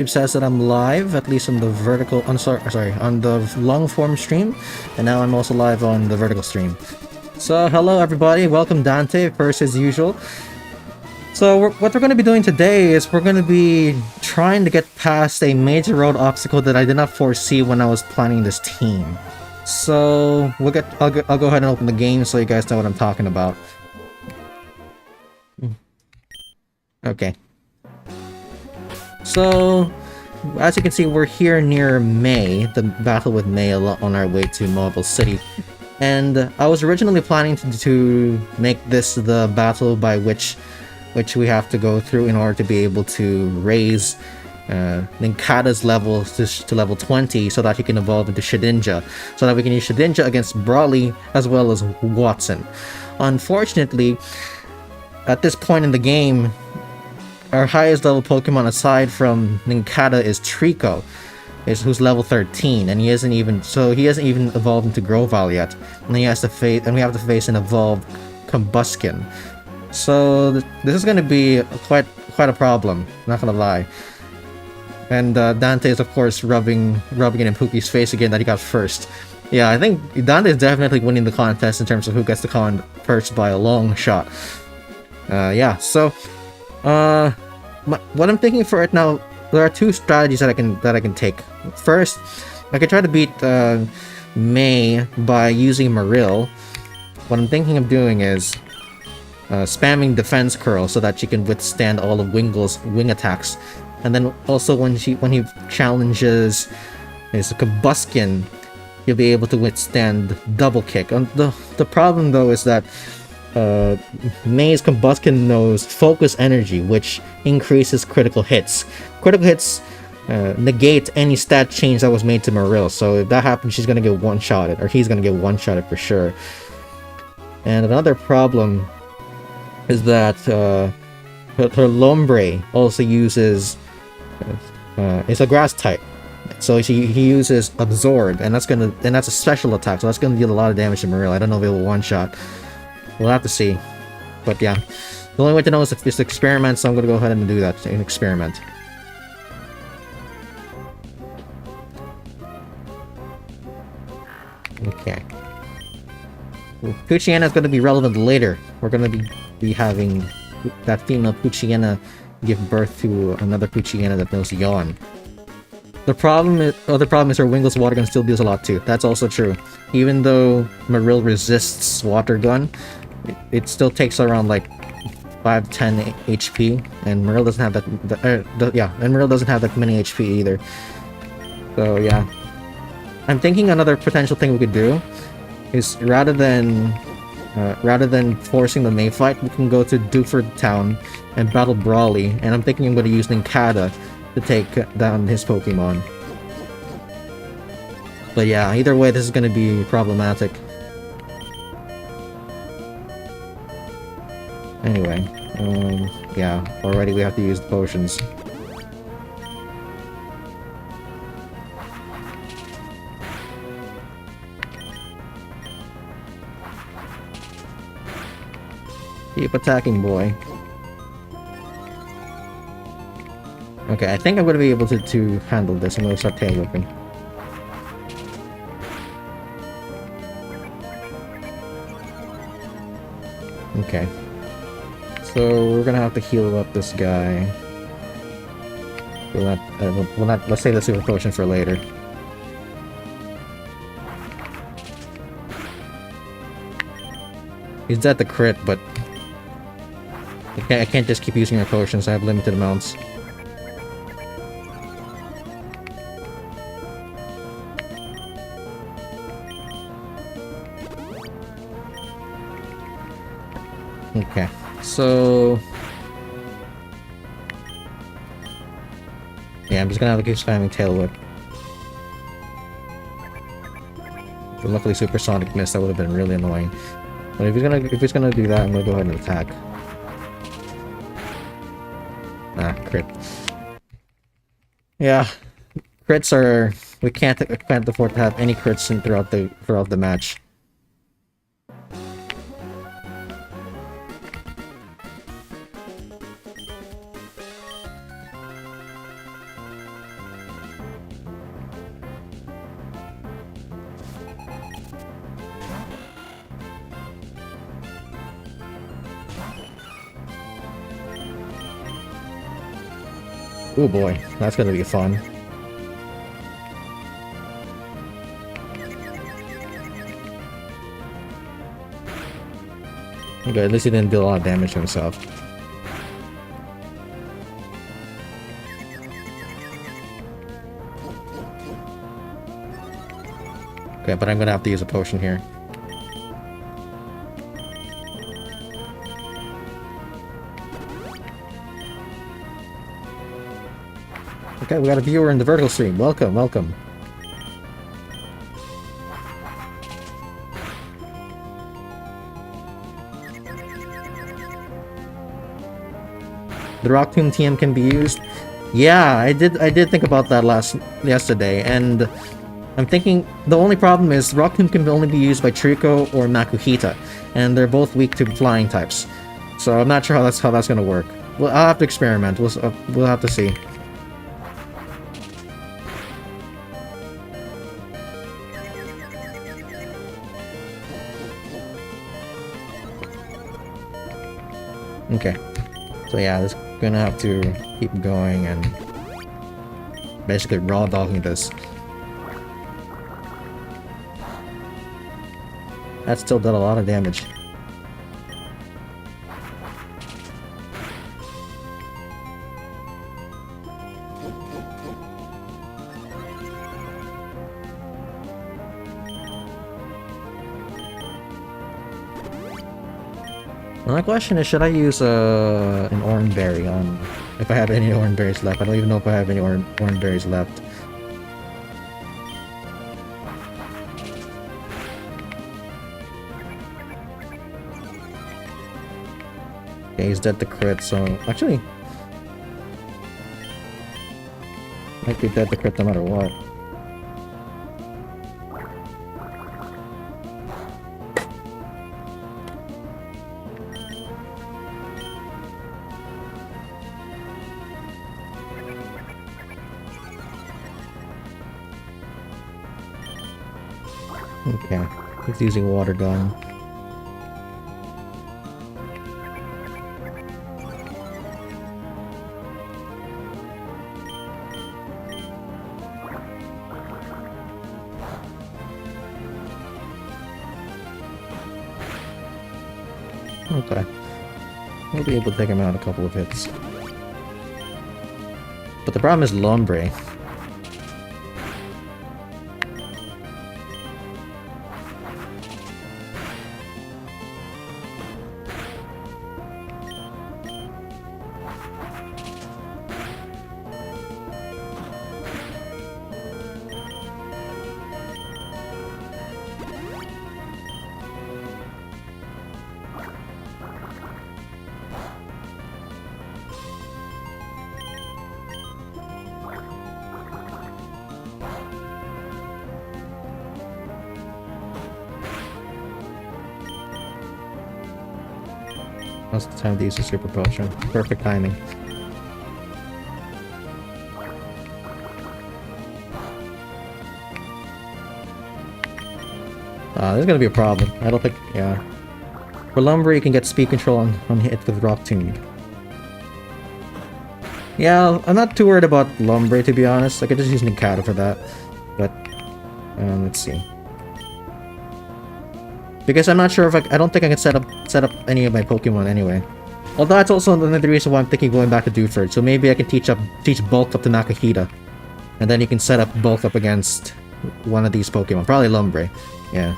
It says that I'm live, at least on the vertical. I'm sorry, on the long form stream, and now I'm also live on the vertical stream. So hello everybody, welcome Dante, first as usual. So what we're going to be doing today is we're going to be trying to get past a major road obstacle that I did not foresee when I was planning this team. So I'll go ahead and open the game so you guys know what I'm talking about. Okay. So, as you can see, we're here near May, the battle with May, on our way to Mobile City. And I was originally planning to make this the battle by which we have to go through in order to be able to raise Ninkata's level to level 20 so that he can evolve into Shedinja, so that we can use Shedinja against Brawly as well as Wattson. Unfortunately, at this point in the game, our highest level Pokemon aside from Ninkata is Trico, who's level 13, and he hasn't even evolved into Grovyle yet. And we have to face an evolved Combuskin. So this is going to be quite a problem, not gonna lie. And Dante is of course rubbing it in Pookie's face again that he got first. Yeah, I think Dante is definitely winning the contest in terms of who gets the con first by a long shot. Yeah, so what I'm thinking for it now, there are two strategies that I can take. First, I could try to beat May by using Marill. What I'm thinking of doing is spamming defense curl so that she can withstand all of Wingle's wing attacks, and then also when he challenges his Combuskin, he'll be able to withstand double kick. The problem though is that May's Combuskin knows Focus Energy, which increases critical hits. Critical hits negate any stat change that was made to Marill, so if that happens, she's gonna get one-shotted, or he's gonna get one-shotted for sure. And another problem is that her Lombre also uses it's a grass type, so he uses Absorb, and that's a special attack, so that's gonna deal a lot of damage to Marill. I don't know if it will one-shot. We'll have to see. But yeah, the only way to know is if it's experiment, so I'm gonna go ahead and do that, an experiment. Okay. Poochyena is gonna be relevant later. We're gonna be having that female Poochyena give birth to another Poochyena that knows Yawn. The other problem is her Wingle's Water Gun still deals a lot too. That's also true. Even though Marill resists Water Gun, it still takes around like 5-10 HP, and Marill doesn't have Marill doesn't have that many HP either. So yeah, I'm thinking another potential thing we could do is rather than forcing the May fight, we can go to Dewford Town and battle Brawly, and I'm thinking I'm going to use Ninkata to take down his Pokemon. But yeah, either way, this is going to be problematic. Anyway, yeah, already we have to use the potions. Keep attacking, boy. Okay, I think I'm gonna be able to handle this. I'm gonna start tail whipping. Okay. So we're gonna have to heal up this guy. Let's save the super potion for later. He's dead to crit, but I can't just keep using our potions. I have limited amounts. Okay, so yeah, I'm just gonna have to keep spamming Tail Whip. But luckily, Supersonic missed. That would have been really annoying. But if he's gonna do that, I'm gonna go ahead and attack. Ah, crit. Yeah, crits are we can't afford to have any crits throughout the match. Oh boy, that's gonna be fun. Okay, at least he didn't do a lot of damage to himself. Okay, but I'm gonna have to use a potion here. Okay, we got a viewer in the vertical stream. Welcome, welcome. The Rock Tomb TM can be used. Yeah, I did think about that yesterday, and I'm thinking the only problem is Rock Tomb can only be used by Trico or Makuhita, and they're both weak to flying types. So I'm not sure how that's gonna work. Well, I'll have to experiment. We'll have to see. Okay, so yeah, this gonna have to keep going and basically raw dogging this. That still did a lot of damage. My question is, should I use an orange berry on if I have any orange berries left? I don't even know if I have any orange berries left. Okay, he's dead to crit, so actually might be dead to crit no matter what. Okay, he's using water gun. Okay, we'll be able to take him out a couple of hits. But the problem is Lombre. Now's the time to use a super potion. Perfect timing. This is gonna be a problem. I don't think, yeah. For Lumber, you can get speed control on hit with Rock Tomb. Yeah, I'm not too worried about Lumber, to be honest. I could just use Nikata for that. But, let's see. Because I'm not sure if I don't think I can set up any of my Pokemon anyway. Although that's also another reason why I'm thinking going back to Dewford. So maybe I can teach Bulk up to Nakahita. And then you can set up Bulk up against one of these Pokemon. Probably Lumbre. Yeah.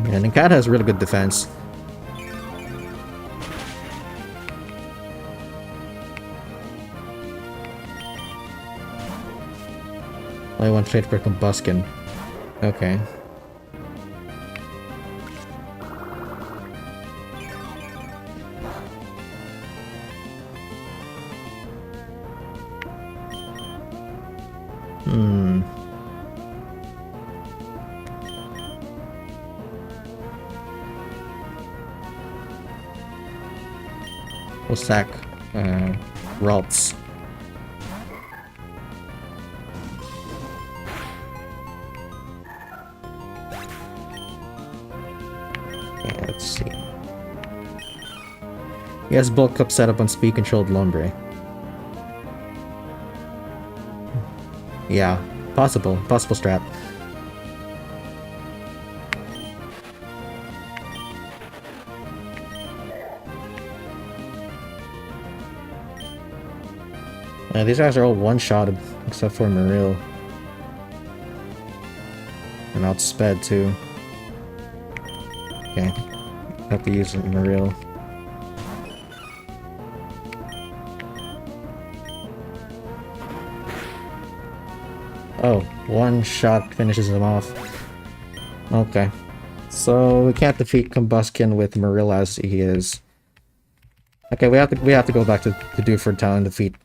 Yeah, Ninkata has really good defense. I want trade for Combuskin. Okay. We'll sack Ralts. Okay, let's see. He has bulk up set up on speed controlled lumber. Yeah, possible strat. These guys are all one-shotted, except for Maril. And outsped too. Okay, have to use Maril. Oh, one shot finishes him off. Okay. So we can't defeat Combustion with Maril as he is. Okay, we have to go back to Dewford Town and defeat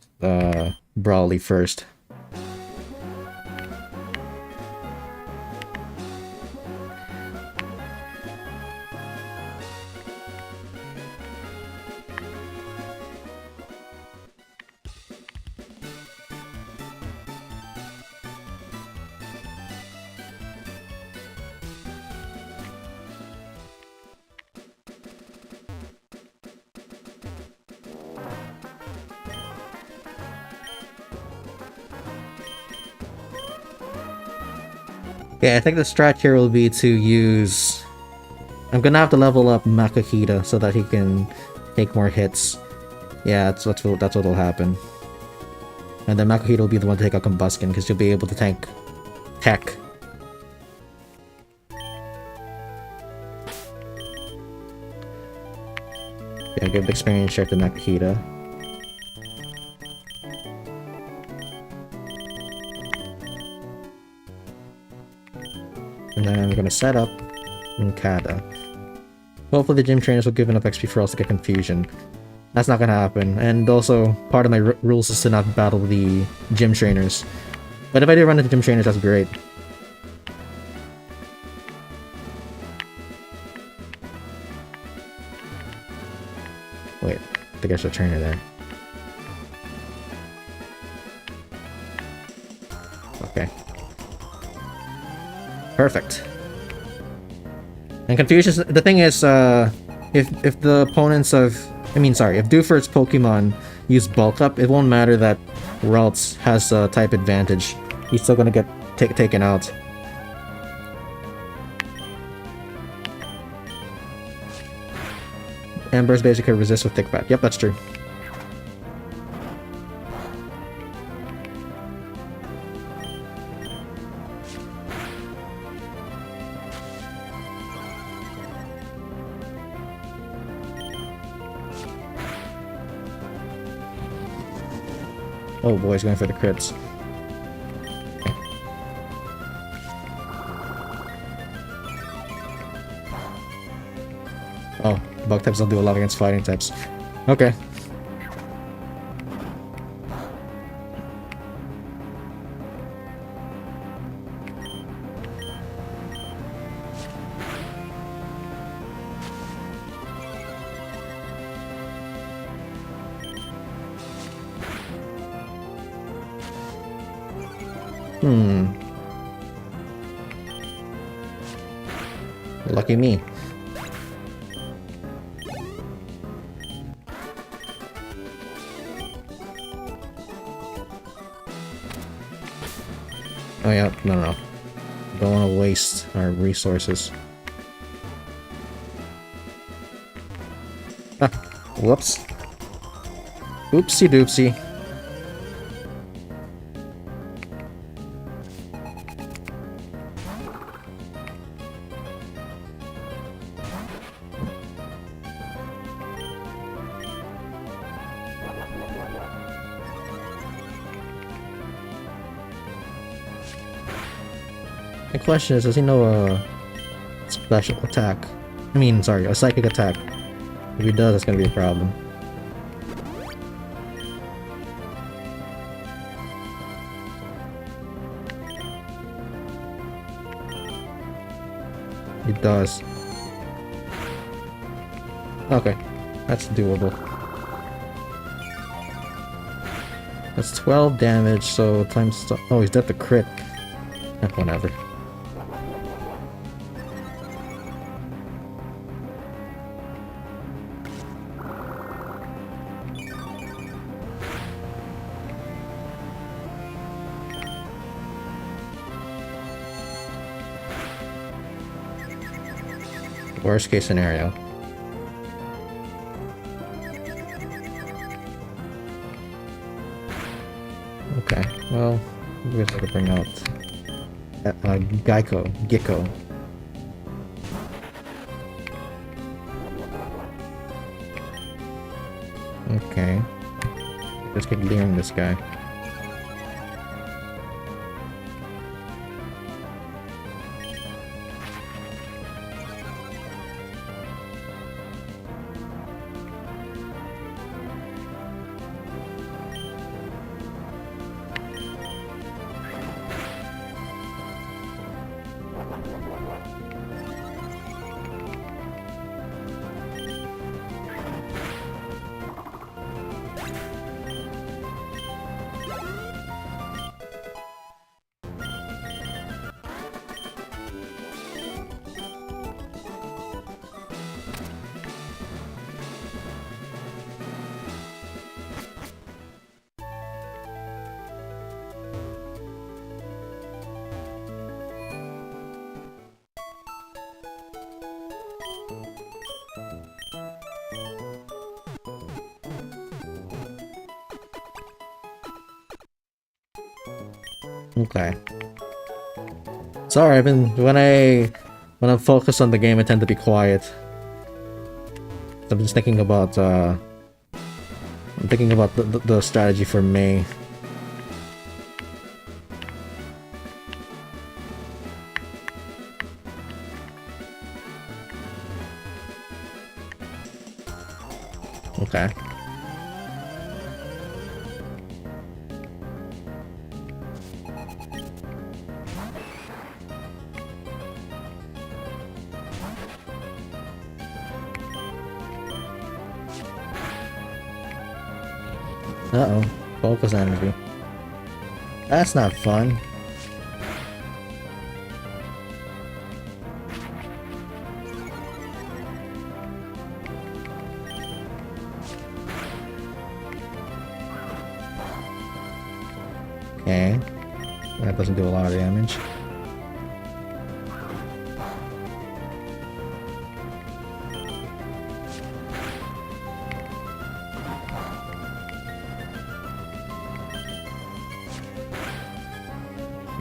Brawly first. Okay, I think the strat here will be to use... I'm gonna have to level up Makahita so that he can take more hits. Yeah, that's what'll happen. And then Makahita will be the one to take out Combustion because he'll be able to tank Tech. Yeah, give the experience share to Makahita. And then I'm gonna set up Nkata. Hopefully the gym trainers will give enough XP for us to get confusion. That's not gonna happen. And also, part of my rules is to not battle the gym trainers. But if I do run into gym trainers, that's great. Wait, I think I should trainer there. Okay. Perfect. And confusion. The thing is, if the opponents of, if Dewford's Pokemon use bulk up, it won't matter that Ralts has a type advantage. He's still gonna get taken out. Ember's basically resist with Thick Bat. Yep, that's true. Oh boy, he's going for the crits. Oh, bug types don't do a lot against fighting types. Okay. Lucky me. Oh yeah, no. Don't want to waste our resources. Ah, whoops. Oopsie doopsie. The question is, does he know a special attack? A psychic attack. If he does, that's gonna be a problem. It does. Okay, that's doable. That's 12 damage, so times... Oh, he's dead to crit. Whatever. Worst case scenario. Okay, well, I guess I could bring out Gecko. Okay. Just keep leering this guy. Okay. Sorry, when I'm focused on the game, I tend to be quiet. I'm just thinking about I'm thinking about the strategy for May. Okay. Uh-oh. Focus energy. That's not fun. Okay. That doesn't do a lot of damage.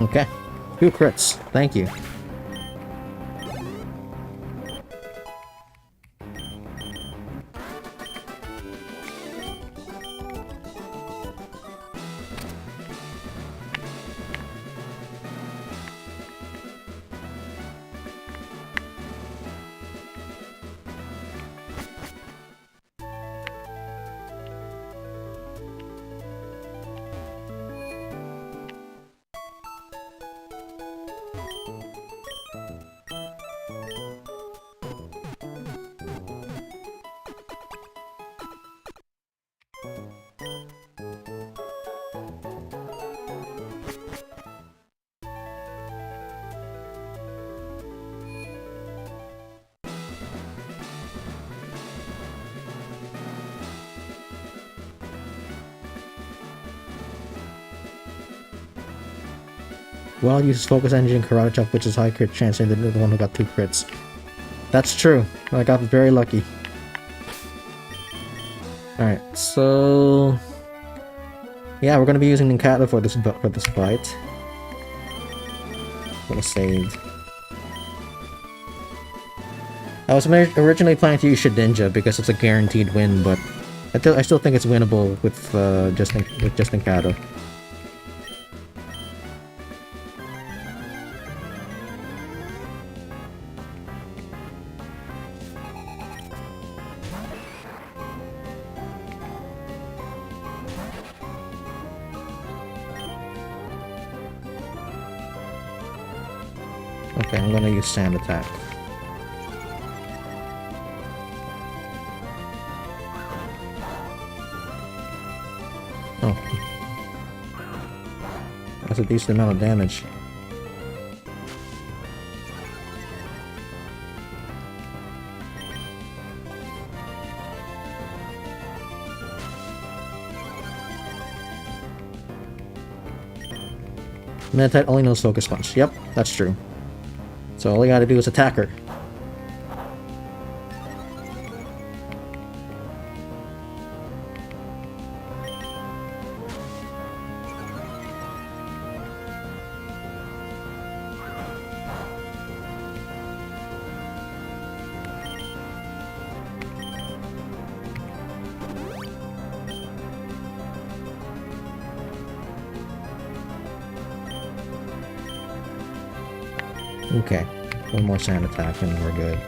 Okay. 2 crits. Thank you. Well, uses focus energy and karate chop, which is high crit chance, and the one who got 2 crits. That's true. I got very lucky. Alright, so yeah, we're gonna be using Ninkata for this fight. I'm gonna save. I was originally planning to use Shedinja because it's a guaranteed win, but I still think it's winnable with just Ninkata. Okay, I'm gonna use Sand Attack. Oh. That's a decent amount of damage. Meditite only knows Focus Punch. Yep, that's true. So all you gotta do is attack her. Okay. One more sand attack and we're good.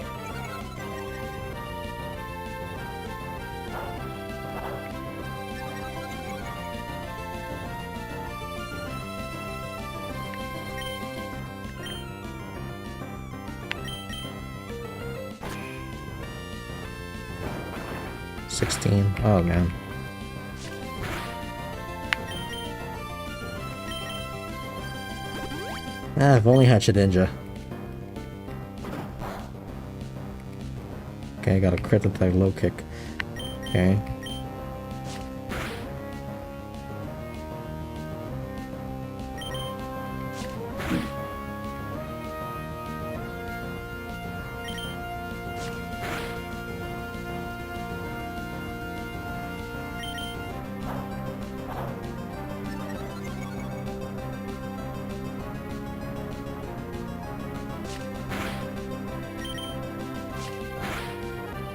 Oh man. Ah, I've only had Shedinja. Okay, I got a crit attack, low kick. Okay.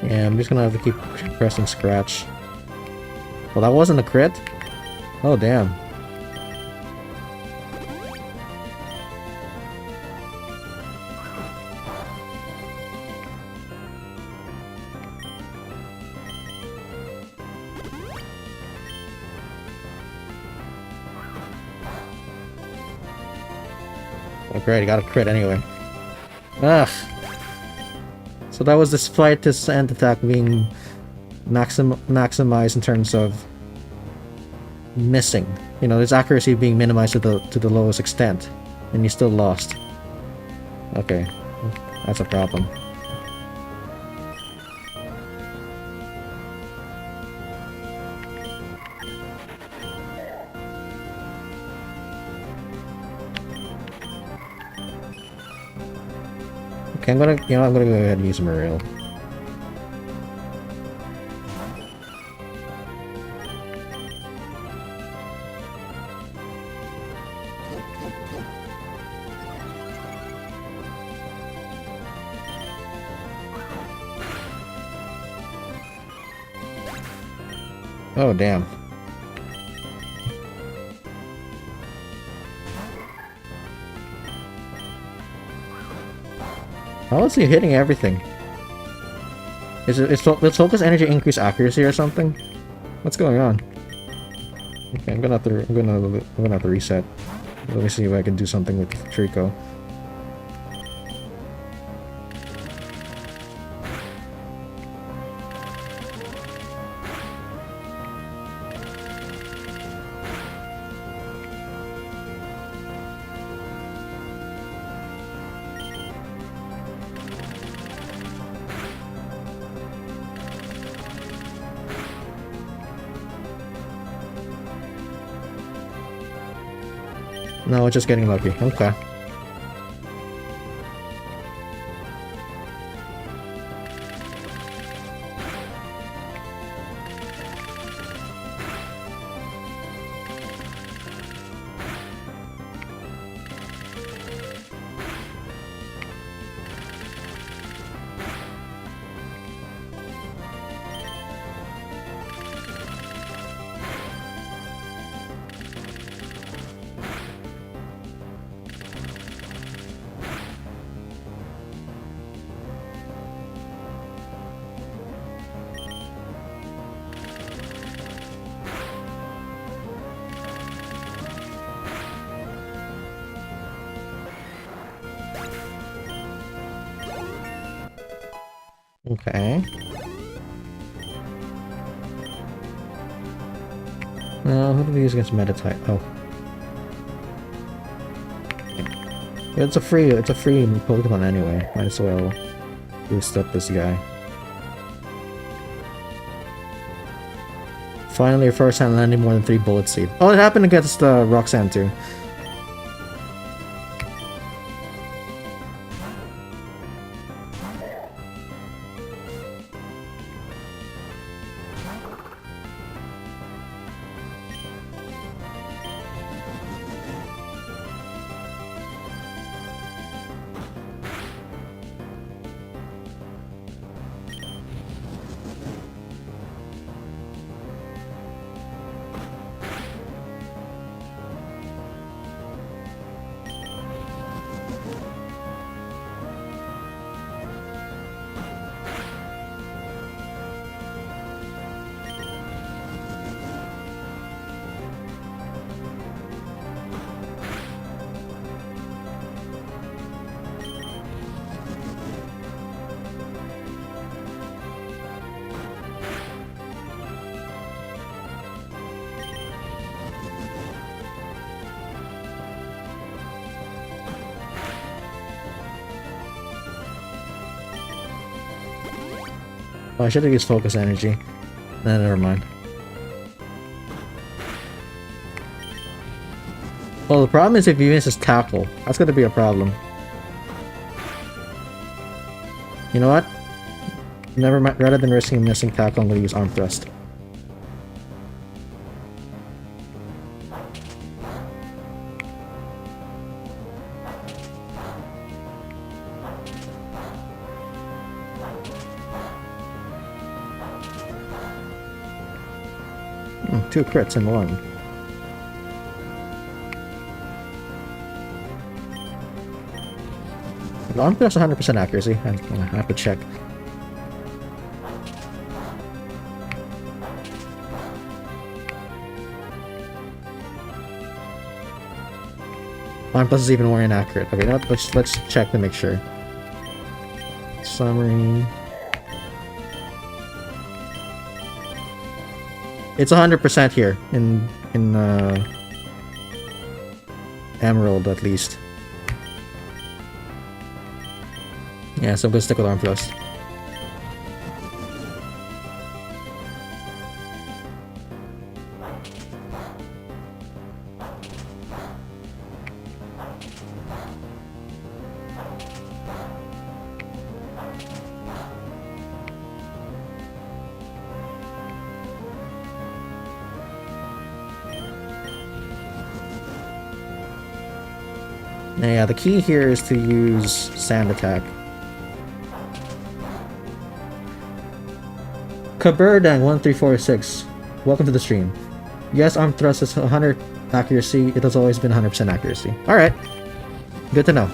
Yeah, I'm just gonna have to keep pressing scratch. Well, that wasn't a crit? Oh, damn. Oh, great, I got a crit anyway. Ugh. So that was this fight, this end attack being maximized in terms of missing. You know, its accuracy being minimized to the lowest extent, and you still lost. Okay, that's a problem. Okay, I'm gonna go ahead and use Muriel. Oh, damn. How is he hitting everything? Is its focus energy increase accuracy or something? What's going on? Okay, I'm gonna have to reset. Let me see if I can do something with Trico. No, it's just getting lucky. Okay. Okay. Who do we use against Meta-type? Oh. Yeah, it's a free Pokemon anyway. Might as well boost up this guy. Finally, your first hand landing more than 3 Bullet Seed. Oh, it happened against Roxanne too. Oh, I should have used focus energy. Nah, never mind. Well, the problem is if you miss his tackle, that's gonna be a problem. You know what? Never mind. Rather than risking missing tackle, I'm gonna use arm thrust. Two crits in one. The arm thrust 100% accuracy. I have to check. Arm plus is even more inaccurate. Okay, now let's check to make sure. Summary. It's 100% here in Emerald at least. Yeah, so I'm gonna stick with arm thrust. Yeah, the key here is to use Sand Attack. Kaberdang1346, welcome to the stream. Yes, arm thrust is 100 accuracy. It has always been 100% accuracy. Alright. Good to know.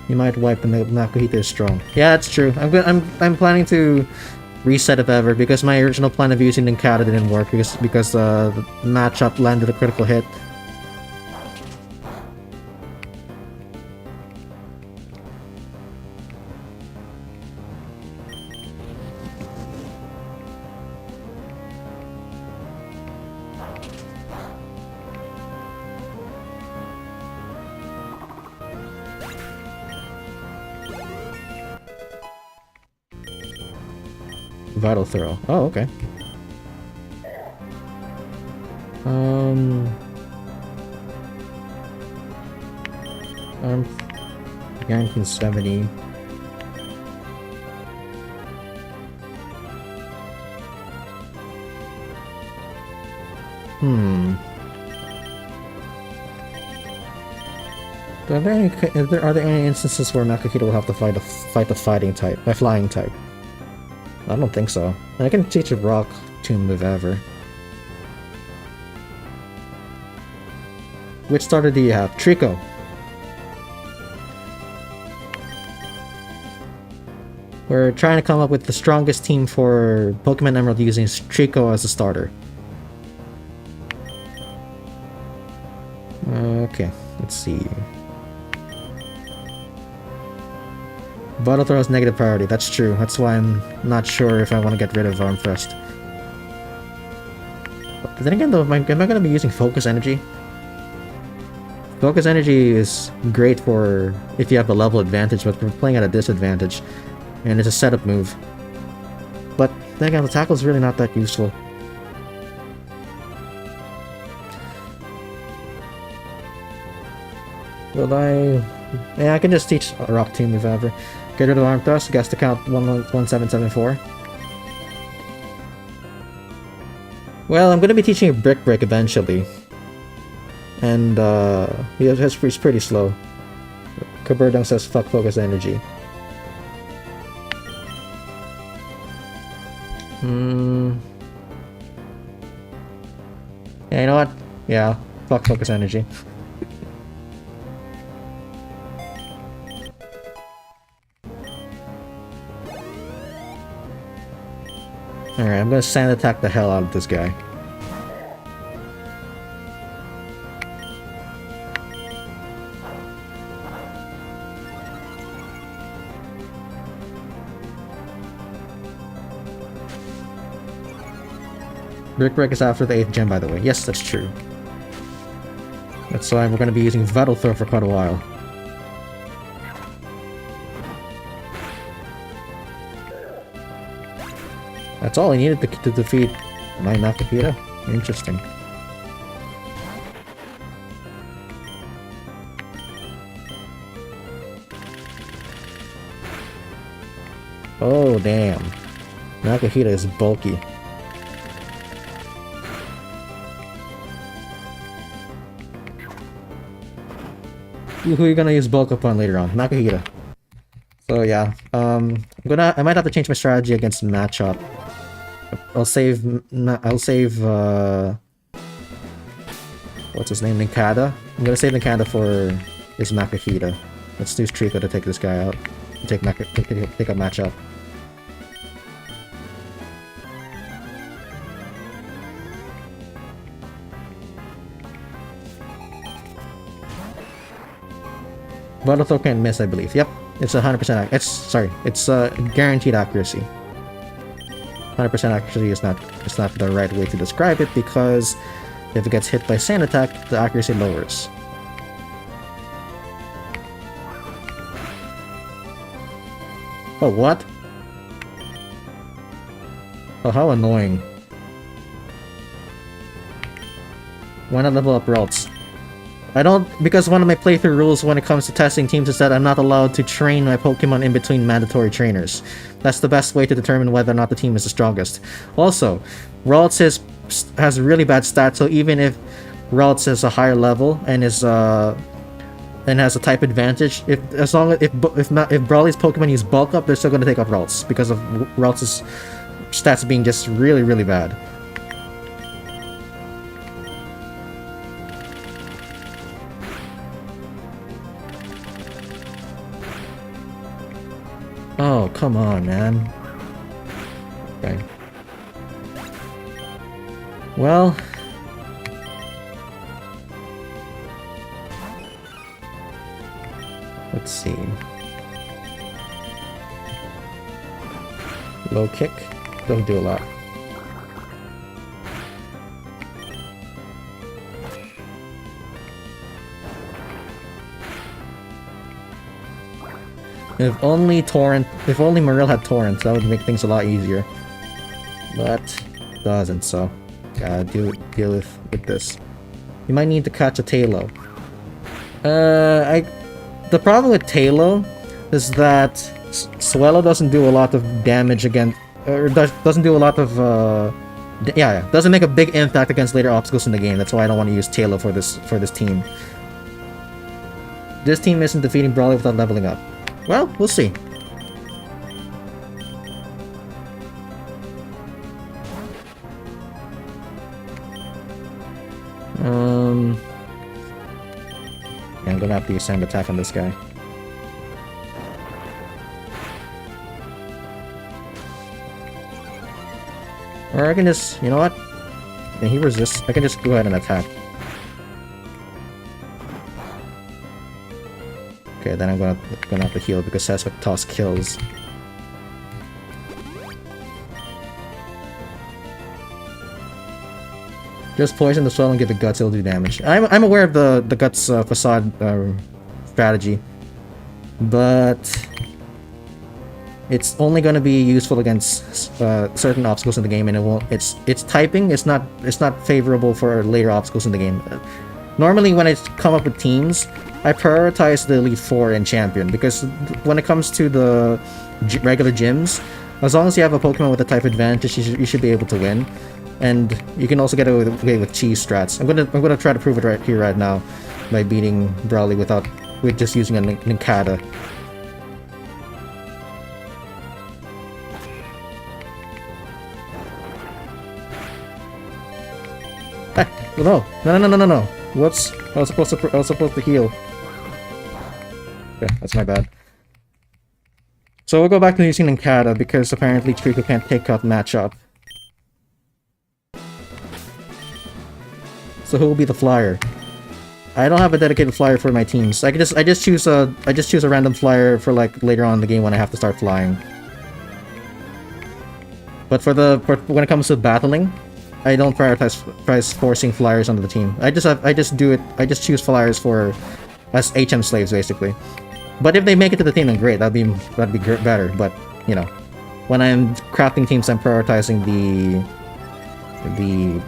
You might wipe the Makuhita is strong. Yeah, that's true. I'm planning to reset if ever, because my original plan of using Ninkata didn't work because the matchup landed a critical hit. Vital Throw. Oh, okay. I'm 1970. Are there any instances where Makuhita will have to fight the flying type? I don't think so. I can teach a rock tomb move ever. Which starter do you have? Trico. We're trying to come up with the strongest team for Pokemon Emerald using Trico as a starter. Okay, let's see. Vital Throw has negative priority, that's true. That's why I'm not sure if I want to get rid of Arm Thrust. But then again though, am I going to be using Focus Energy? Focus Energy is great for if you have a level advantage, but we're playing at a disadvantage. And it's a setup move. But then again, the tackle is really not that useful. Will I... Yeah, I can just teach a rock team if ever. Get rid of Arm Thrust, guess to count 1774. Well, I'm gonna be teaching a Brick Break eventually. And, he's pretty slow. Kaberdung says fuck Focus Energy. Yeah, you know what? Yeah, fuck Focus Energy. Alright, I'm gonna sand attack the hell out of this guy. Brick Break is after the 8th gem, by the way. Yes, that's true. That's why we're going to be using Vital Throw for quite a while. That's all I needed to defeat my Nakahita. Interesting. Oh, damn. Nakahita is bulky. Who are you gonna use bulk upon later on? Nakahita. So yeah, I might have to change my strategy against Matchup. I'll save, what's his name, Ninkada? I'm gonna save Ninkada for his Nakahita. Let's use Trico to take this guy out. Take up Matchup. Vital Throw can't miss, I believe. Yep, it's 100%. It's guaranteed accuracy. 100% accuracy is not the right way to describe it, because if it gets hit by Sand Attack, the accuracy lowers. Oh, what? Oh, how annoying. Why not level up Ralts? I don't, because one of my playthrough rules when it comes to testing teams is that I'm not allowed to train my Pokemon in between mandatory trainers. That's the best way to determine whether or not the team is the strongest. Also, Ralts has really bad stats, so even if Ralts is a higher level and is and has a type advantage, if Brawly's Pokemon use bulk up, they're still going to take up Ralts because of Ralts' stats being just really, really bad. Oh, come on, man. Okay. Well... let's see. Low kick. Don't do a lot. If only Marill had Torrent, that would make things a lot easier. But doesn't, so gotta deal with this. You might need to catch a Talo. The problem with Talo is that Swellow doesn't do a lot of damage against, or doesn't do a lot of doesn't make a big impact against later obstacles in the game. That's why I don't want to use Talo for this team. This team isn't defeating Brawly without leveling up. Well, we'll see. Yeah, I'm gonna have to use Sand Attack on this guy. Or I can just, you know what? Yeah, he resists. I can just go ahead and attack. Okay, then I'm gonna have to heal because that's what Toss kills. Just poison the swell and give it Guts, it'll do damage. I'm aware of the Guts facade strategy, but it's only going to be useful against certain obstacles in the game, and it won't. It's typing. It's not favorable for later obstacles in the game. Normally, when I come up with teams, I prioritize the Elite Four and Champion, because when it comes to the regular gyms, as long as you have a Pokemon with a type advantage, you should be able to win. And you can also get away with cheese strats. I'm gonna try to prove it right now by beating Brawly with just using a Ninkada. No. Whoops. I was supposed to heal. Okay, that's my bad. So we'll go back to using Ninkada because apparently Trico can't take out Matchup. So who will be the flyer? I don't have a dedicated flyer for my teams. I just choose a random flyer for like later on in the game when I have to start flying. But when it comes to battling, I don't prioritize forcing flyers onto the team. I just choose flyers for as HM slaves basically. But if they make it to the team, then great. That'd be better. But you know, when I'm crafting teams, I'm prioritizing the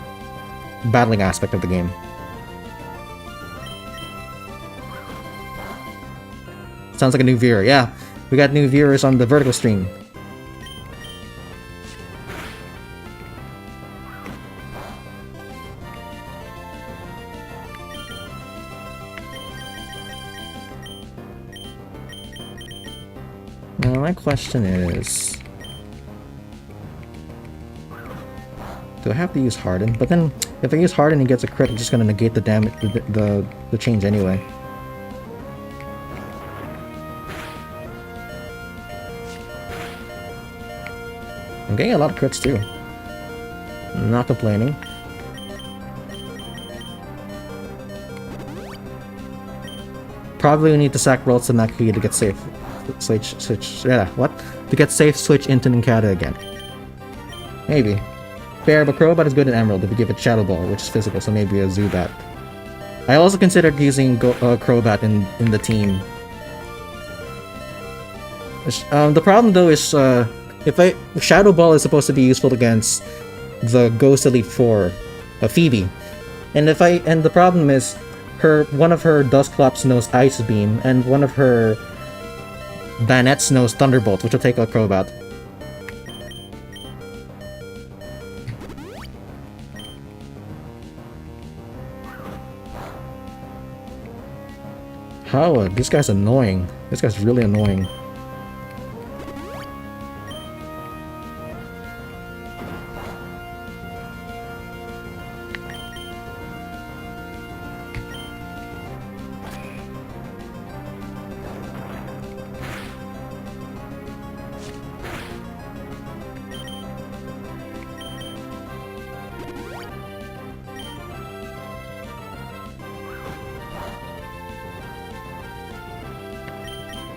battling aspect of the game. Sounds like a new viewer. Yeah, we got new viewers on the vertical stream. Now my question is, do I have to use Harden? But then, if I use Harden, he gets a crit. It's just gonna negate the damage, the change anyway. I'm getting a lot of crits too. Not complaining. Probably we need to sack Wattson that key to get safe. Switch. Yeah, what? To get safe, switch into Ninkata again. Maybe. Fair, but Crobat is good in Emerald if you give it Shadow Ball, which is physical, so maybe a Zubat. I also considered using Crobat in the team. The problem though is, Shadow Ball is supposed to be useful against the Ghost Elite 4, Phoebe. And the problem is, one of her Dusclops knows Ice Beam, and one of her Banettes knows Thunderbolt, which will take out Crobat. How? This guy's annoying. This guy's really annoying.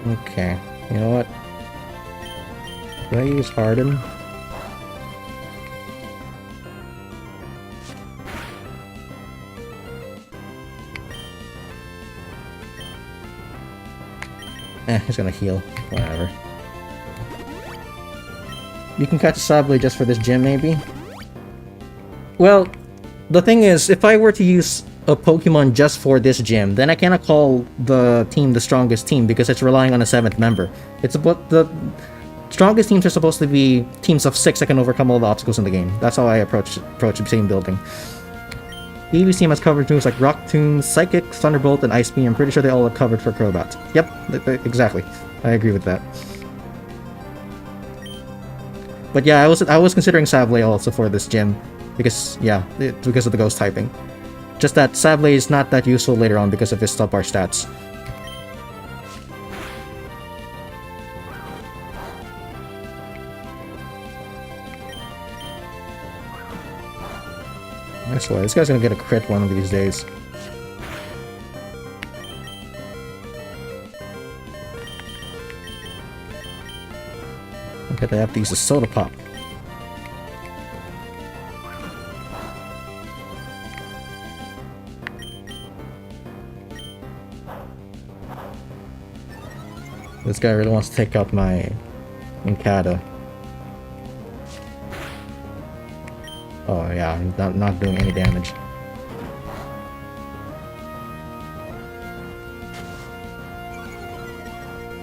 Okay, you know what? Do I use Harden? He's gonna heal. Whatever. You can catch a Sableye just for this gym, maybe? Well, the thing is, if I were to use a Pokemon just for this gym, then I cannot call the team the strongest team because it's relying on a 7th member. It's about the strongest teams are supposed to be teams of 6 that can overcome all the obstacles in the game. That's how I approach team building. Eevee's team has covered moves like Rock Tomb, Psychic, Thunderbolt, and Ice Beam. I'm pretty sure they all are covered for Crobat. Yep, exactly. I agree with that. But yeah, I was considering Sableye also for this gym because because of the ghost typing. Just that Sableye is not that useful later on because of his subpar stats. I swear, this guy's gonna get a crit one of these days. Okay, they have to use a Soda Pop. This guy really wants to take out my Ninkata. Oh yeah, not doing any damage.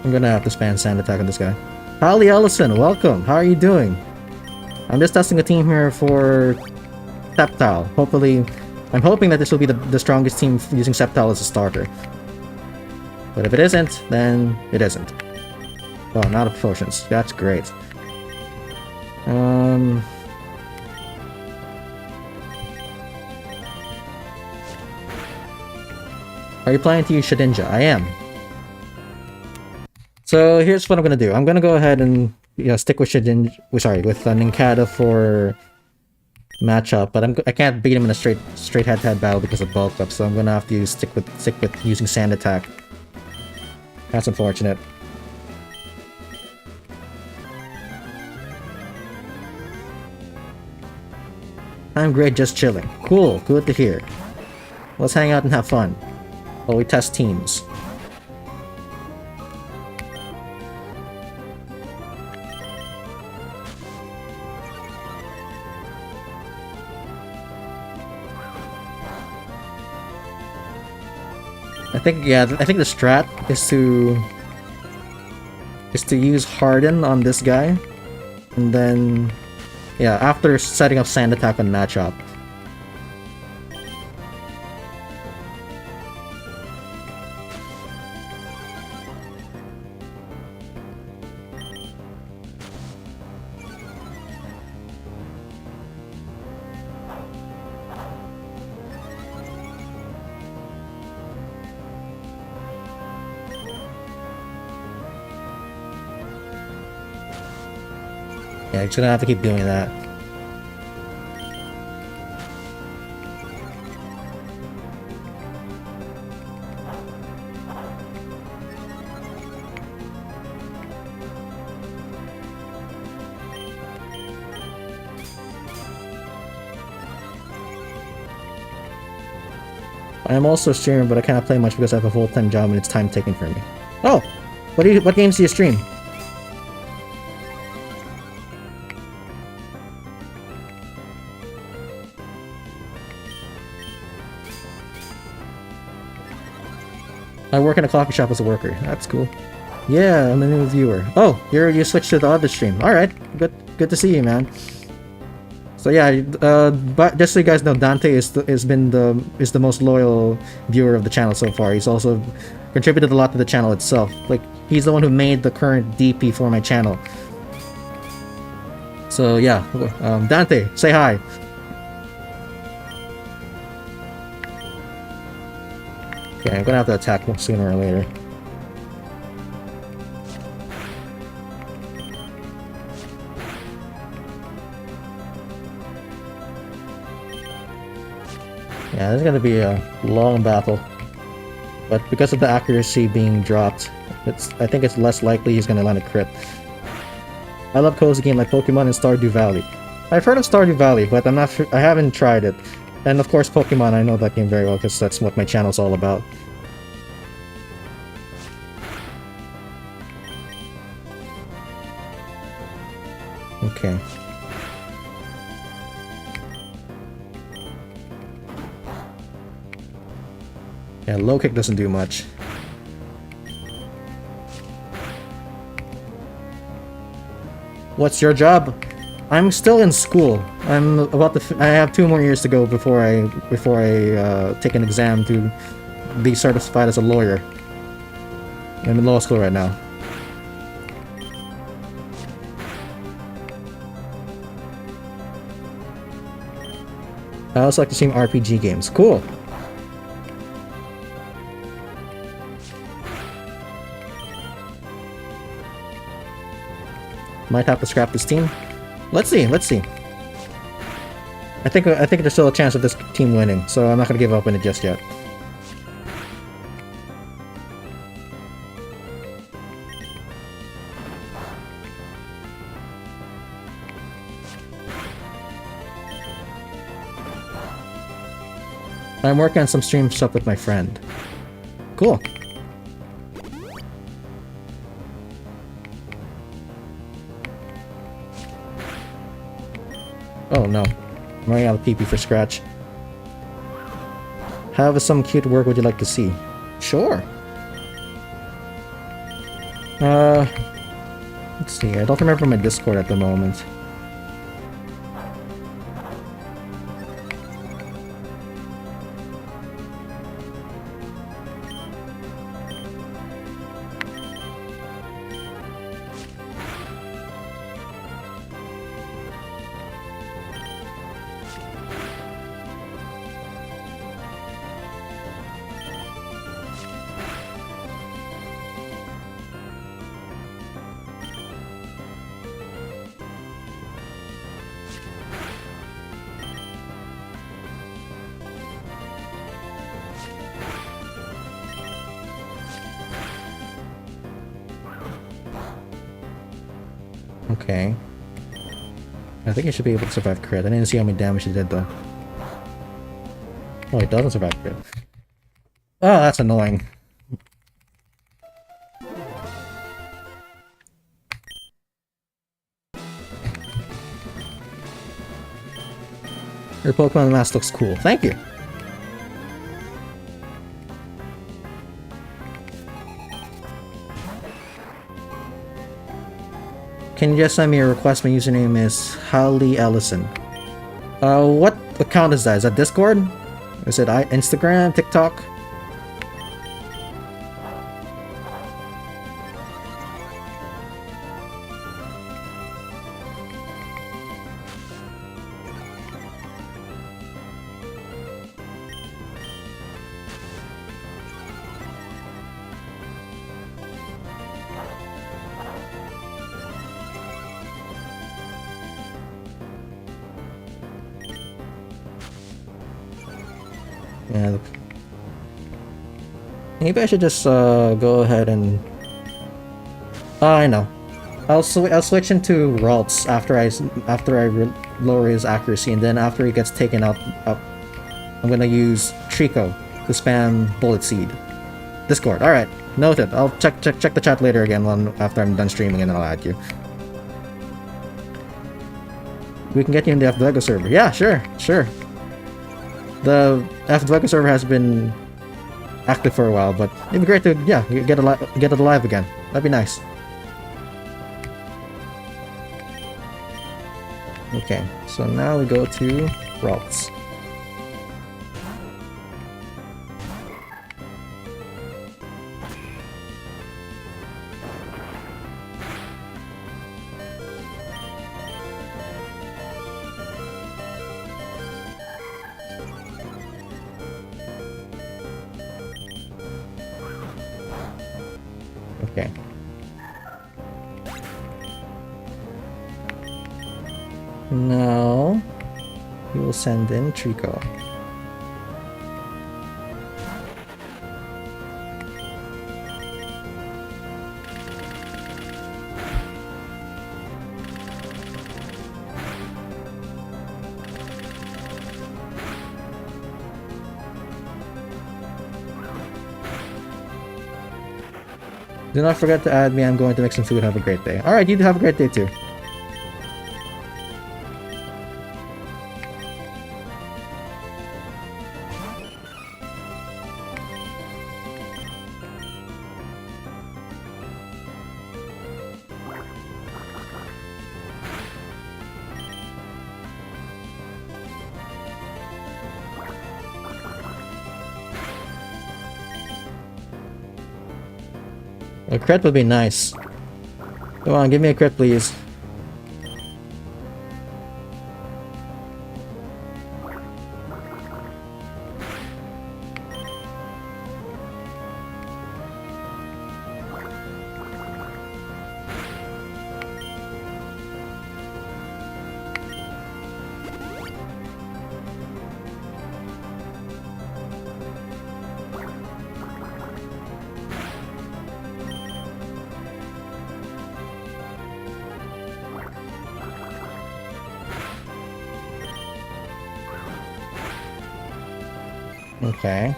I'm gonna have to spam Sand Attack on this guy. Holly Ellison, welcome! How are you doing? I'm just testing a team here for Sceptile. I'm hoping that this will be the strongest team using Sceptile as a starter. But if it isn't, then it isn't. Oh, not of potions. That's great. Are you planning to use Shedinja? I am. So here's what I'm gonna do. I'm gonna go ahead and stick with Shedinja. Sorry, with Ninkata for matchup, but I can't beat him in a straight head-to-head battle because of bulk up. So I'm gonna have to stick with using Sand Attack. That's unfortunate. I'm great, just chilling. Cool, good to hear. Let's hang out and have fun. While we test teams. I think the strat is to use Harden on this guy, and then yeah, after setting up Sand Attack on Machop. Yeah, just gonna have to keep doing that. I am also streaming, but I cannot play much because I have a full-time job and it's time taken from me. Oh! What games do you stream? I work in a coffee shop as a worker. That's cool. Yeah, I'm a new viewer. Oh, you switched to the other stream. Alright, good to see you, man. So yeah, but just so you guys know, Dante is the most loyal viewer of the channel so far. He's also contributed a lot to the channel itself. Like, he's the one who made the current DP for my channel. So yeah, Dante, say hi. Okay, I'm gonna have to attack sooner or later. Yeah, this is gonna be a long battle. But because of the accuracy being dropped, I think it's less likely he's gonna land a crit. I love cozy game like Pokemon and Stardew Valley. I've heard of Stardew Valley, but I'm not sure, I haven't tried it. And of course Pokemon, I know that game very well because that's what my channel's all about. Okay. Yeah, low kick doesn't do much. What's your job? I'm still in school. I'm about to. I have 2 more years to go before I take an exam to be certified as a lawyer. I'm in law school right now. I also like to stream RPG games. Cool. Might have to scrap this team. Let's see. I think there's still a chance of this team winning, so I'm not gonna give up on it just yet. I'm working on some stream stuff with my friend. Cool. Oh no, I'm running out of PP for Scratch. Have some cute work would you like to see? Sure. Let's see, I don't remember my Discord at the moment. Okay. I think he should be able to survive crit. I didn't see how many damage he did though. Oh, he doesn't survive crit. Oh, that's annoying. Your Pokemon mask looks cool. Thank you. Can you just send me a request? My username is Holly Ellison. What account is that? Is that Discord? Is it Instagram? TikTok? Yeah. Maybe I should just go ahead and. Oh, I know. I'll switch into Ralts after I lower his accuracy, and then after he gets taken up, I'm gonna use Trico to spam Bullet Seed. Discord. All right, noted. I'll check the chat later again after I'm done streaming, and then I'll add you. We can get you in the DFuego server. Yeah, sure. The DFuego server has been active for a while, but it'd be great to get it alive again. That'd be nice. Okay, so now we go to Ralts. Okay. Now we will send in Trico. Do not forget to add me. I'm going to make some food. Have a great day. Alright, you have a great day too. A crit would be nice. Come on, give me a crit, please. Okay.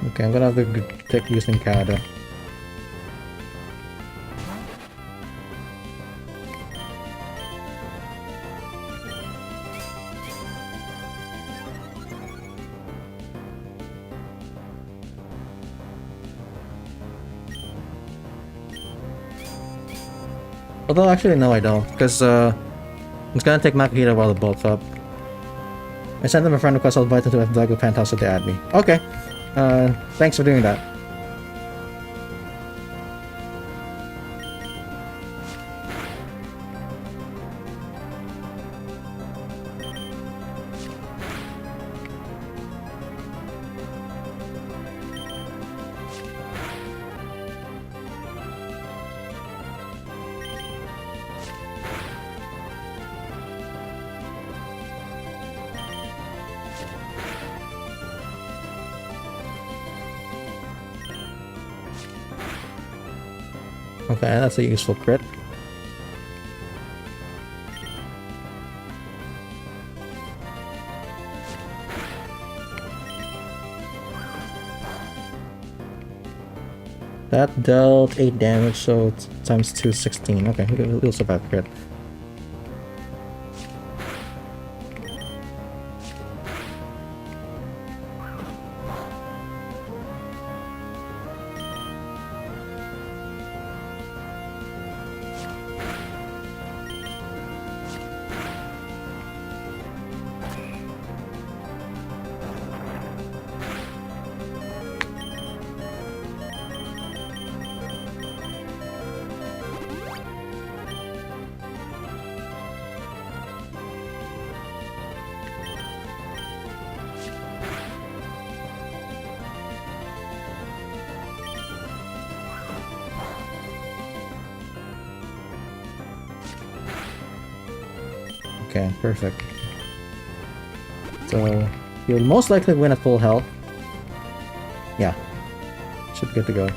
Okay, I'm gonna have to take using Kada. Although actually no, I don't, because it's gonna take Makihita while they're both up. I sent them a friend request. I'll invite them to DFuego Penthouse if they add me. Okay. Thanks for doing that. Okay, that's a useful crit. That dealt 8 damage, so times 2, 16. Okay, he'll survive crit. Okay, perfect. So, you'll most likely win at full health. Yeah. Should be good to go.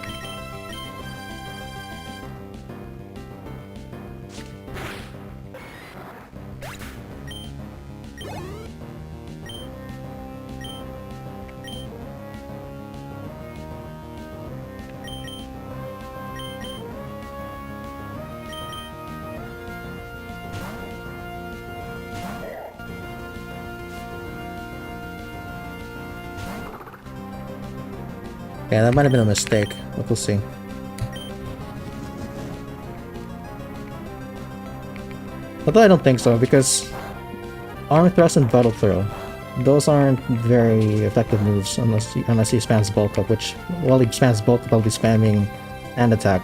Yeah, that might have been a mistake, but we'll see. Although I don't think so, because Arm Thrust and Battle Throw, those aren't very effective moves unless he spams Bulk Up, which, while he spams Bulk Up, I'll be spamming and Attack.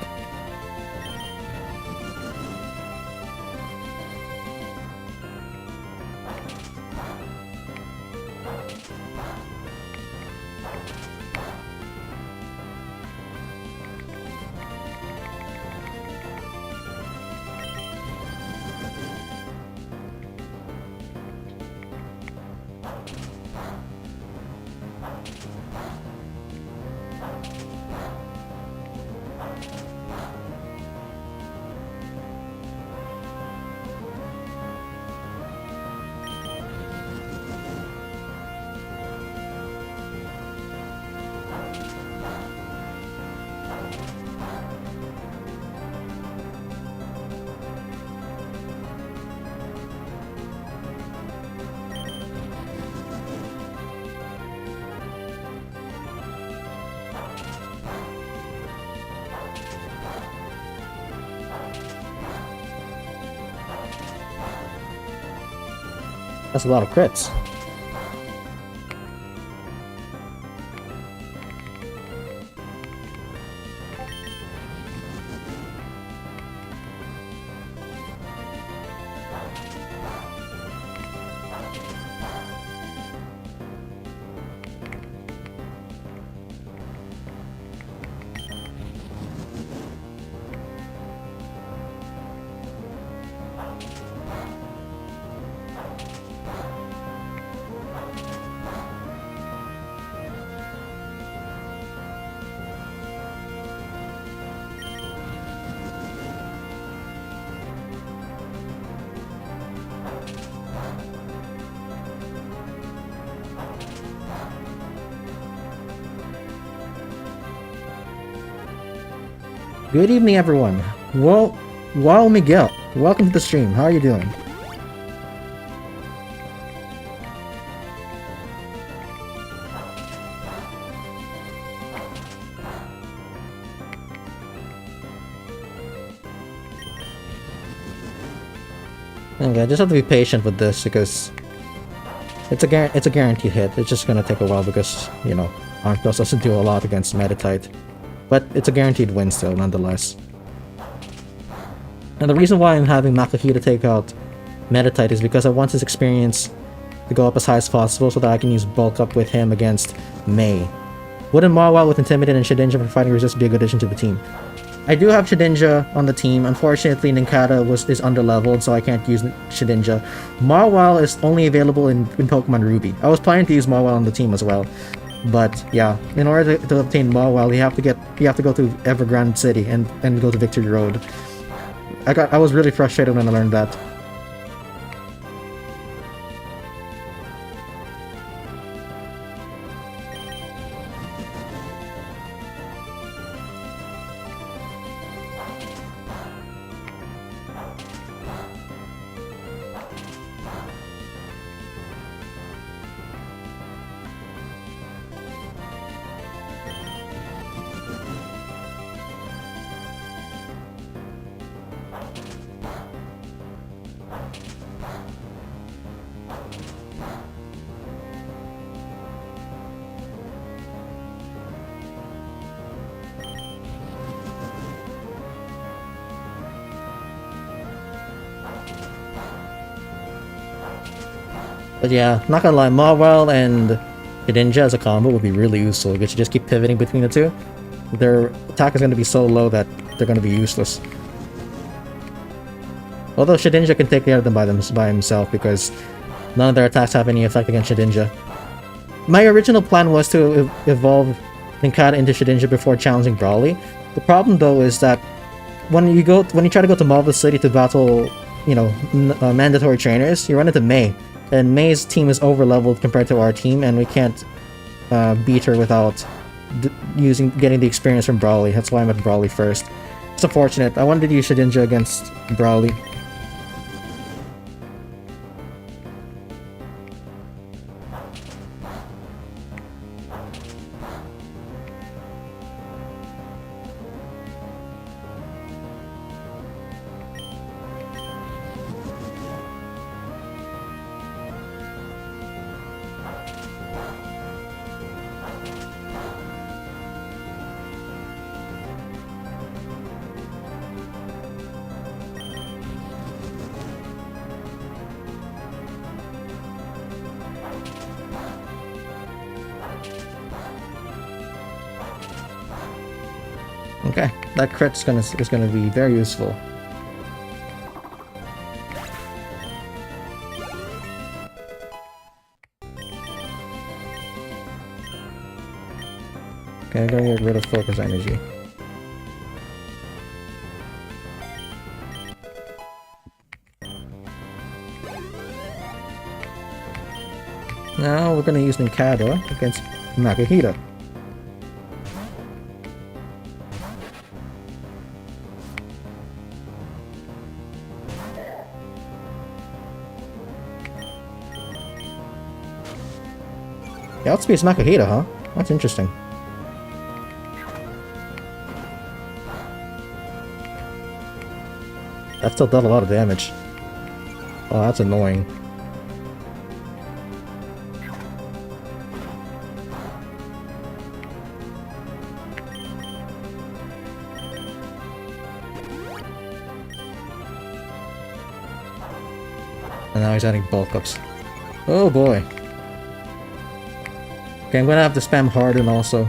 That's a lot of crits. Good evening, everyone. Well, wow, Miguel, welcome to the stream. How are you doing? Okay, I just have to be patient with this because it's a guaranteed hit. It's just gonna take a while because, you know, Armcross doesn't do a lot against Meditite. But it's a guaranteed win still, nonetheless. And the reason why I'm having Makahita take out Meditite is because I want his experience to go up as high as possible so that I can use Bulk Up with him against Mei. Wouldn't Mawile with Intimidate and Shedinja for fighting resist be a good addition to the team? I do have Shedinja on the team. Unfortunately, Ninkata is underleveled, so I can't use Shedinja. Mawile is only available in Pokemon Ruby. I was planning to use Mawile on the team as well, But yeah, in order to obtain Mawile, you have to go to Evergrande City and go to Victory Road. I was really frustrated when I learned that. But yeah, not gonna lie, Mawile and Shedinja as a combo would be really useful because you just keep pivoting between the two. Their attack is gonna be so low that they're gonna be useless. Although Shedinja can take care of them by himself because none of their attacks have any effect against Shedinja. My original plan was to evolve Ninkata into Shedinja before challenging Brawly. The problem though is that when you try to go to Marvelous City to battle, you know, mandatory trainers, you run into May. And May's team is over-leveled compared to our team, and we can't beat her without getting the experience from Brawly. That's why I'm at Brawly first. It's unfortunate. I wanted to use Shedinja against Brawly. Okay, that crit is gonna be very useful. Okay, I'm gonna get rid of focus energy. Now we're gonna use Ninkata against Nakahita. Yeah, outspeeds Nakahita, huh? That's interesting. That still done a lot of damage. Oh, that's annoying. And now he's adding bulk ups. Oh boy. Okay, I'm gonna have to spam Harden also.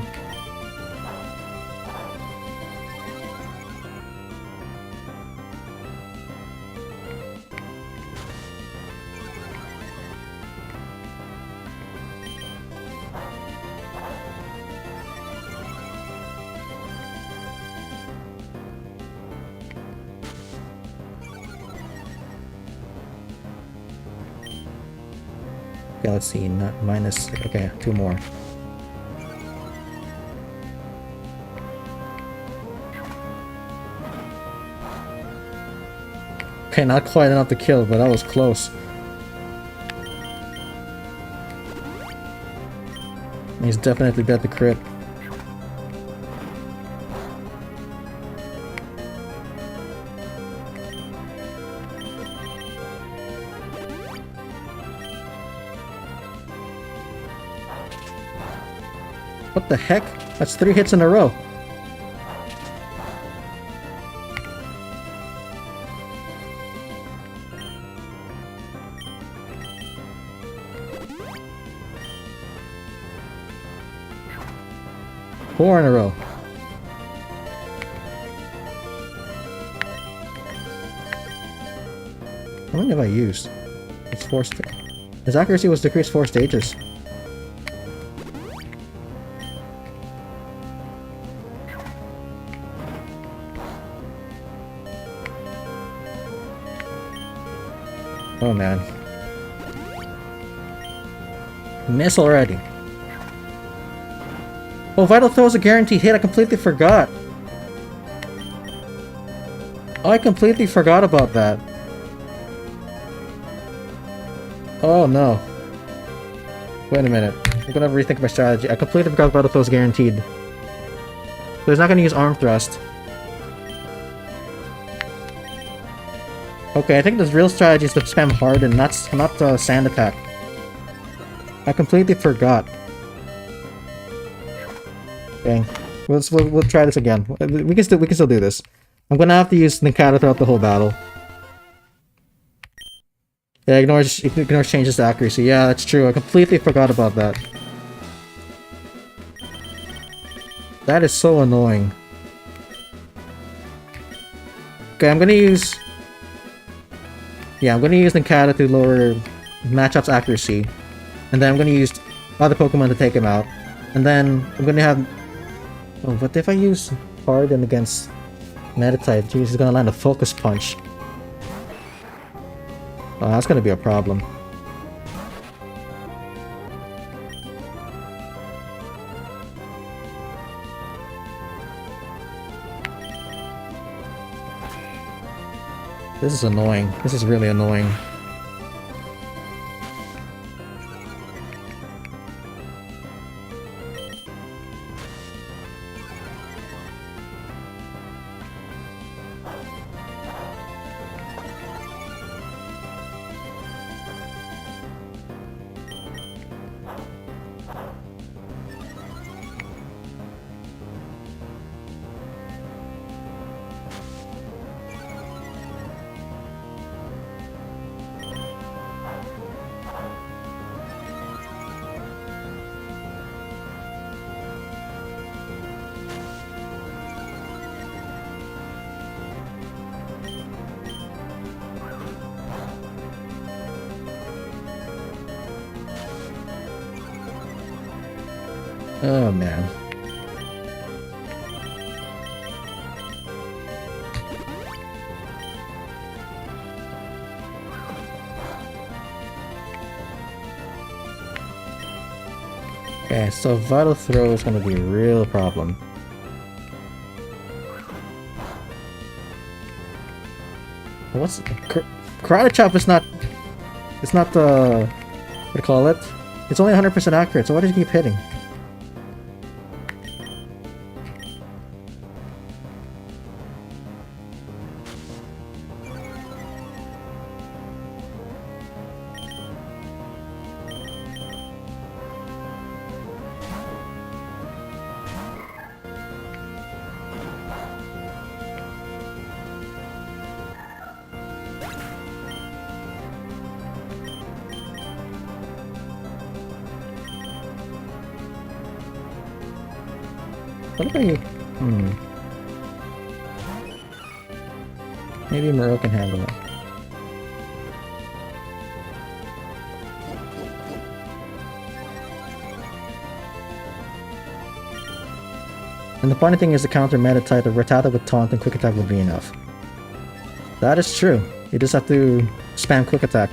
Okay, let's see, not minus, okay, 2 more. Okay, not quite enough to kill, but that was close. He's definitely got the crit. What the heck? That's 3 hits in a row. Four in a row. How many have I used? It's 4 stages. His accuracy was decreased 4 stages. Oh man. Miss already. Oh, Vital Throw is a guaranteed hit. I completely forgot. I completely forgot about that. Oh no. Wait a minute. I'm gonna rethink my strategy. I completely forgot Vital Throw is guaranteed. So he's not gonna use Arm Thrust. Okay, I think the real strategy is to spam Harden, not Sand Attack. I completely forgot. Okay, we'll try this again. We can still do this. I'm gonna have to use Ninkata throughout the whole battle. Yeah, ignore changes to accuracy. Yeah, that's true. I completely forgot about that. That is so annoying. Okay, I'm gonna use Ninkata to lower Machop's accuracy. And then I'm gonna use other Pokemon to take him out. And then I'm gonna have... Oh, what if I use Harden against Meditite? Jeez, he's gonna land a Focus Punch. Oh, that's gonna be a problem. This is annoying. This is really annoying. Oh man. Okay, so Vital Throw is gonna be a real problem. What's Karate Chop is not... It's not the... What do you call it? It's only 100% accurate, so why does he keep hitting? What about you? Maybe Muro can handle it. And the funny thing is, the counter Meditite, the Rattata with Taunt and Quick Attack will be enough. That is true. You just have to spam Quick Attack.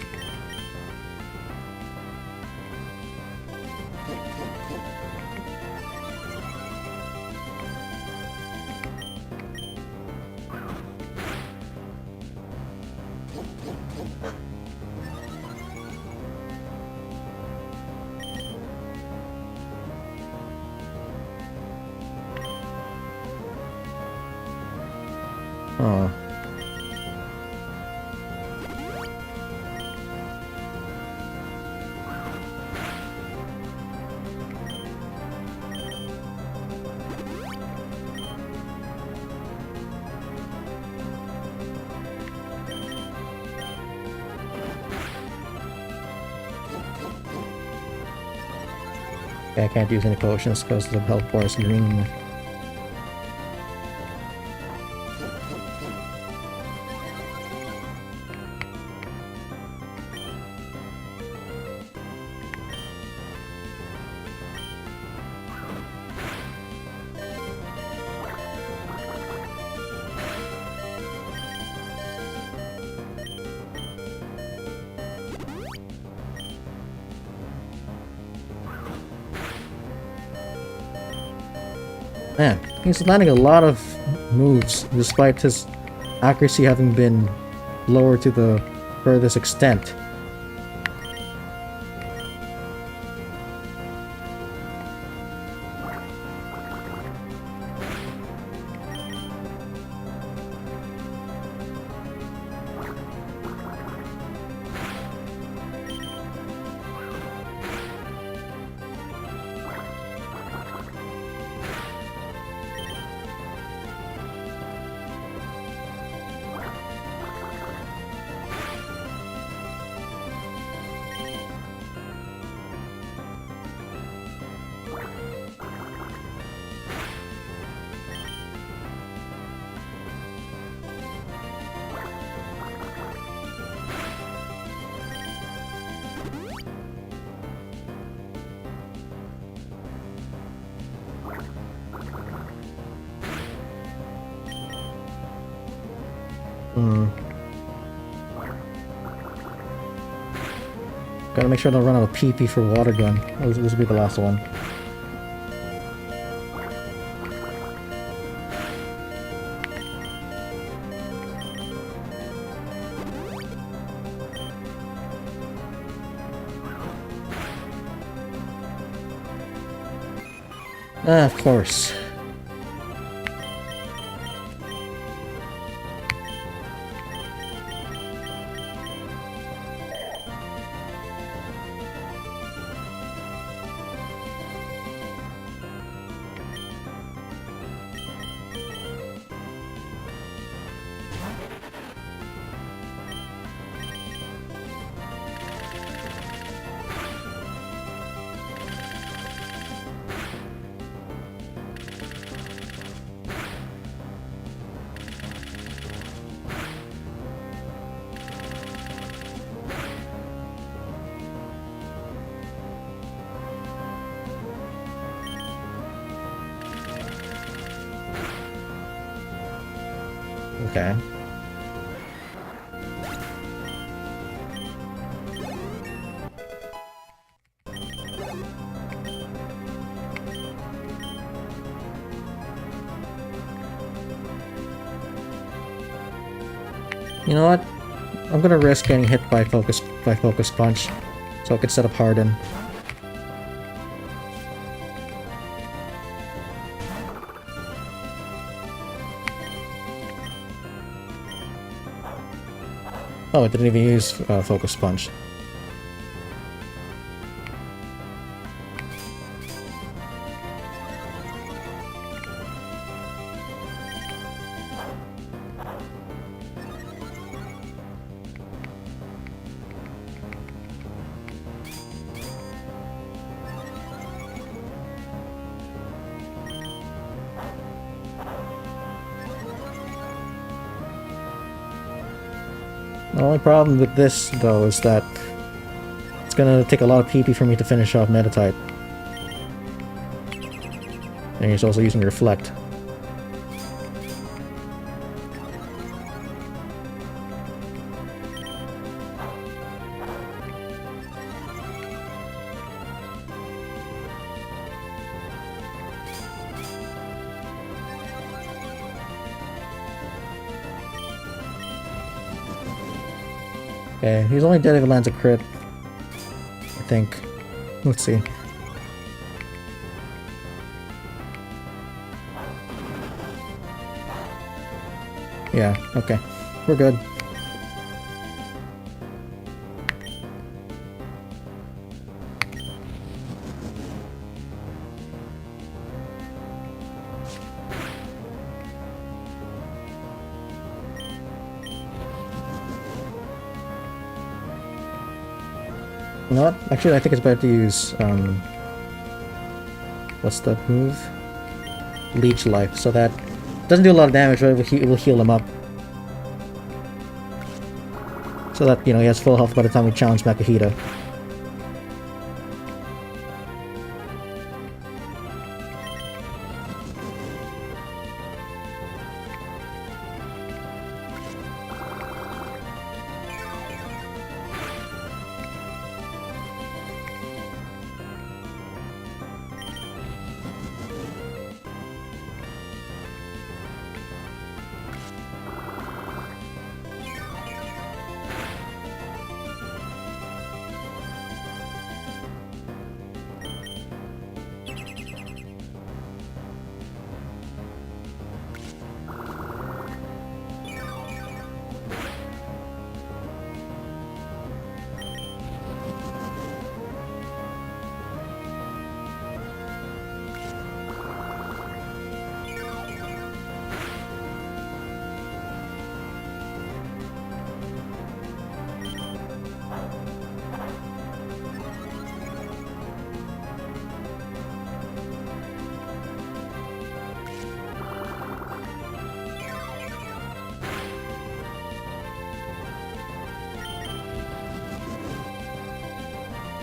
Oh. Okay, I can't use any potions because the health bar is green. Man, he's landing a lot of moves, despite his accuracy having been lowered to the furthest extent. Gotta make sure I don't run out of PP for water gun. This will be the last one. Of course. Okay. You know what? I'm gonna risk getting hit by focus punch, so I could set up Harden. Oh, it didn't even use focus punch. The only problem with this, though, is that it's gonna take a lot of PP for me to finish off Meta-type. And he's also using Reflect. Okay, he's only dead if it lands a crit, I think. Let's see. Yeah, okay. We're good. You know what? Actually, I think it's better to use, what's the move? Leech Life, so that doesn't do a lot of damage, but it will heal him up. So that, you know, he has full health by the time we challenge Makahita.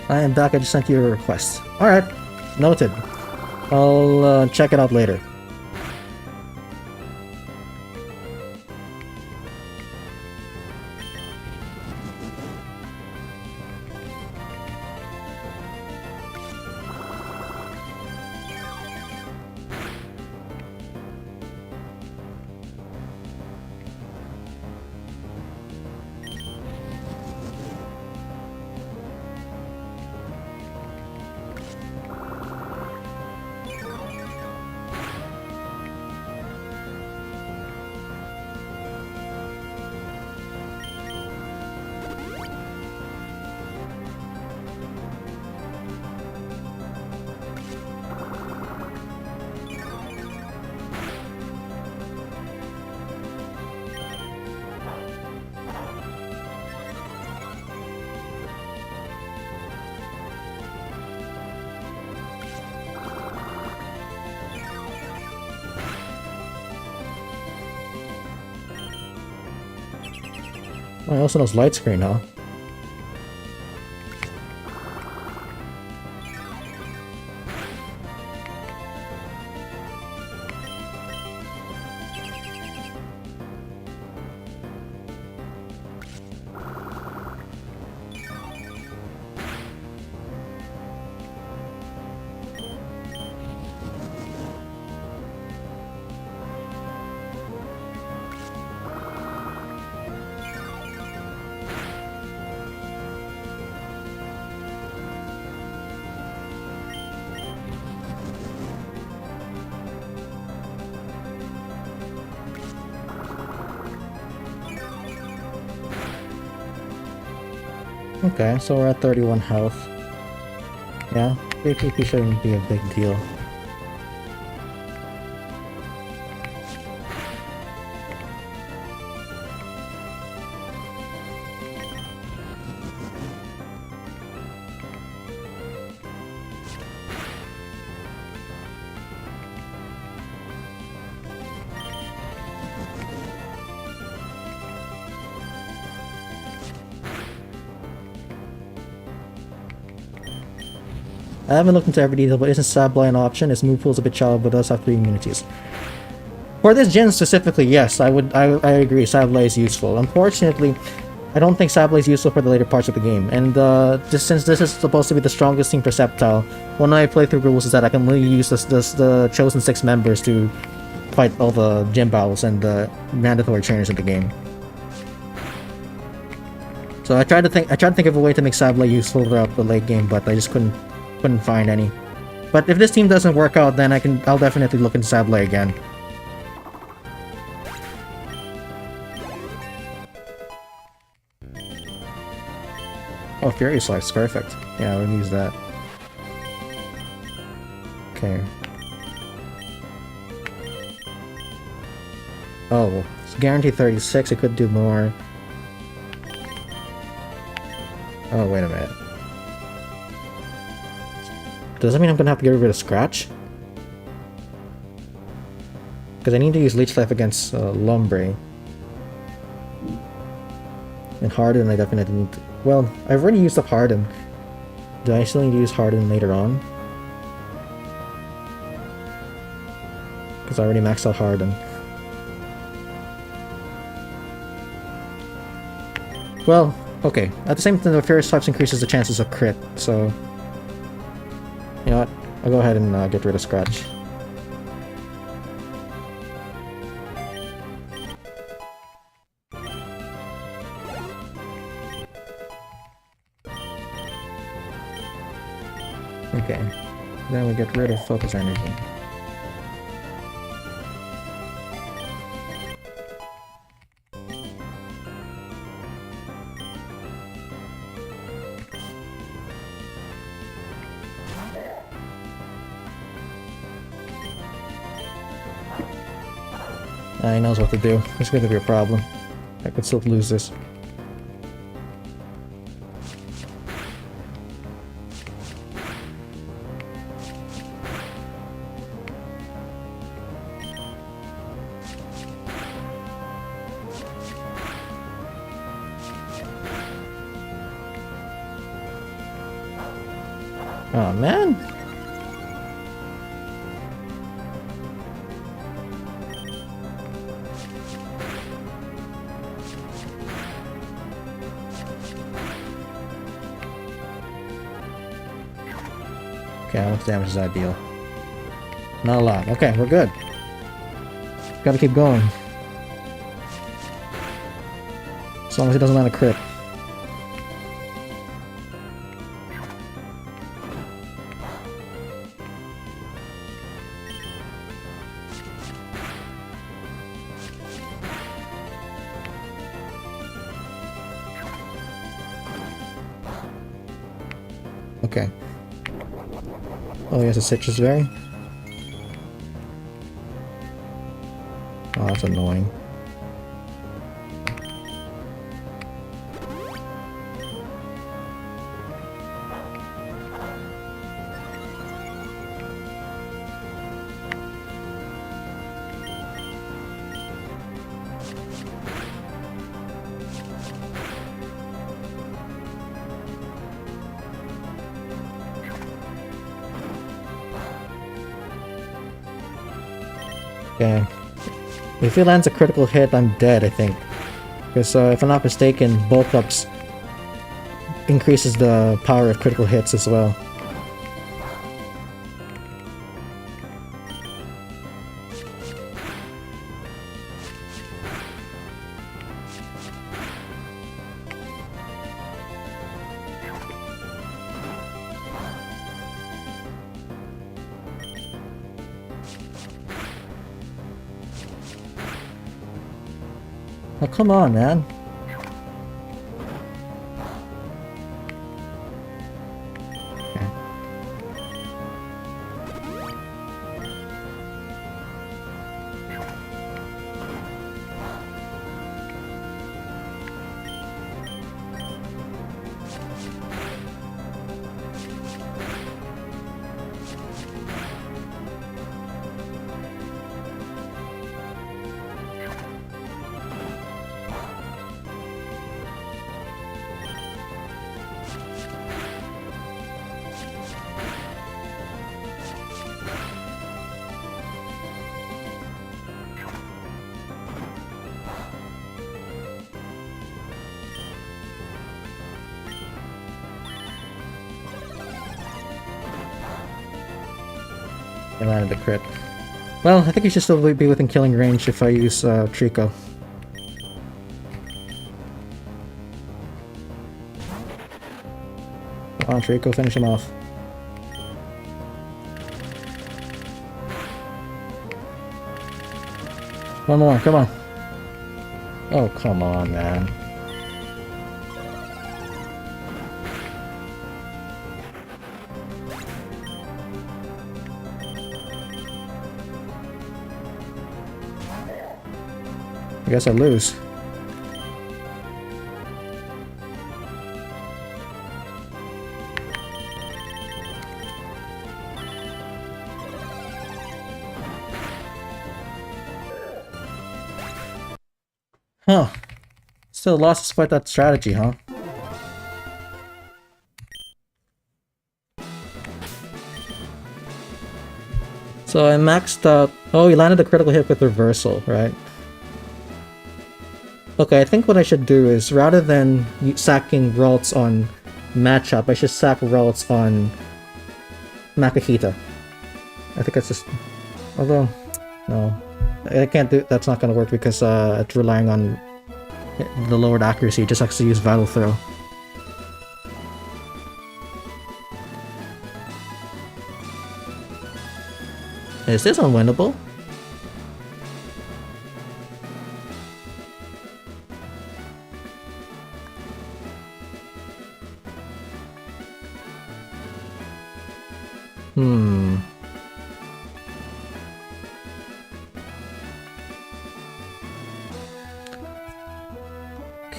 I am back. I just sent you a request. Alright. Noted. I'll check it out later. Oh, I also knows light screen, huh? Okay, so we're at 31 health. Yeah, BP shouldn't be a big deal. I haven't looked into every detail, but isn't Sableye an option? His move pool is a bit shallow, but does have 3 immunities. For this gen specifically, yes, I agree. Sableye is useful. Unfortunately, I don't think Sableye is useful for the later parts of the game. And since this is supposed to be the strongest team for Sceptile, one of my playthrough rules is that I can only use the chosen 6 members to fight all the gym battles and the mandatory trainers in the game. So I tried to think of a way to make Sableye useful throughout the late game, but I just couldn't find any. But if this team doesn't work out, then I'll definitely look into Sableye again. Oh, Fury Slice, perfect. Yeah, we'll use that. Okay. Oh, it's guaranteed 36, it could do more. Oh, wait a minute. Does that mean I'm gonna have to get rid of Scratch? Because I need to use Leech Life against Lombre. And Harden I definitely need to... Well, I've already used up Harden. Do I still need to use Harden later on? Because I already maxed out Harden. Well, okay. At the same time, the Fierce Types increases the chances of crit, so... You know what? I'll go ahead and get rid of Scratch. Okay. Then we get rid of Focus Energy. He knows what to do. It's going to be a problem. I could still lose this. Oh man. Okay, how much damage does that deal? Not a lot. Okay, we're good. Gotta keep going. As long as he doesn't land a crit. Okay. Oh, he has a citrus berry? Oh, that's annoying. Okay. If he lands a critical hit, I'm dead, I think. Because if I'm not mistaken, bulk ups increases the power of critical hits as well. Oh, come on, man. Okay. I landed the crit. Well, I think he should still be within killing range if I use Trico. Come on, Trico, finish him off. One more, come on. Oh, come on, man. I guess I lose. Huh. Still lost despite that strategy, huh? So I maxed out... Oh, he landed a critical hit with reversal, right? Okay, I think what I should do is, rather than sacking Ralts on matchup, I should sack Ralts on Makahita. I think that's just... Although... No. I can't do... That's not gonna work because it's relying on the lowered accuracy. It just has to use Vital Throw. Is this unwinnable?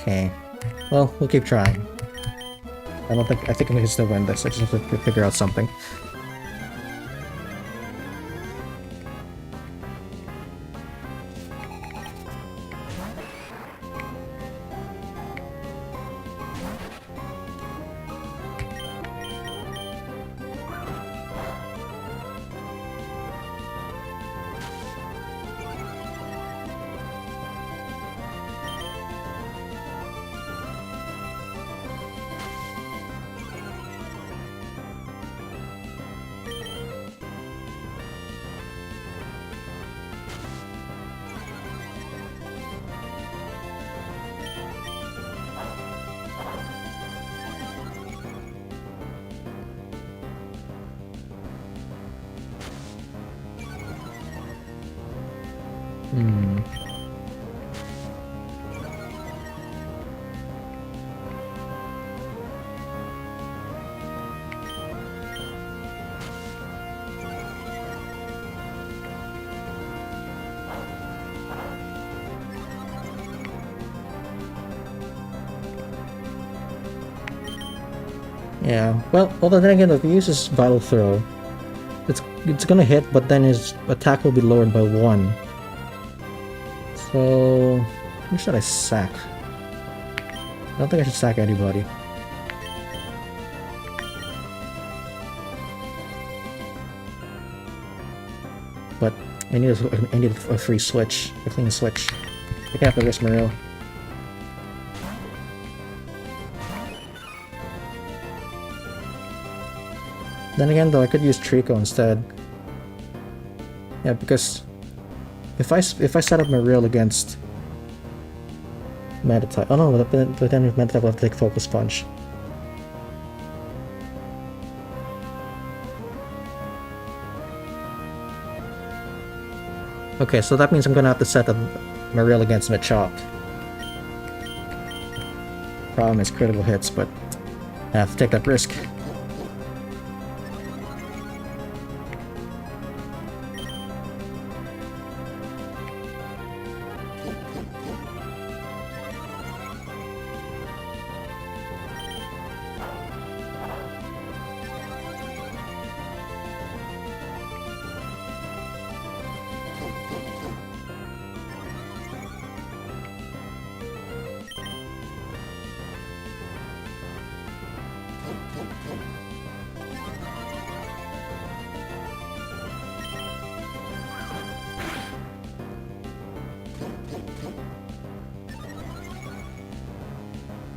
Okay. Well, we'll keep trying. I think we can still win this. I just have to figure out something. Hmm. Yeah, well, although then again, if he uses Battle Throw, it's gonna hit, but then his attack will be lowered by 1. So, who should I sack? I don't think I should sack anybody. But I need a free switch, a clean switch. I can have to risk Marill. Then again, though, I could use Trico instead. Yeah, because if I set up Marill against Meta-type, oh no, but then with Meta-type, I'll have to take Focus Punch. Okay, so that means I'm gonna have to set up Marill against Machop. Problem is critical hits, but I have to take that risk.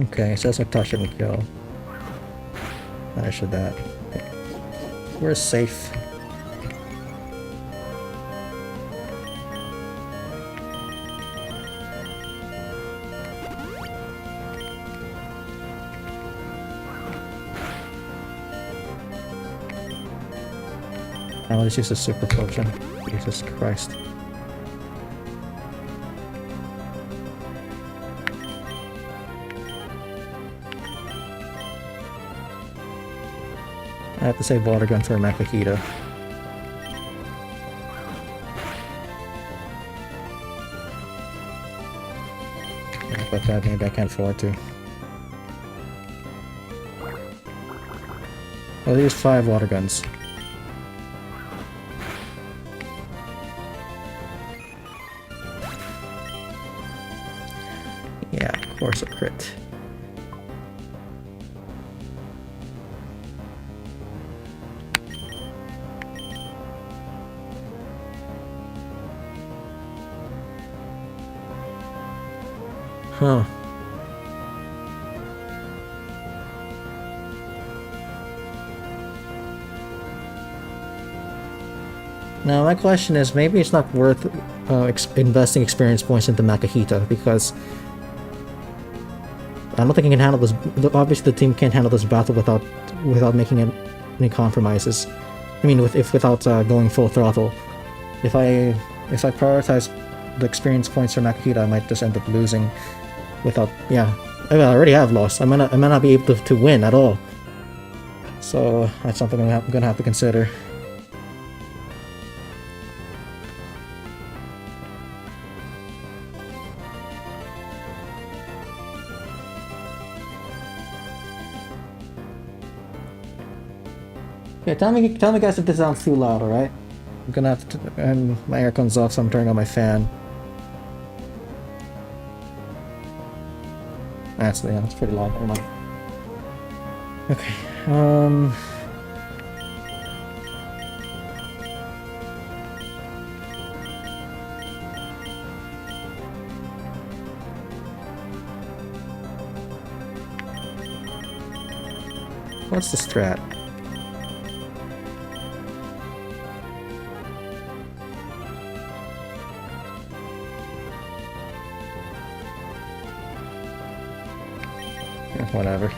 Okay, so that's like touch and kill. I should that. We're safe. I'll just use a super potion. Jesus Christ. I have to save Water Gun for Makahita. But that maybe I can't afford to. I'll use 5 Water Guns. Yeah, of course a crit. Huh. Now my question is, maybe it's not worth investing experience points into Makahita, because I don't think it can handle this. Obviously, the team can't handle this battle without making any compromises. I mean, without going full throttle. If I prioritize the experience points for Makahita, I might just end up losing. Without, yeah, I already have lost. I might not be able to win at all. So that's something I'm gonna have to consider. Okay, tell me guys if this sounds too loud, alright? I'm gonna have to, and my air comes off, so I'm turning on my fan. Yeah, that's pretty loud. Never mind. Okay. What's the strat? Whatever.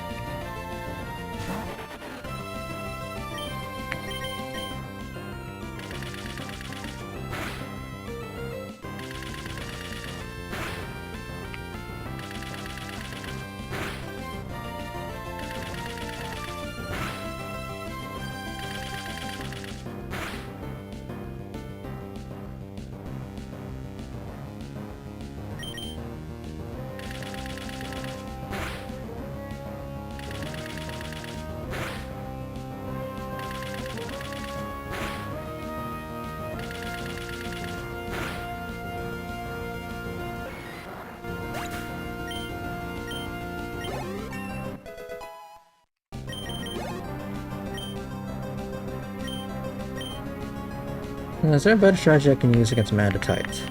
Is there a better strategy I can use against Manditite?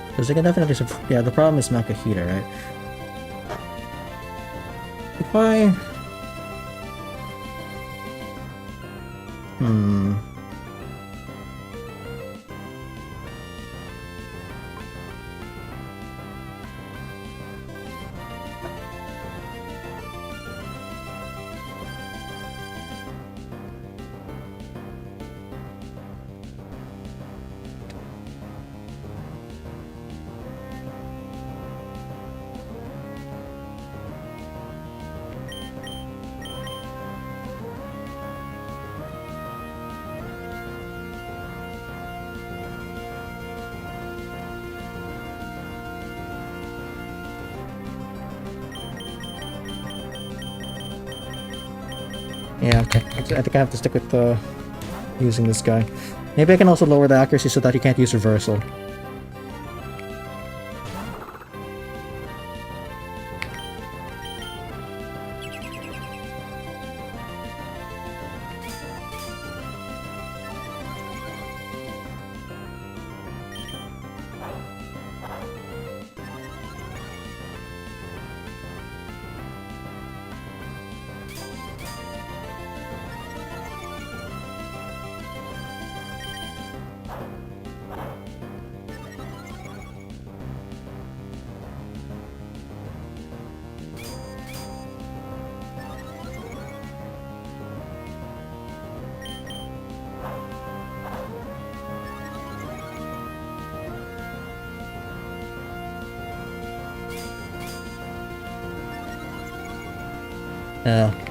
Because they can definitely yeah, the problem is Makahita, right? If I... Yeah, okay. I think I have to stick with using this guy. Maybe I can also lower the accuracy so that he can't use reversal.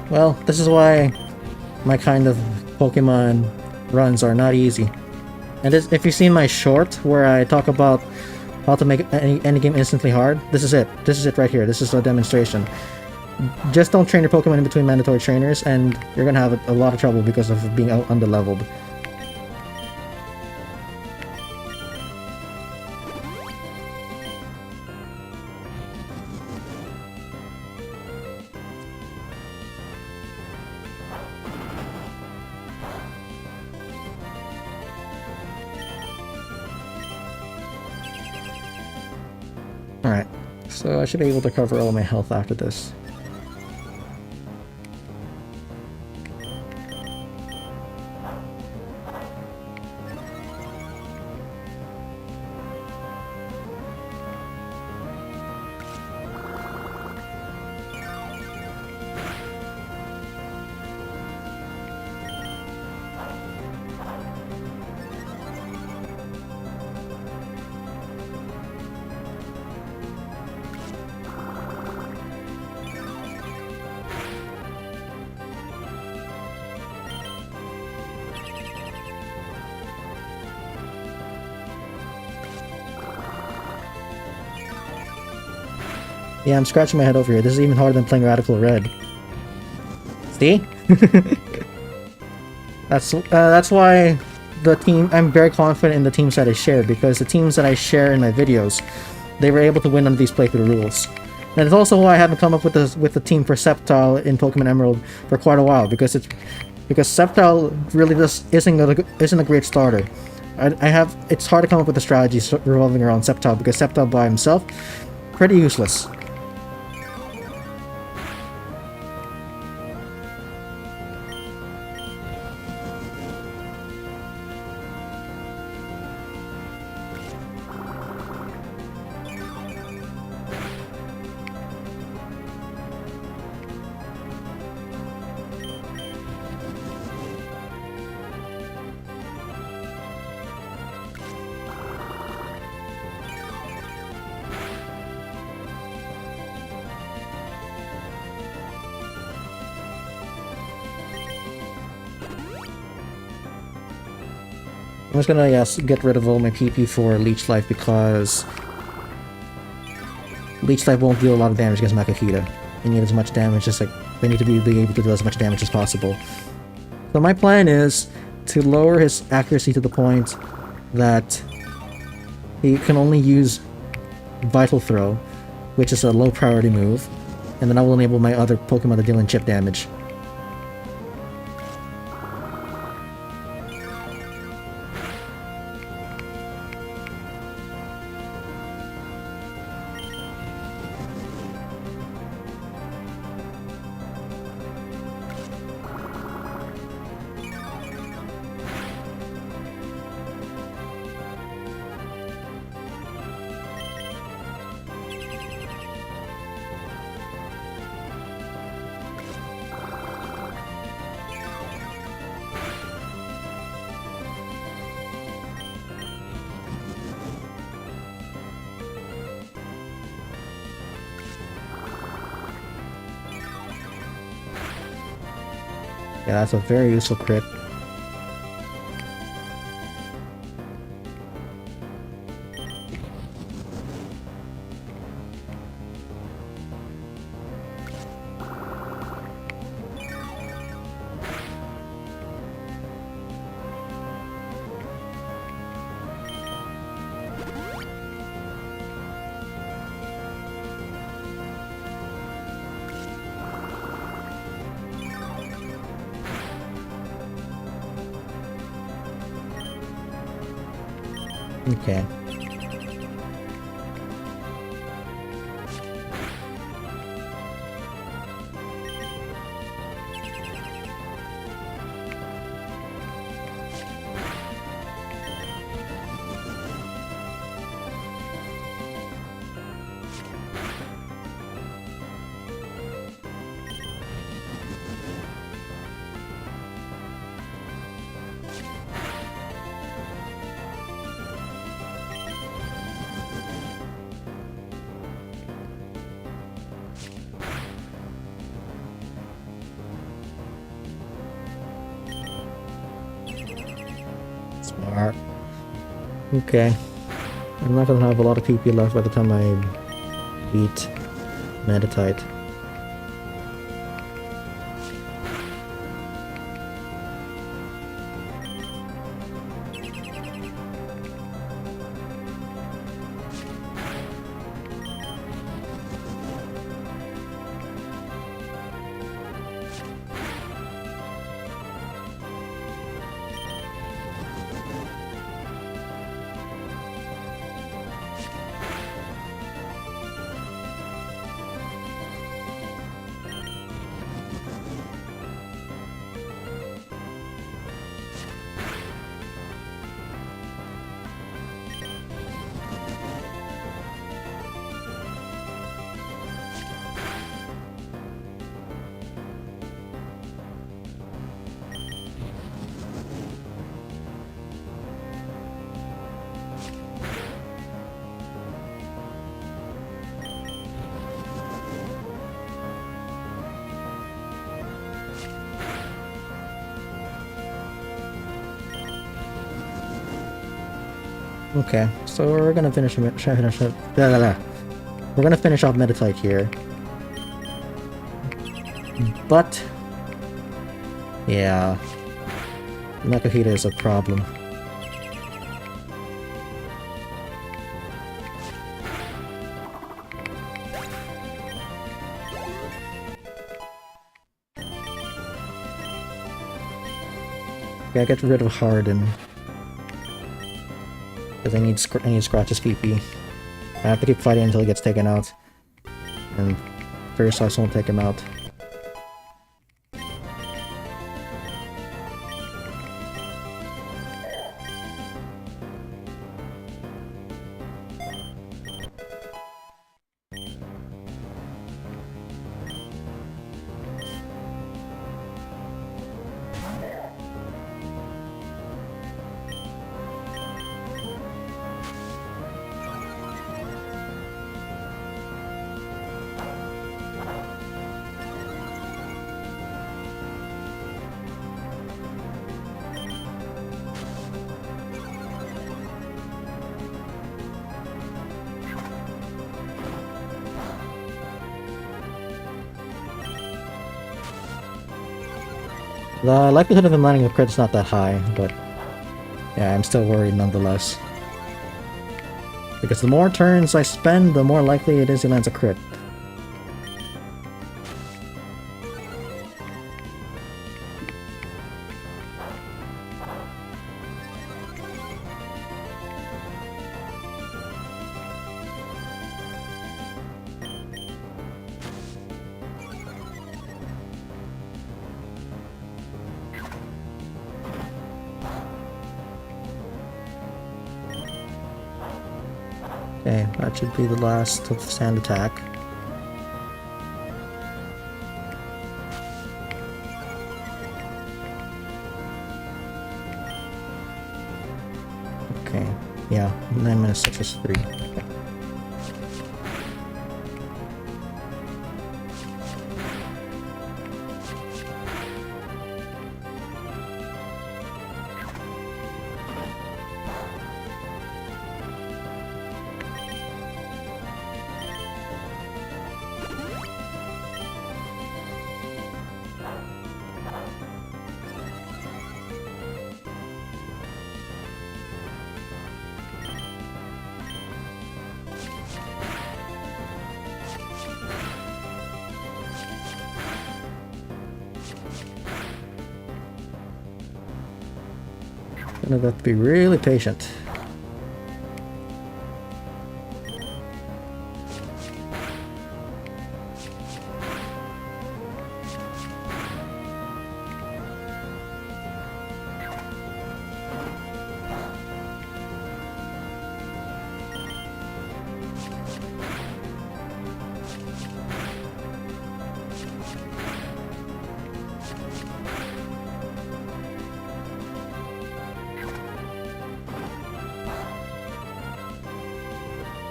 Well, this is why my kind of Pokemon runs are not easy. And this, if you've seen my short where I talk about how to make any game instantly hard, this is it. This is it right here. This is a demonstration. Just don't train your Pokemon in between mandatory trainers and you're gonna have a lot of trouble because of being under-leveled. Alright, so I should be able to cover all my health after this. Yeah, I'm scratching my head over here. This is even harder than playing Radical Red. See? That's why the team... I'm very confident in the teams that I share, because the teams that I share in my videos, they were able to win under these playthrough rules. And it's also why I haven't come up with the team for Sceptile in Pokemon Emerald for quite a while, because Sceptile really just isn't a great starter. It's hard to come up with a strategy revolving around Sceptile, because Sceptile by himself, pretty useless. I'm just gonna get rid of all my PP for Leech Life because Leech Life won't deal a lot of damage against Makahita. They need as much damage as they need to be able to do as much damage as possible. So my plan is to lower his accuracy to the point that he can only use Vital Throw, which is a low priority move, and then I will enable my other Pokemon to deal in chip damage. Yeah, that's a very useful crit. Okay. Smart. Okay. I'm not gonna have a lot of PP left by the time I beat Meditite. Okay, so we're gonna finish off Meditite here. But yeah, Nakahita is a problem. Okay, I get rid of Harden. Because I need Scratch's PP. I have to keep fighting until he gets taken out. And first I won't take him out. The likelihood of him landing a crit is not that high, but yeah, I'm still worried nonetheless. Because the more turns I spend, the more likely it is he lands a crit. Okay, that should be the last of sand attack. Okay, yeah, 9 minutes 6 is 3. Okay. Gonna have to be really patient.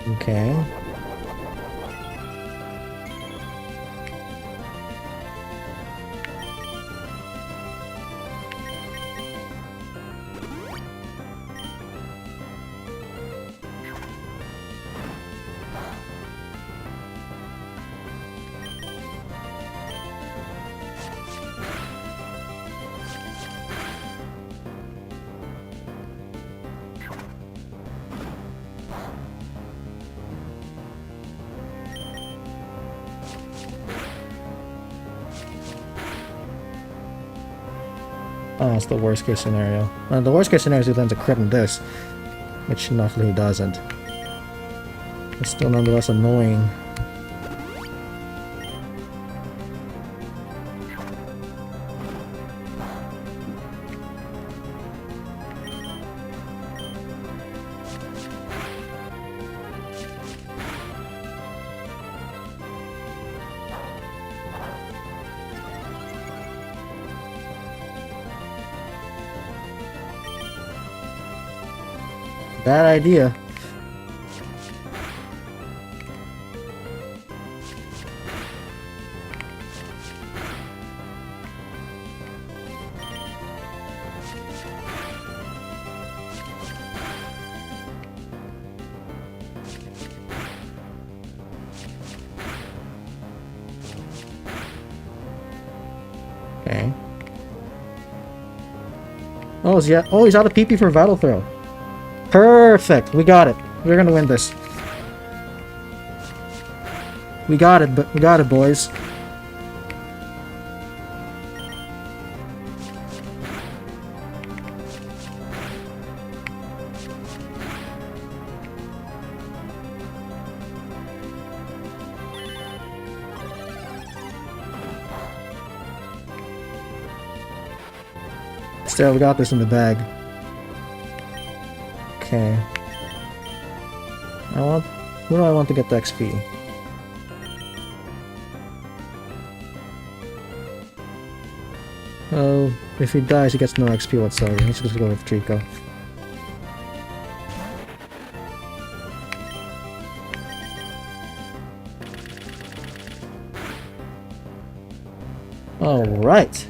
Okay. Oh, it's the worst case scenario. The worst case scenario is he lands a crit in this, which luckily he doesn't. It's still nonetheless annoying. Bad idea. Okay. Oh, he's out of PP for Battle Throw. Perfect! We got it. We're gonna win this. We got it, boys. Still, we got this in the bag. Okay. Where do I want to get the XP? Oh, if he dies, he gets no XP whatsoever. He's just gonna go with Trico. Alright.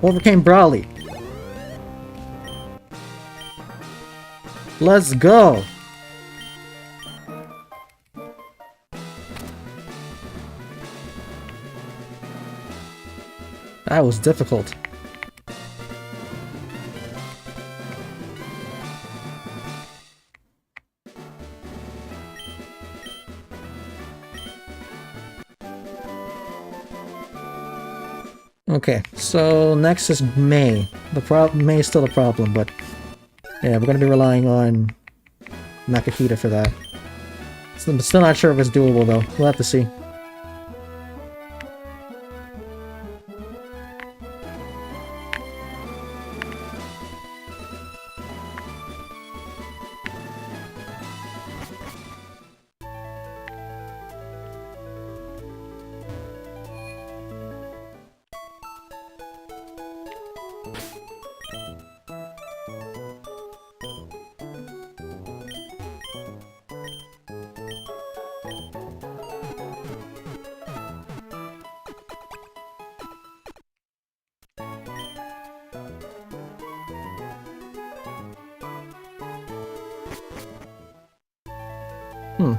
Overcame Brawly. Let's go! That was difficult. Okay, so next is May. May is still a problem, but yeah, we're gonna be relying on Makahita for that. I'm still not sure if it's doable though. We'll have to see.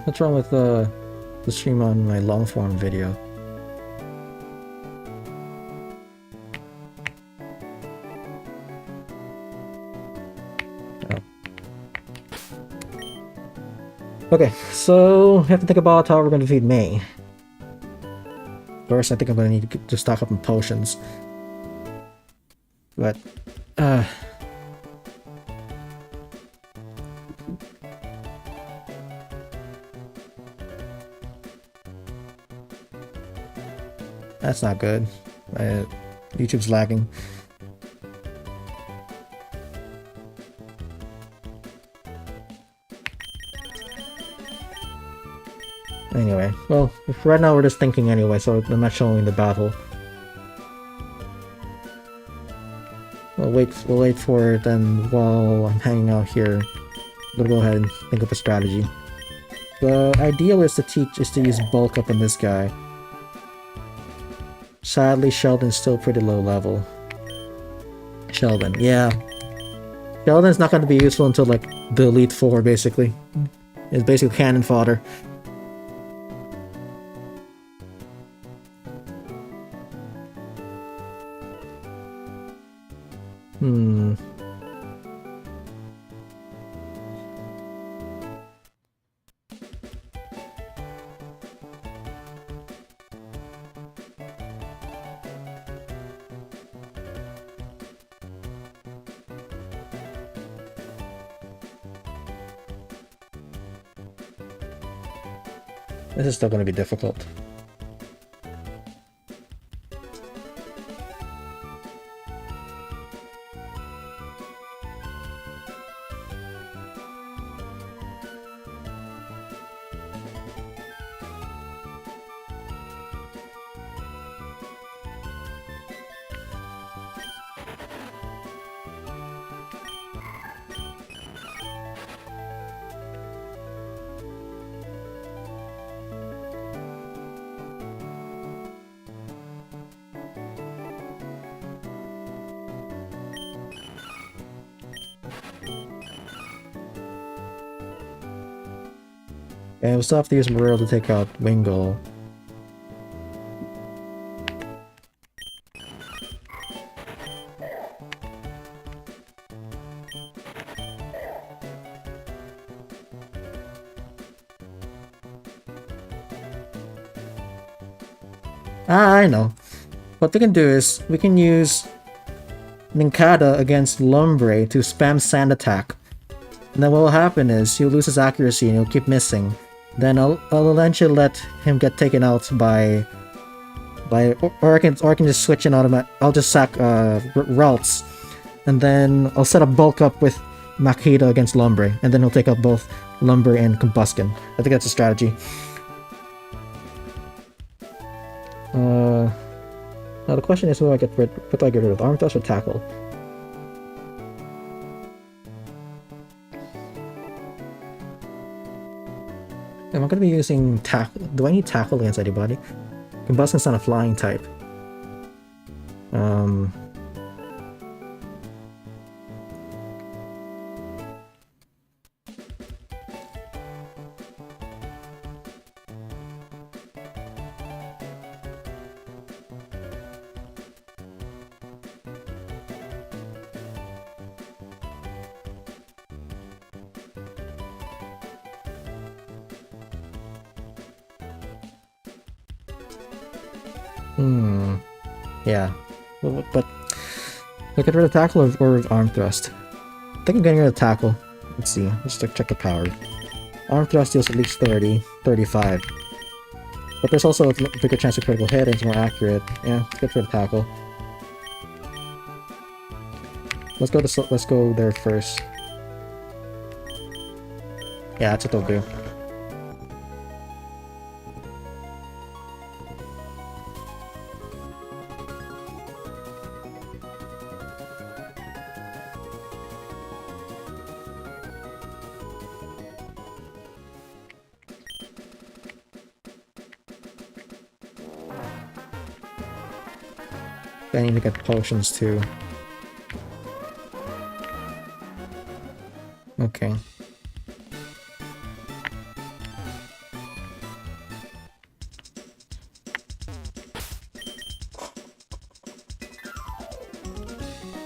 What's wrong with the stream on my long form video? Oh. Okay, so we have to think about how we're going to defeat May. First, I think I'm going to need to stock up on potions. But, that's not good. YouTube's lagging. Anyway, well, right now we're just thinking anyway, so I'm not showing the battle. We'll wait for it, and while I'm hanging out here, I'm gonna go ahead and think of a strategy. The ideal is to use bulk up on this guy. Sadly, Sheldon's still pretty low level. Sheldon, yeah. Sheldon's not gonna be useful until like the Elite Four, basically. It's basically cannon fodder. This is still going to be difficult. And we'll still have to use Morel to take out Wingull. I know. What we can do is, we can use Nincada against Lombre to spam Sand Attack. And then what will happen is, he'll lose his accuracy and he'll keep missing. Then I'll eventually let him get taken out by or I can just switch in automatic. I'll just sack Ralts, and then I'll set a bulk up with Makita against Lombre, and then he'll take out both Lombre and Combuskin. I think that's a strategy. Now the question is, what do I get rid of? Arm Thrust or Tackle? Am I going to be using Tackle? Do I need Tackle against anybody? Combuskin's not a flying type. Yeah. But look at rid of Tackle or Arm Thrust. I think I'm getting rid of Tackle. Let's see. Let's check the power. Arm Thrust deals at least 30, 35. But there's also a bigger chance of critical hit and it's more accurate. Yeah, let's get rid of Tackle. Let's go there first. Yeah, that's what they'll do. I need to get potions too. Okay.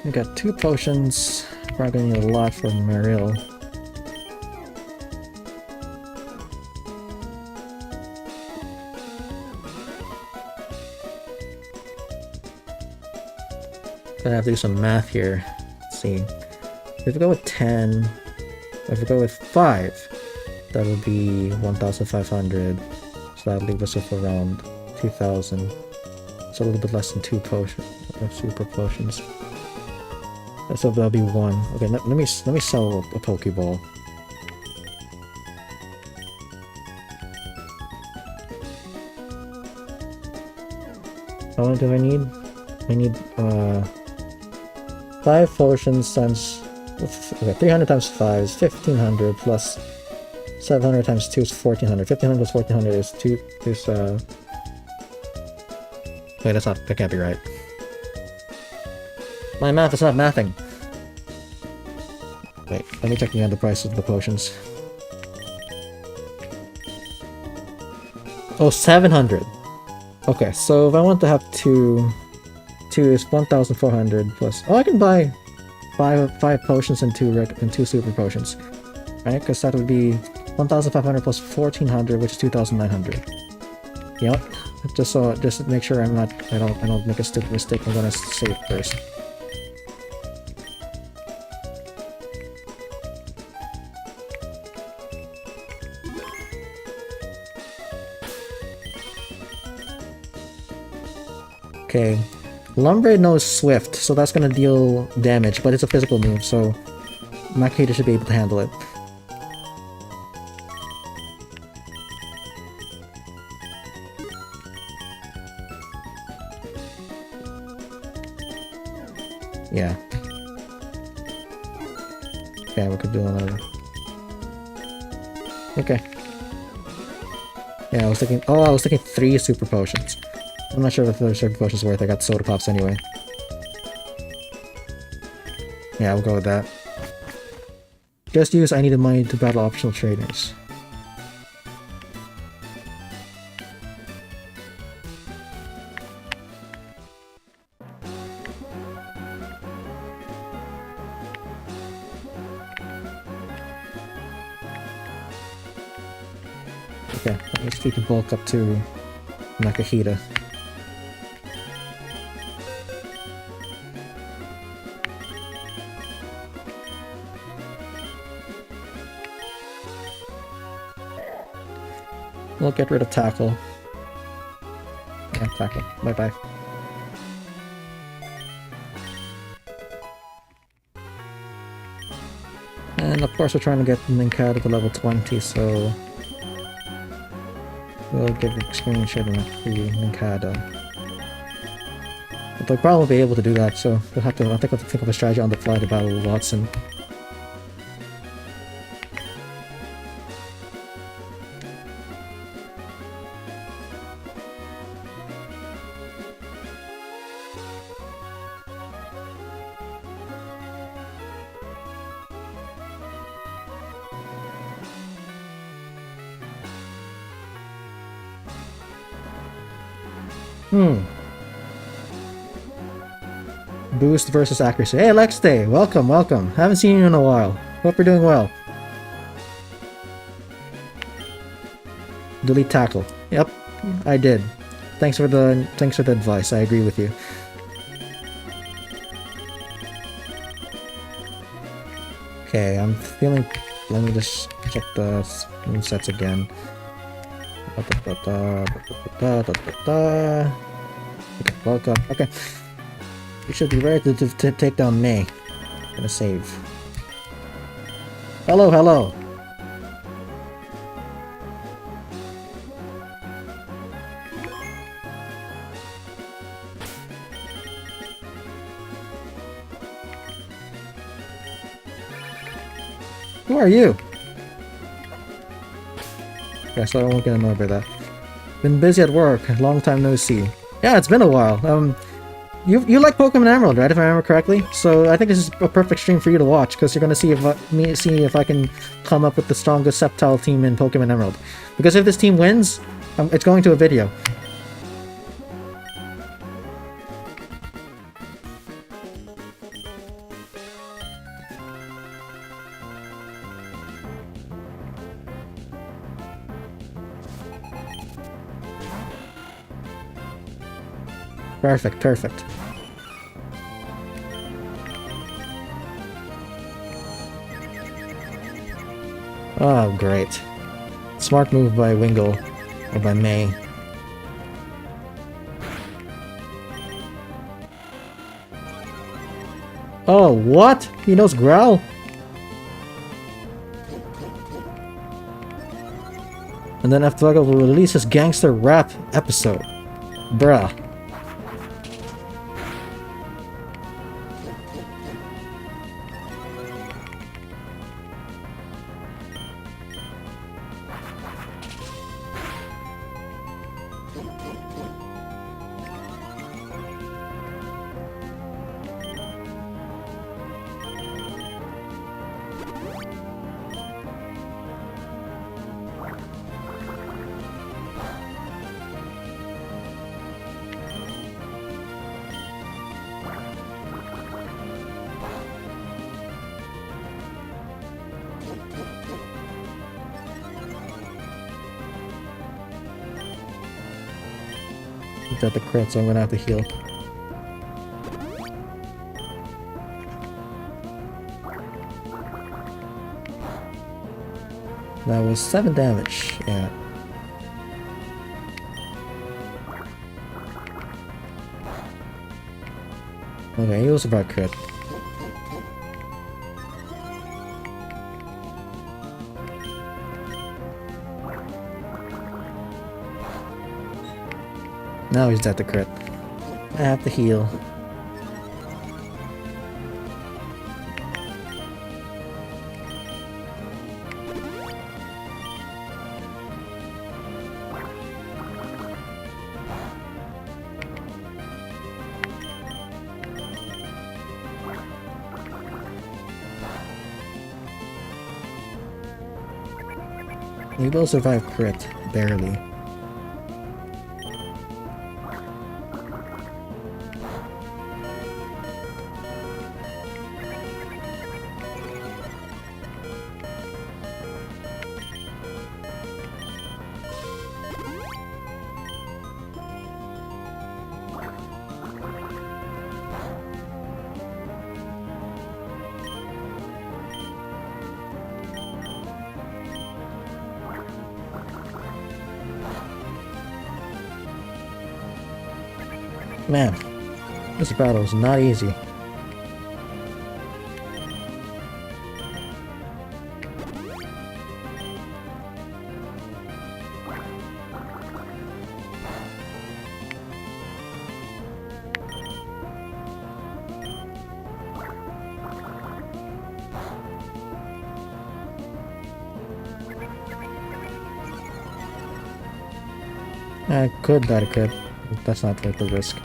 We got 2 potions. Probably gonna need a lot for Marill. Gonna have to do some math here. Let's see. If we go with 10, if we go with 5, that would be 1,500. So that'll leave us with around 2,000. So a little bit less than 2 potions, super potions. So that'll be 1. Okay, let me sell a Pokeball. How many do I need? I need 5 potions times. Okay, 300 times 5 is 1,500 plus 700 times 2 is 1,400. 1,500 plus 1,400 is 2. Wait, that can't be right. My math is not mathing. Wait, let me check again the price of the potions. Oh, 700. Okay, so if I want to have 2 is 1,400 plus. Oh, I can buy 5 potions and 2 super potions, right? Because that would be 1,500 plus 1,400, which is 2,900. Yep. Just to make sure I don't make a stupid mistake, I'm gonna save first. Okay, Lumberade knows Swift, so that's gonna deal damage, but it's a physical move, so Makita should be able to handle it. Yeah. Okay, we could do another. Okay. Yeah, I was thinking 3 super potions. I'm not sure if the super potions worth. I got soda pops anyway. Yeah, we'll go with that. Just use I needed money to battle optional trainers. Okay, let's keep the bulk up to Nakahita. We'll get rid of Tackle. Yeah, Tackle. Bye-bye. And of course we're trying to get Nincada to level 20, so we'll give the experience share to Nincada. But they'll probably be able to do that, so I think we'll have to think of a strategy on the fly to battle Wattson. Boost versus accuracy. Hey, Lexday! Welcome, welcome. Haven't seen you in a while. Hope you're doing well. Delete Tackle. Yep, I did. Thanks for the advice. I agree with you. Okay, I'm feeling. Let me just check the sets again. Okay, welcome. Okay. We should be ready to take down May. Gonna save. Hello, hello! Who are you? Yeah, so I won't get annoyed by that. Been busy at work. Long time no see. Yeah, it's been a while. You like Pokemon Emerald, right? If I remember correctly. So I think this is a perfect stream for you to watch because you're gonna see if I can come up with the strongest Sceptile team in Pokemon Emerald. Because if this team wins, it's going to a video. Perfect, perfect. Oh, great. Smart move by Wingull, or by May. Oh, what? He knows Growl? And then DFuego will release his gangster rap episode. Bruh. He's at the crit, so I'm gonna have to heal. That was 7 damage, yeah. Okay, he was about crit. Now he's at the crit. I have to heal. He will survive crit, barely. Man, this battle is not easy. I could die to crit, but that's not worth the risk.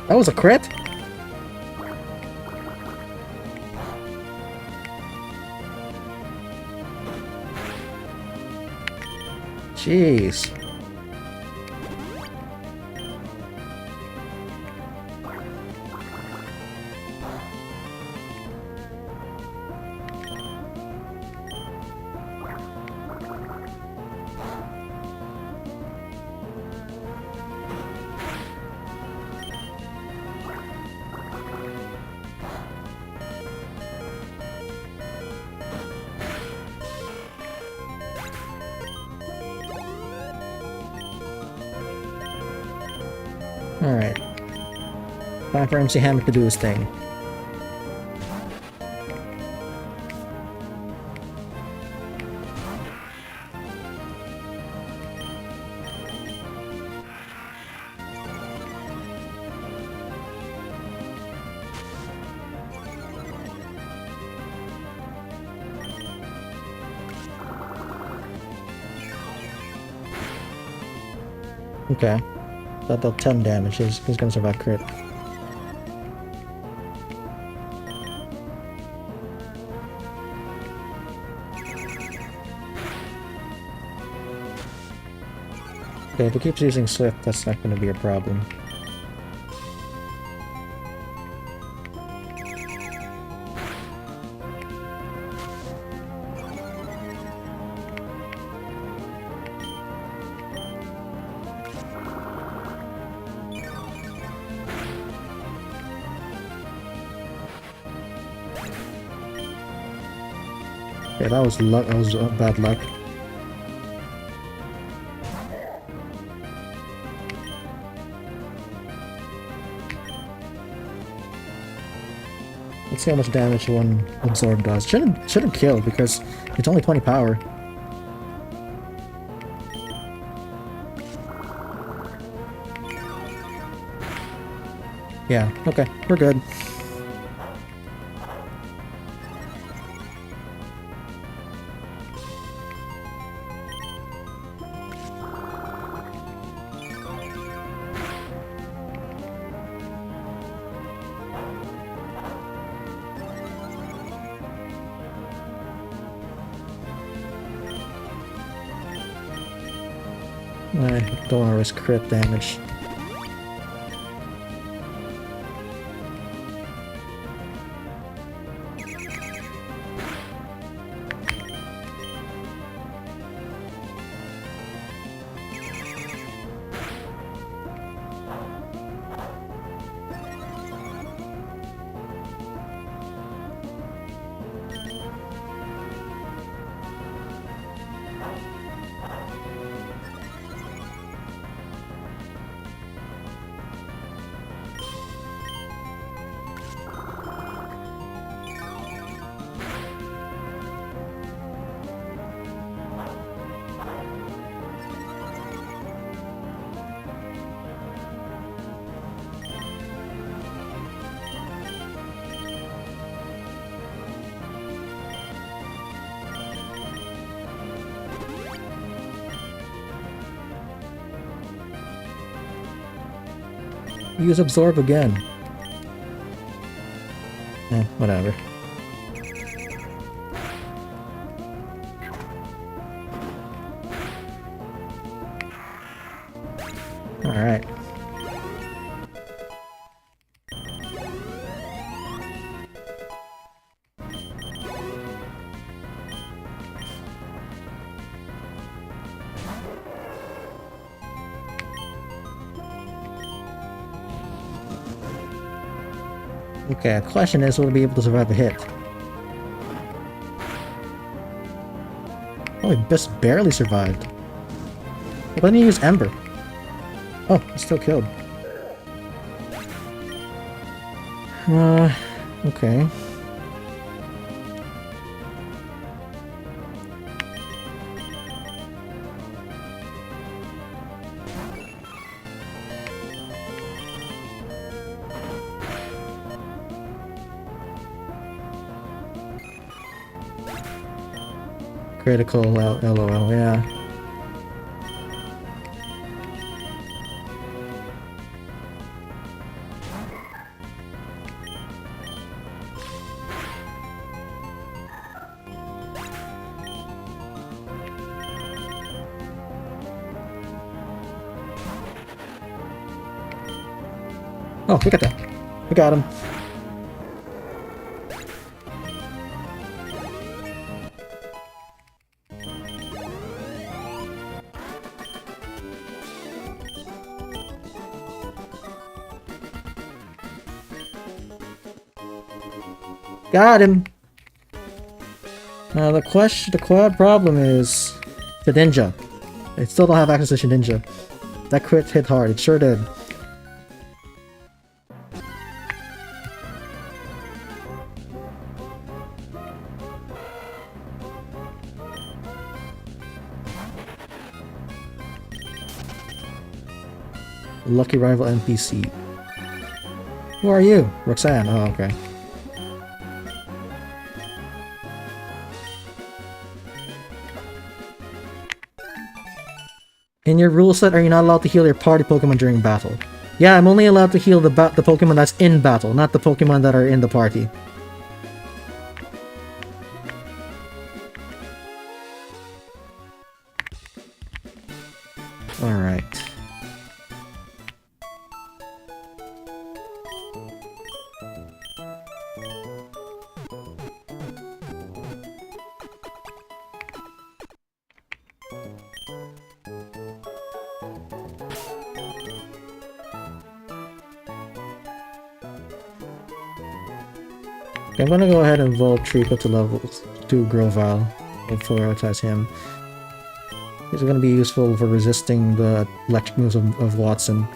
That was a crit? Jeez. Alright. Time for MC Hammer to do his thing. Okay. That dealt 10 damage. He's gonna survive crit. Okay, if he keeps using Swift, that's not gonna be a problem. Okay, that was luck. That was bad luck. Let's see how much damage one absorb does. Shouldn't kill because it's only 20 power. Yeah. Okay, we're good. I don't want to risk crit damage. Use absorb again. Whatever. Alright. Okay, the question is, will it be able to survive a hit? Oh, he just barely survived. Why didn't he use Ember? Oh, he's still killed. Okay. Critical LOL, yeah. Oh, look at that. We got him. Got him! Now the quad problem is the ninja. I still don't have access to ninja. That crit hit hard, it sure did. Lucky rival NPC. Who are you? Roxanne. Oh, okay. In your rule set, are you not allowed to heal your party Pokemon during battle? Yeah, I'm only allowed to heal the Pokemon that's in battle, not the Pokemon that are in the party. Alright. I'm gonna go ahead and evolve Trico to level 2 Grovyle and prioritize him. These are gonna be useful for resisting the electric moves of Wattson.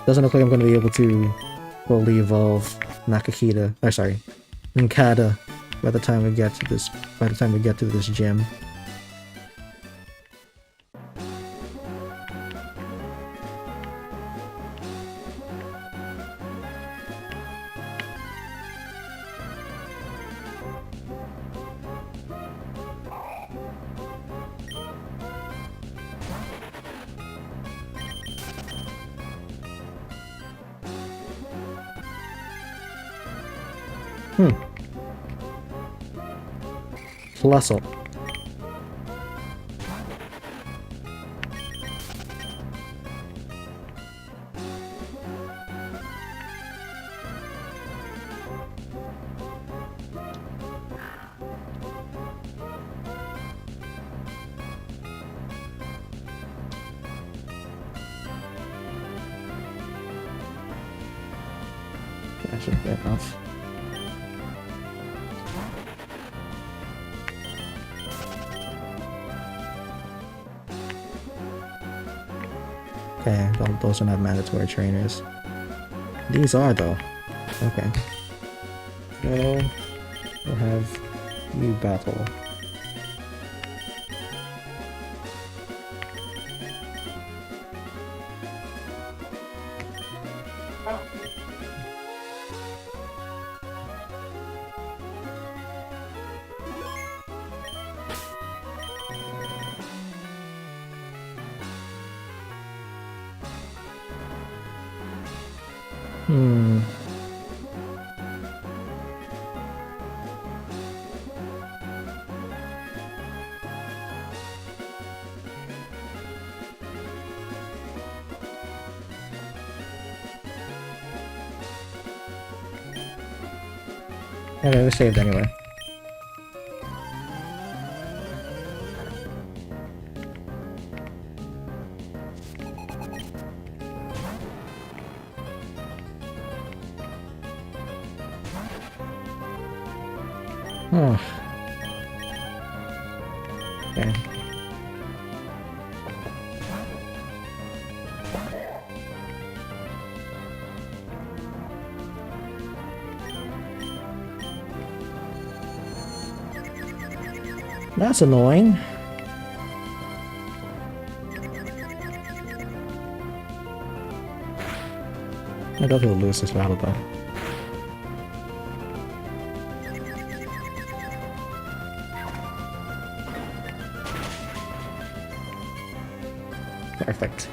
Doesn't look like I'm gonna be able to fully evolve Nakahita, or sorry, Ninkata by the time we get to this gym. Colossal. That should be enough. Okay, those are not mandatory trainers. These are, though. Okay. So, we'll have you battle. Okay, we saved anyway. Oh. Okay. That's annoying. I doubt he'll lose this battle though. Perfect.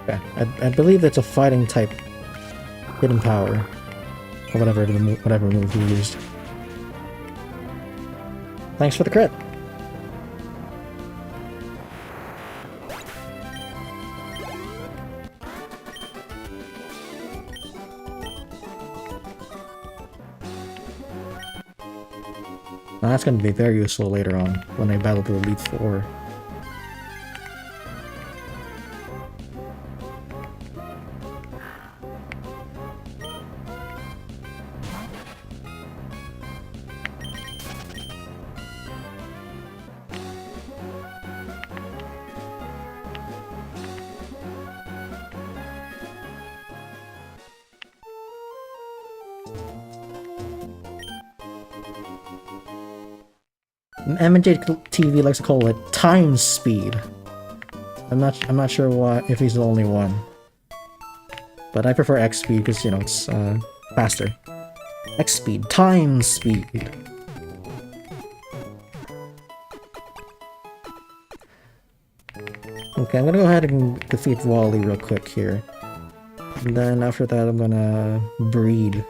Okay, I believe that's a fighting type hidden power, or whatever move he used. Thanks for the crit. Now that's going to be very useful later on when I battle the Elite Four. MJ TV likes to call it time speed. I'm not sure why, if he's the only one. But I prefer X speed because, you know, it's faster. X speed, time speed. Okay, I'm gonna go ahead and defeat Wally real quick here. And then after that, I'm gonna breed.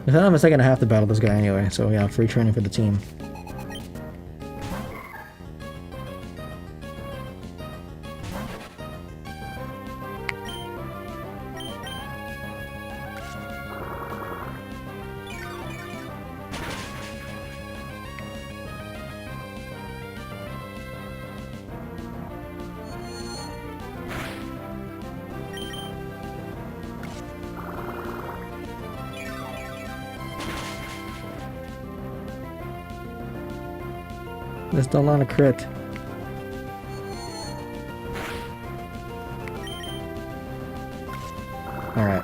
I'm a second, I have to battle this guy anyway, so yeah, free training for the team. There's still not a crit. Alright.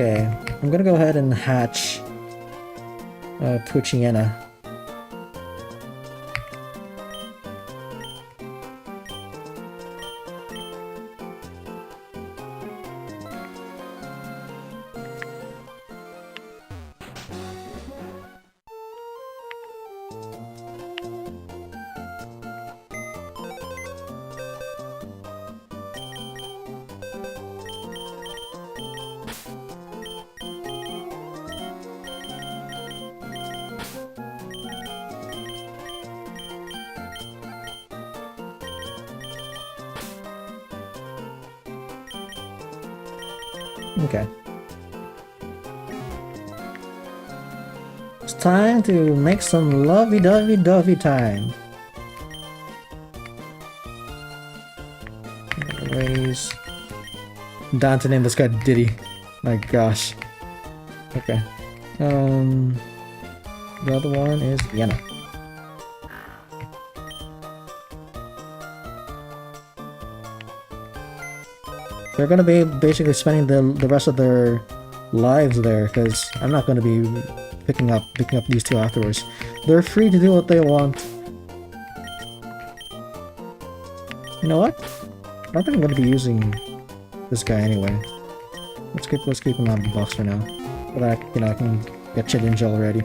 Okay, I'm gonna go ahead and hatch Poochyena. Okay. It's time to make some lovey-dovey time. Raise. Down to name this guy Diddy. My gosh. Okay. The other one is Vienna. They're gonna be basically spending the rest of their lives there, because I'm not gonna be picking up these two afterwards. They're free to do what they want. You know what? I don't think I'm gonna be using this guy anyway. Let's keep him out of the box for now. So that, you know, I can get Chidinja already.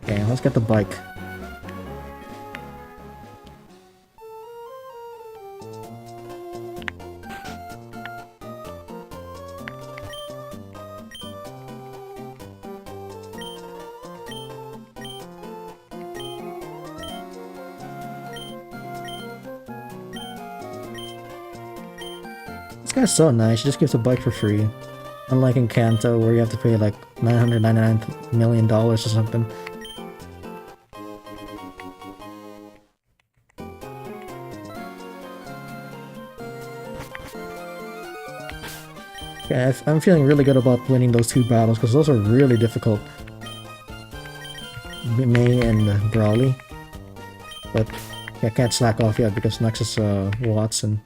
Okay, let's get the bike. This guy's so nice, he just gives a bike for free. Unlike in Kanto, where you have to pay like $999 million or something. Yeah, I'm feeling really good about winning those two battles, because those are really difficult. May and Brawly. But I can't slack off yet, because next is Wattson.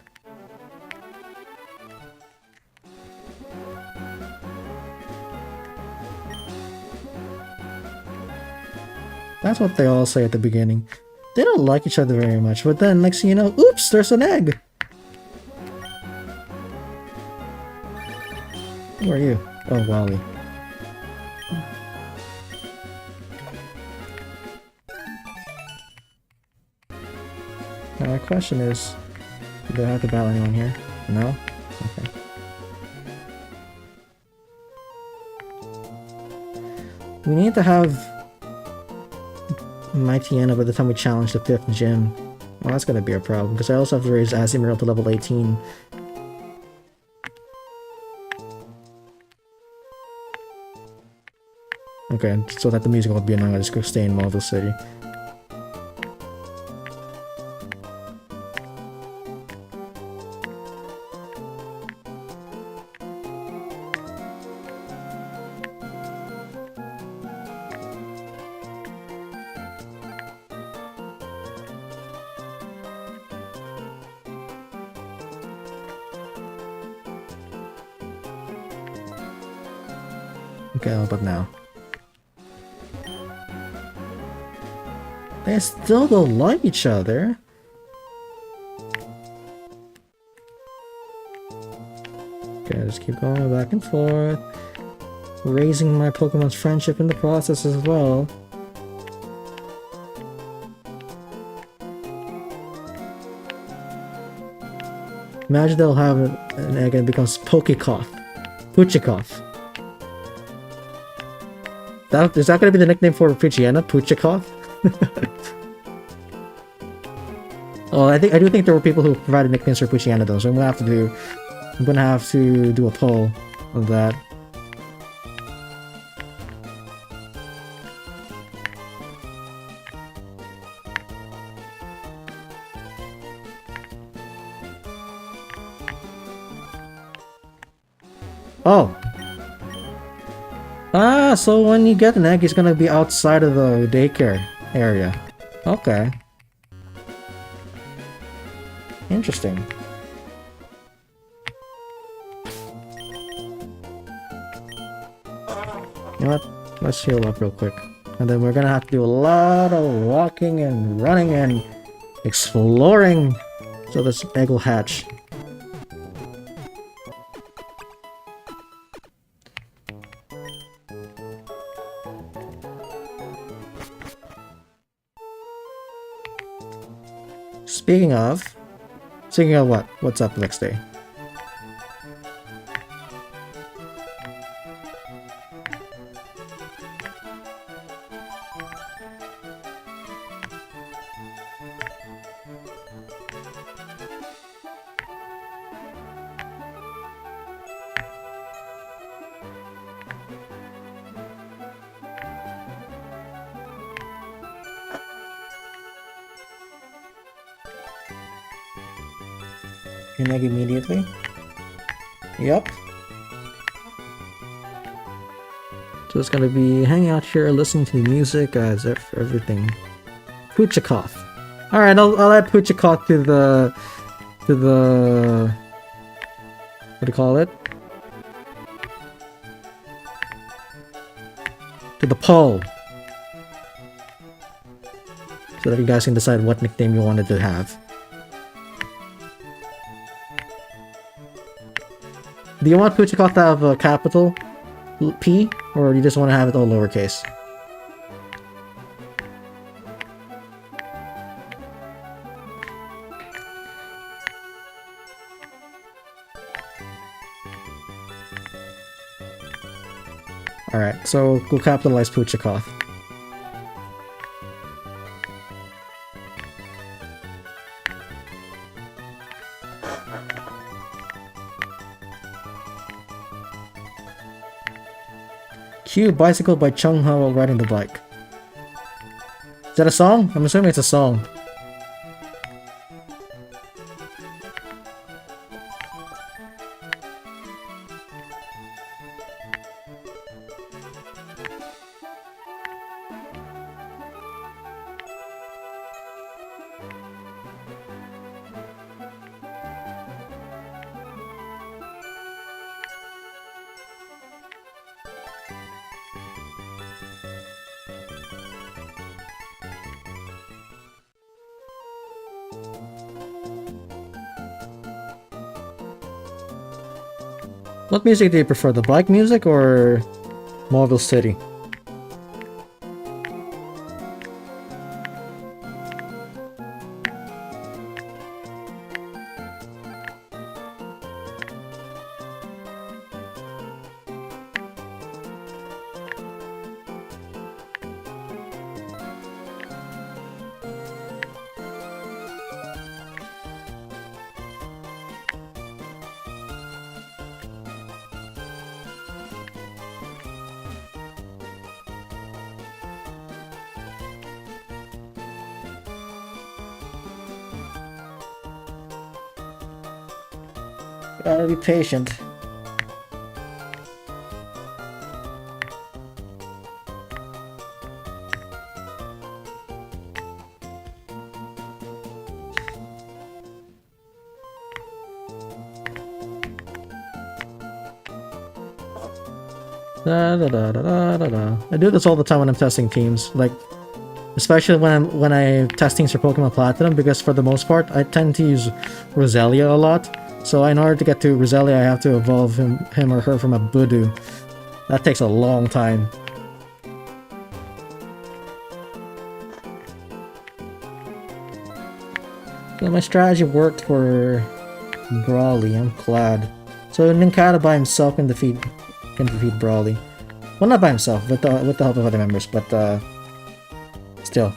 That's what they all say at the beginning. They don't like each other very much, but then next thing you know, oops, there's an egg! Who are you? Oh, Wally. Now my question is, do I have to battle anyone here? No? Okay. We need to have Mighty Anna by the time we challenge the 5th gym. Well, that's gonna be a problem, because I also have to raise Emerald to level 18. Okay, so that the music won't be annoying, I'll just go stay in Marvel City. Okay, how about now? They still don't like each other. Okay, just keep going back and forth. Raising my Pokemon's friendship in the process as well. Imagine they'll have an egg and it becomes Pokecough. Puchikoff. Is that gonna be the nickname for Pidgeotto? Puchikoff? Oh, I do think there were people who provided nicknames for Pidgeotto though, so I'm gonna have to do a poll of that. Oh! Ah, so when you get an egg, it's gonna be outside of the daycare area. Okay. Interesting. You know what? Let's heal up real quick. And then we're gonna have to do a lot of walking and running and exploring so this egg will hatch. Speaking of what? What's up the next day? An egg immediately? Yep. So it's gonna be hanging out here, listening to the music, as everything. Puchikoff. Alright, I'll add Puchikoff to the what do you call it? To the poll. So that you guys can decide what nickname you wanted to have. Do you want Puchikoff to have a capital P, or do you just want to have it all lowercase? Alright, so we'll capitalize Puchikoff. Cue bicycle by Chung Ha while riding the bike. Is that a song? I'm assuming it's a song. What music do you prefer, the bike music or Mobile City? Gotta be patient. Da, da, da, da, da, da, da. I do this all the time when I'm testing teams, like especially when I'm testing for Pokemon Platinum, because for the most part I tend to use Roselia a lot. So in order to get to Roselia, I have to evolve him or her from a Budu. That takes a long time. So my strategy worked for Brawly, I'm glad. So Ninkata by himself can defeat Brawly. Well, not by himself, with the help of other members, but still.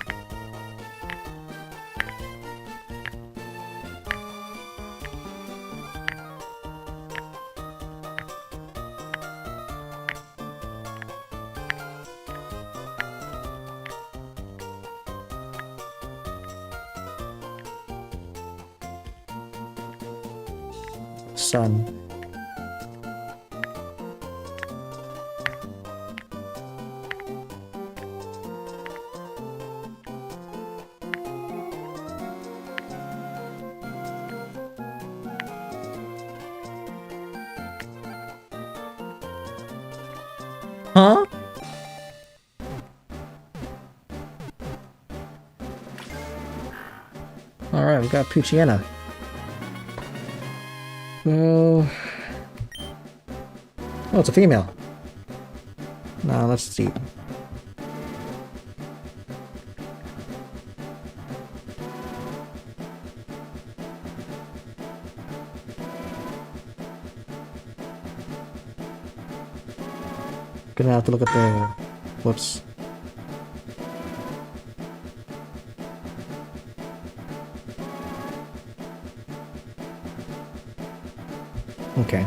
Sun. Huh? Alright, we got Poochyena. So... oh, it's a female. Now, let's see. Gonna have to look at the... whoops. Okay.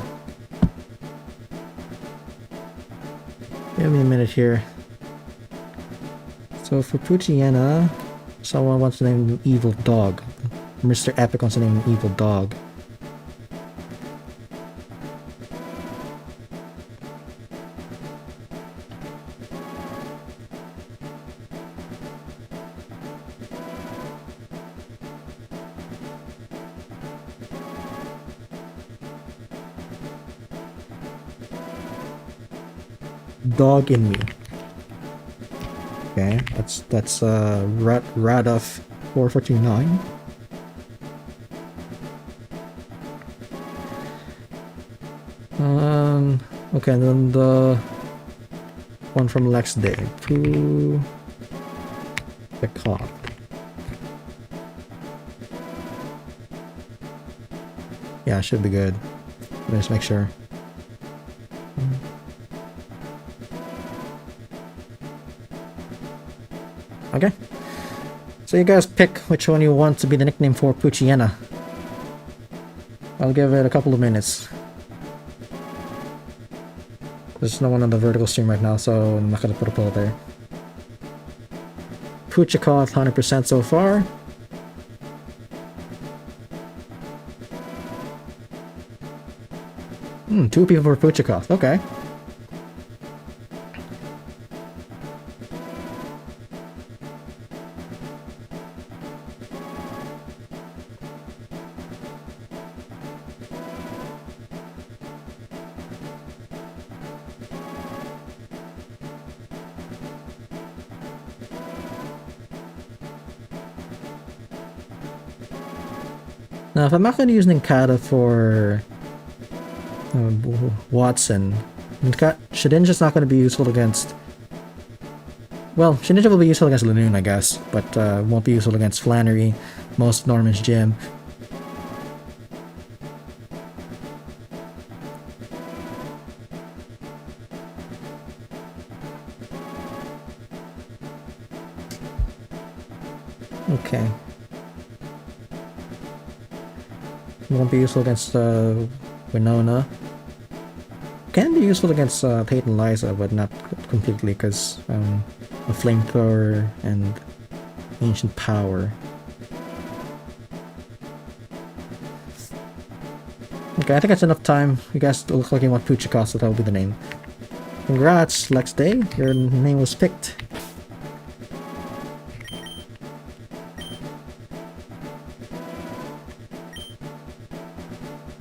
Give me a minute here. So for Poochyena, someone wants to name him Evil Dog. Mr. Epic wants to name him Evil Dog. Dog in me. Okay, that's Radoff 4429. Okay, and then the one from Lex Day. Pooh the cop. Yeah, should be good. Let me just make sure. Okay. So you guys pick which one you want to be the nickname for Poochyena. I'll give it a couple of minutes. There's no one on the vertical stream right now, so I'm not gonna put a poll there. Poochikoth 100% so far. Two people for Poochikoth, okay. Now, if I'm not going to use Ninkata for Wattson. Shedinja's not going to be useful against... Well, Shedinja will be useful against Lanoon, I guess, but won't be useful against Flannery, most of Norman's gym. Okay. Won't be useful against Winona. Can be useful against Peyton Liza, but not completely because a flamethrower and ancient power. Okay, I think that's enough time. You guys look like you want Puchika, so that will be the name. Congrats, Lex Day. Your name was picked.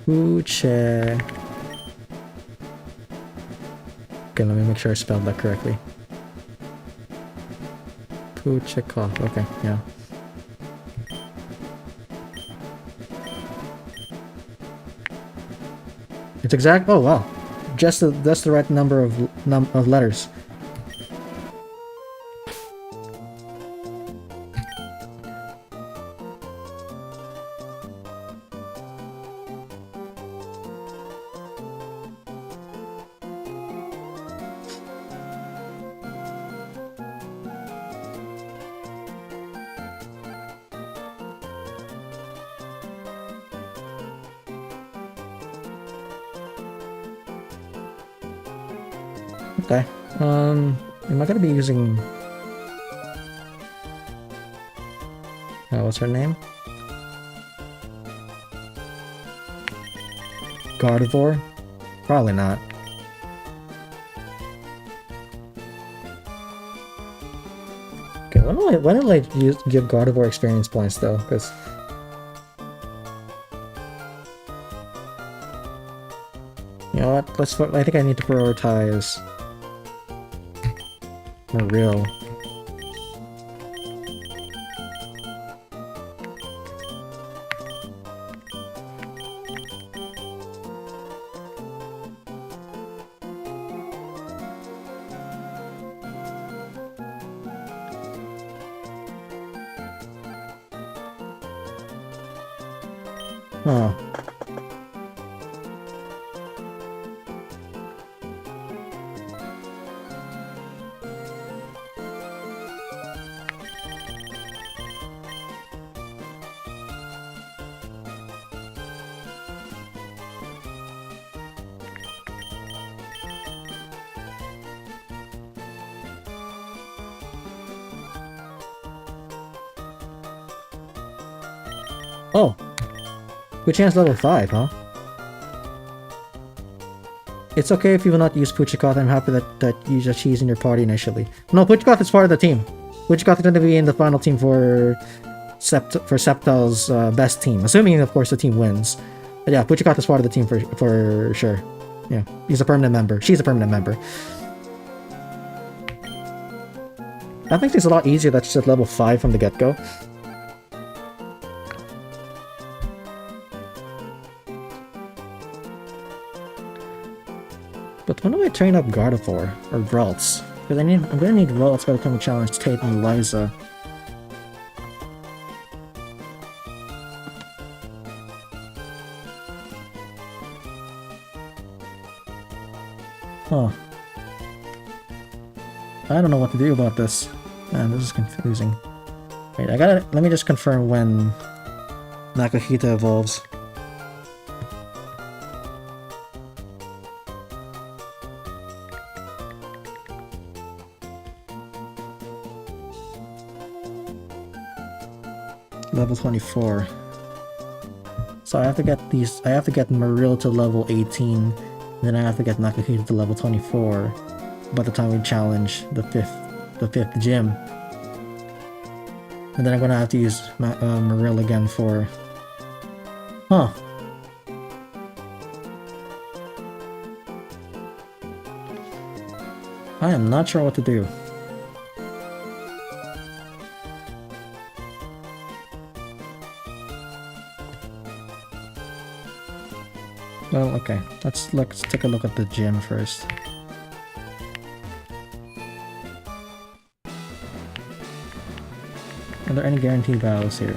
Puche. Okay, let me make sure I spelled that correctly. Puchikov. Okay, yeah. It's exact. Oh wow, that's the right number of letters. Okay. Am I gonna be using... what's her name? Gardevoir? Probably not. Okay, when will I give Gardevoir experience points though? Because... you know what? I think I need to prioritize... Marill. Huh. Oh! Puchikan's level 5, huh? It's okay if you will not use Puchikoth. I'm happy that she's in your party initially. No, Puchikoth is part of the team. Puchikoth is going to be in the final team for Sceptile's best team. Assuming, of course, the team wins. But yeah, Puchikoth is part of the team for sure. Yeah, he's a permanent member. She's a permanent member. That makes things a lot easier that she's at level 5 from the get-go. But when do I train up Gardevoir or Ralts? Because I'm gonna need Ralts by the time we challenge Tate and Liza. Huh. I don't know what to do about this. Man, this is confusing. Wait, let me just confirm when Nakahita evolves. Level 24. So I have to get Marill to level 18, and then I have to get Nakahita to level 24 by the time we challenge the fifth gym. And then I'm gonna have to use Marill again for... Huh. I am not sure what to do. Well, okay. Let's take a look at the gym first. Are there any guaranteed battles here?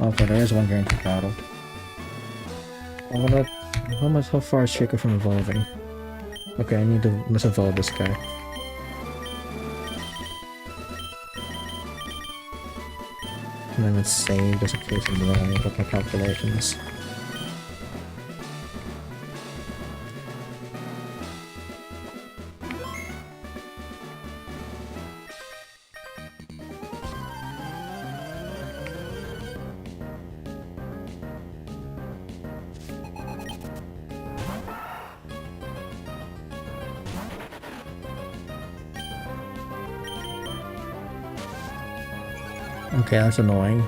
Okay, there is one guaranteed battle. How far is Shaker from evolving? Okay, let's evolve this guy. And then let's save just in case I'm wrong with my calculations. Okay, that's annoying.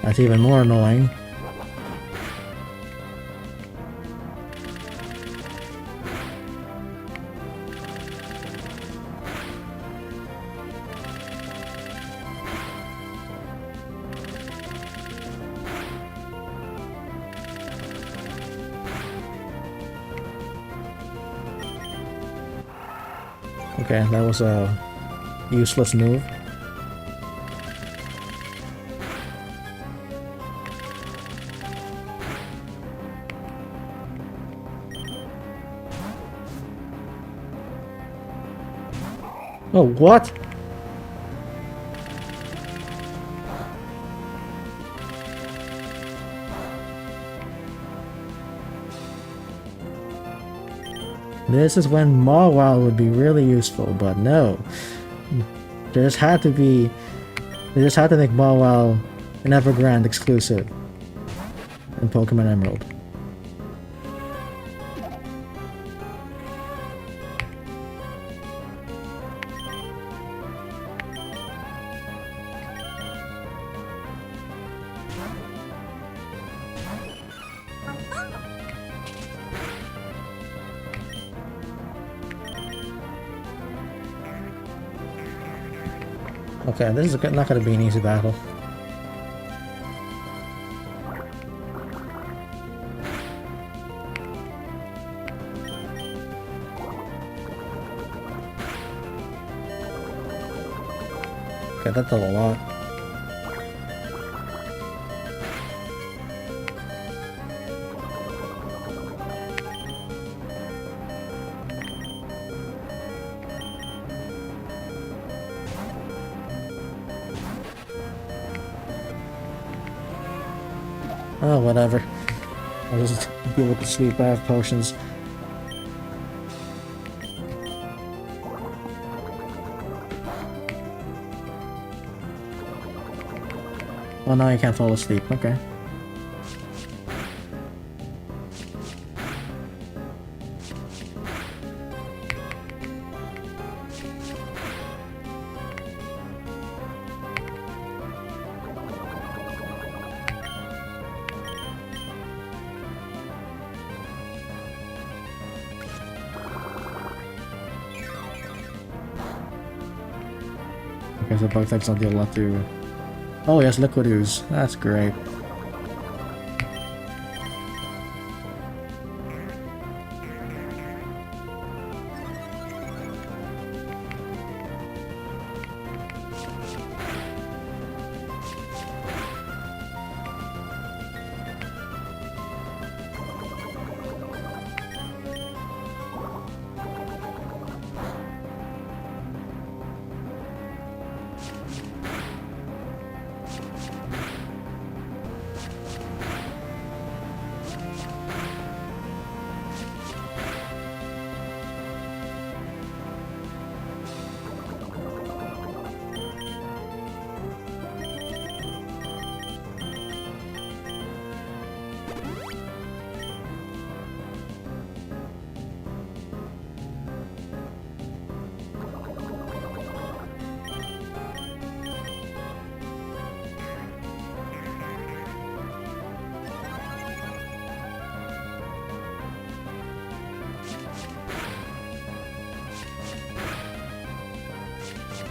That's even more annoying. Okay, that was a useless move. Oh, what? This is when Mawile would be really useful, but no. They just had to make Brawly an Evergrande exclusive in Pokémon Emerald. Okay, this is not going to be an easy battle. Okay, that's a lot. Oh, whatever. I'll just deal with the sleep. I have potions. Oh, now you can't fall asleep. Okay. Okay, so bug types don't deal a lot through. Oh, yes, Liquid Ooze. That's great.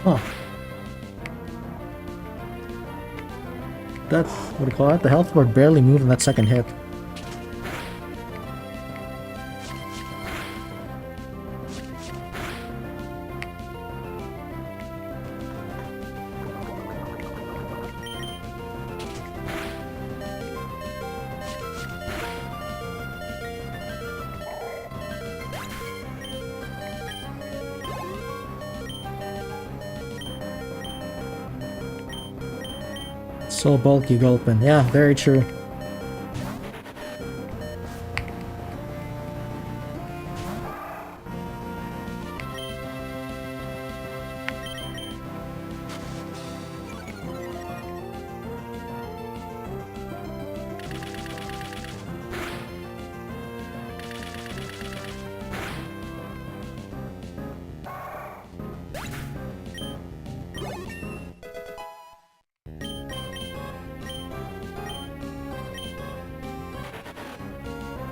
Huh. That's, what do you call it? The health bar barely moved in that second hit. So bulky, Gulpin. Yeah, very true.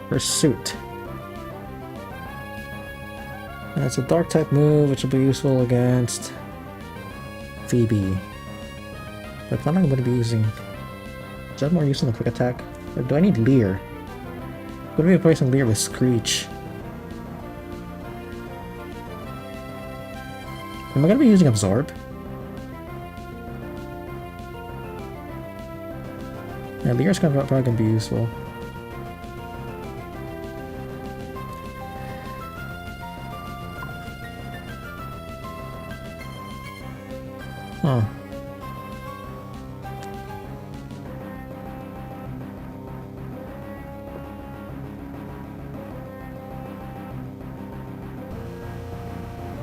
Pursuit. That's a dark type move, which will be useful against Phoebe. But I'm not going to be using. Is that more useful than quick attack? Or do I need Leer? I'm going to be replacing Leer with Screech. Am I going to be using Absorb? Yeah, Leer's probably going to be useful. Huh.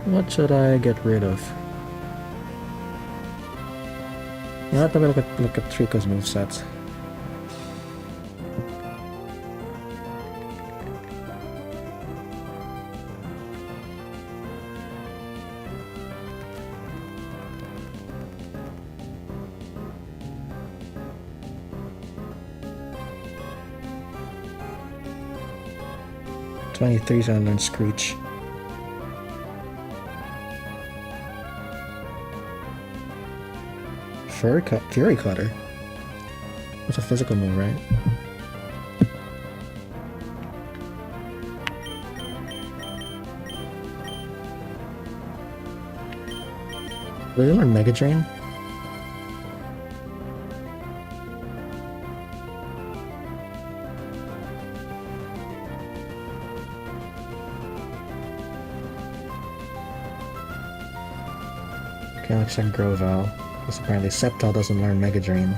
What should I get rid of? Yeah, let me look at Trico's movesets. $23's and then Screech. Fury Cutter? That's a physical move, right? Did they learn Mega Drain? Okay, let's check Groval. Because apparently Sceptile doesn't learn Mega Drain.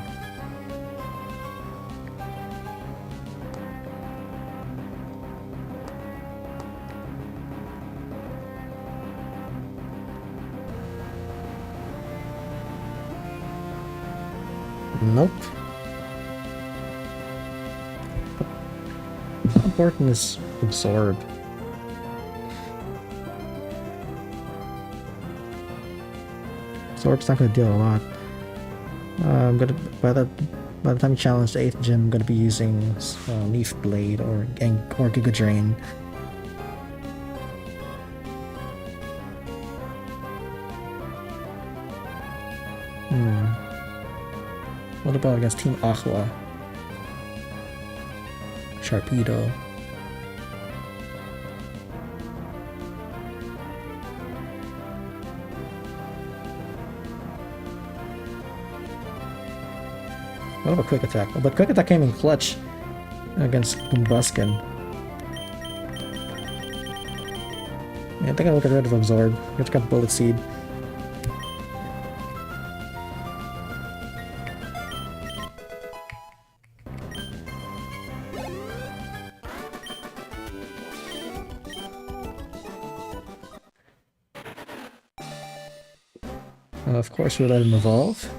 Nope. How important is Absorb? Absorb's not gonna deal a lot. I'm gonna by the time you challenge the 8th gym, I'm gonna be using Leaf Blade or Giga Drain. What about against Team Aqua? Sharpedo. What about Quick Attack? But Quick Attack came in clutch against Gumbuskin. Yeah, I think I'll get rid of Absorb. Let's get Bullet Seed. Of course, we'll let him evolve.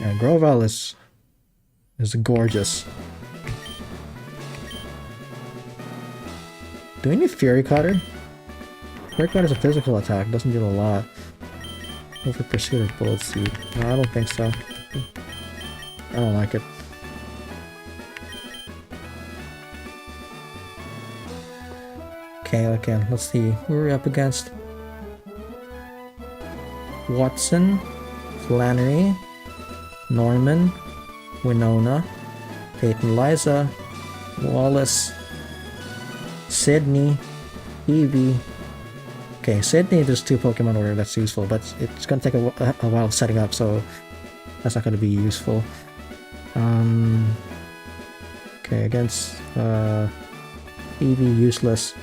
Yeah, Groval is gorgeous. Do we need Fury Cutter? Fairy Cutter is a physical attack, doesn't do a lot. Over Pursuit of Bullet Seed. No, I don't think so. I don't like it. Okay, let's see. Who are we up against? Wattson, Flannery, Norman, Winona, Peyton Liza, Wallace, Sydney, Eevee. Okay, Sydney, there's 2 Pokemon order, that's useful, but it's gonna take a while setting up, so that's not gonna be useful. Okay, against Eevee, useless.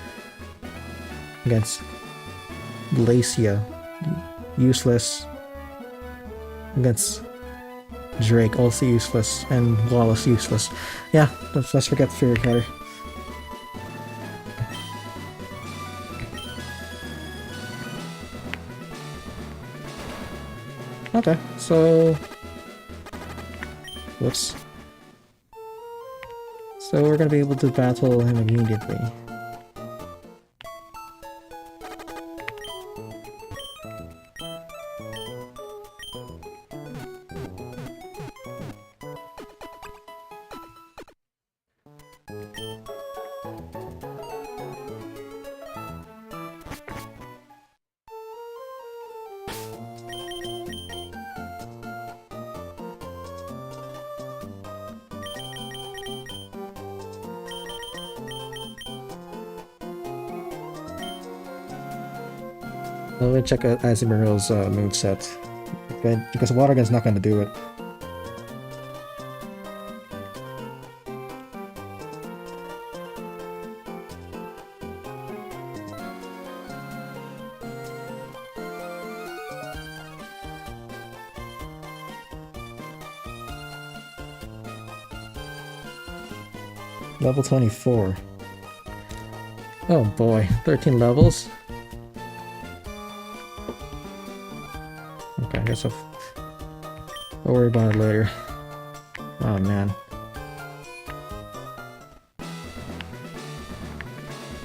Against Glacia, useless. Against Drake, also useless, and Wallace, useless. Yeah, let's forget the Fury Cutter. Okay, so... whoops. So we're gonna be able to battle him immediately. Let me check out Azumarill's moveset. Because Water Gun's not going to do it. Level 24. Oh boy, 13 levels? Okay, I guess I'll worry about it later. Oh man.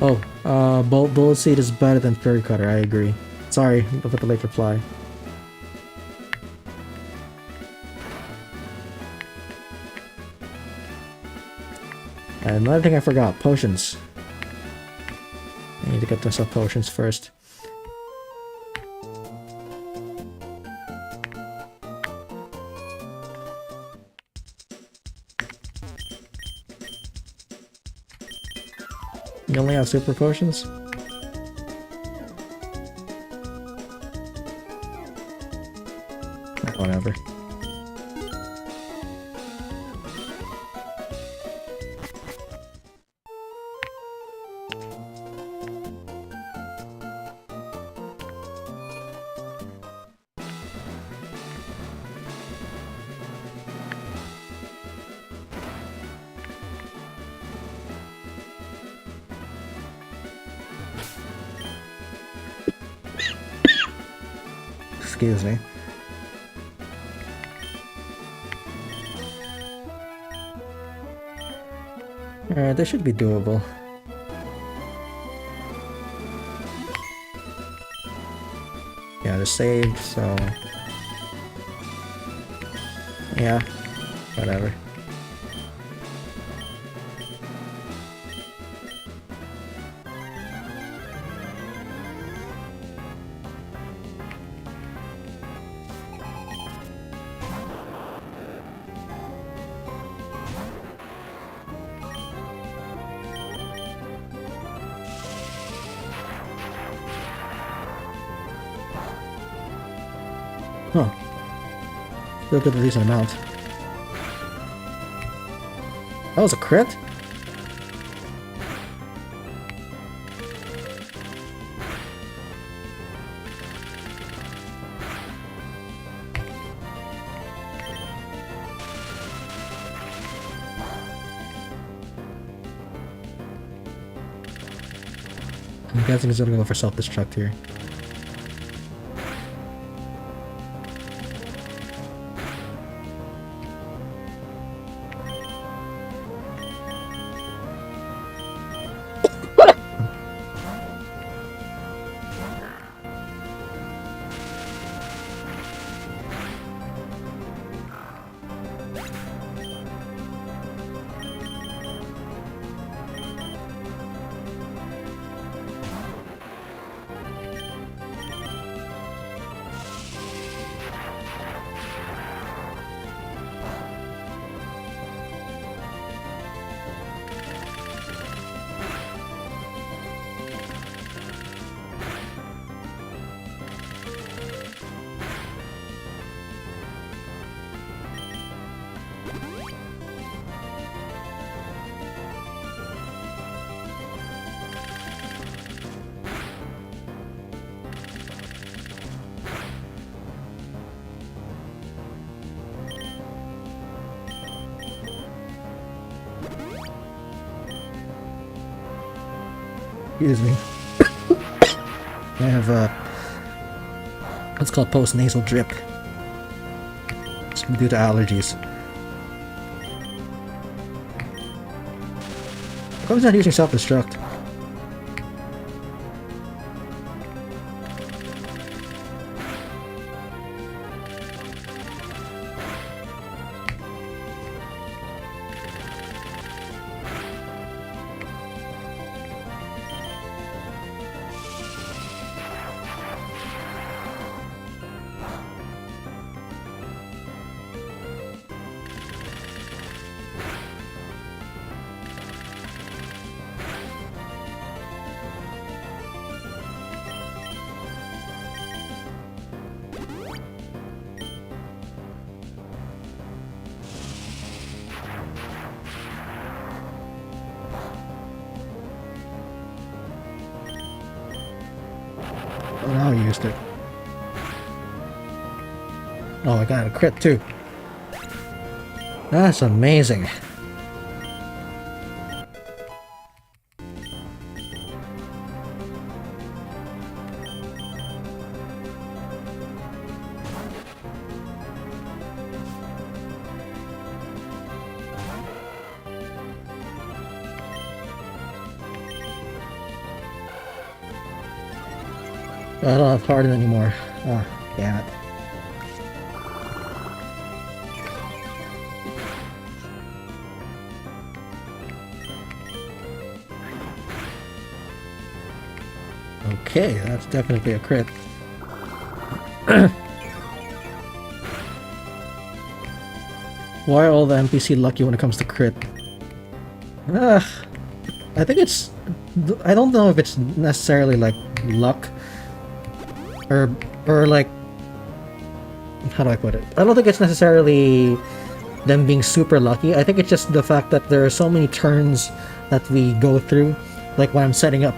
Oh, Bullet Seed is better than Fairy Cutter, I agree. Sorry about the late reply. And another thing I forgot, potions. I need to get myself potions first. You only have super potions? Whatever. Excuse me. Alright, this should be doable. Yeah, they're saved, so... yeah, whatever. Huh. Still did a decent amount. That was a crit? I'm guessing he's gonna go for self-destruct here. Excuse me. I have what's called post-nasal drip. It's due to allergies. How come he's not using self-destruct? Oh, now I used it. Oh, I got a crit too. That's amazing. I don't have Harden anymore. Ah, damn it. Okay, that's definitely a crit. Why are all the NPC lucky when it comes to crit? I think it's... I don't know if it's necessarily like luck. Or like... How do I put it? I don't think it's necessarily them being super lucky. I think it's just the fact that there are so many turns that we go through. Like when I'm setting up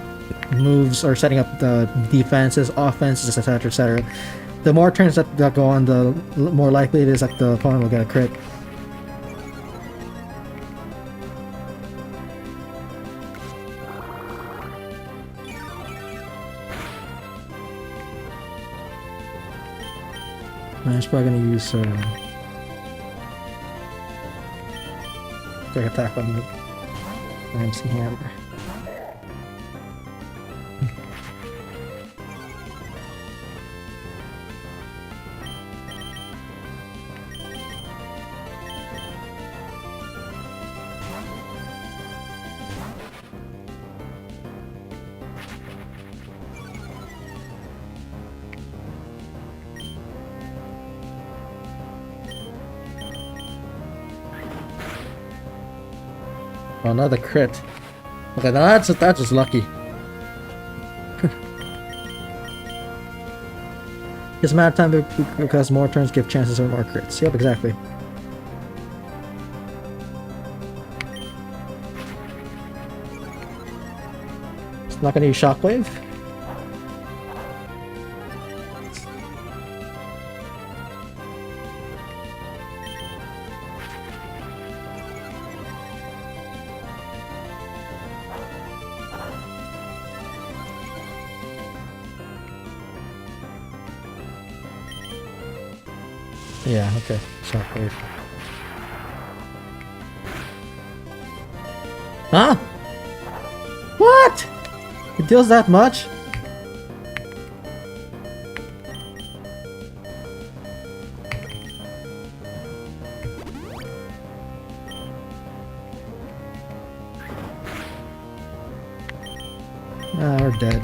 moves or setting up the defenses, offenses, etc, etc. The more turns that go on, the more likely it is that the opponent will get a crit. I'm just probably gonna use quick attack on the MC Hammer. Oh, another crit. Okay, now that's just lucky. It's a matter of time because more turns give chances of more crits. Yep, exactly. It's not gonna use Shockwave. Yeah, okay. Shockwave. Huh? What? It deals that much? Ah, we're dead.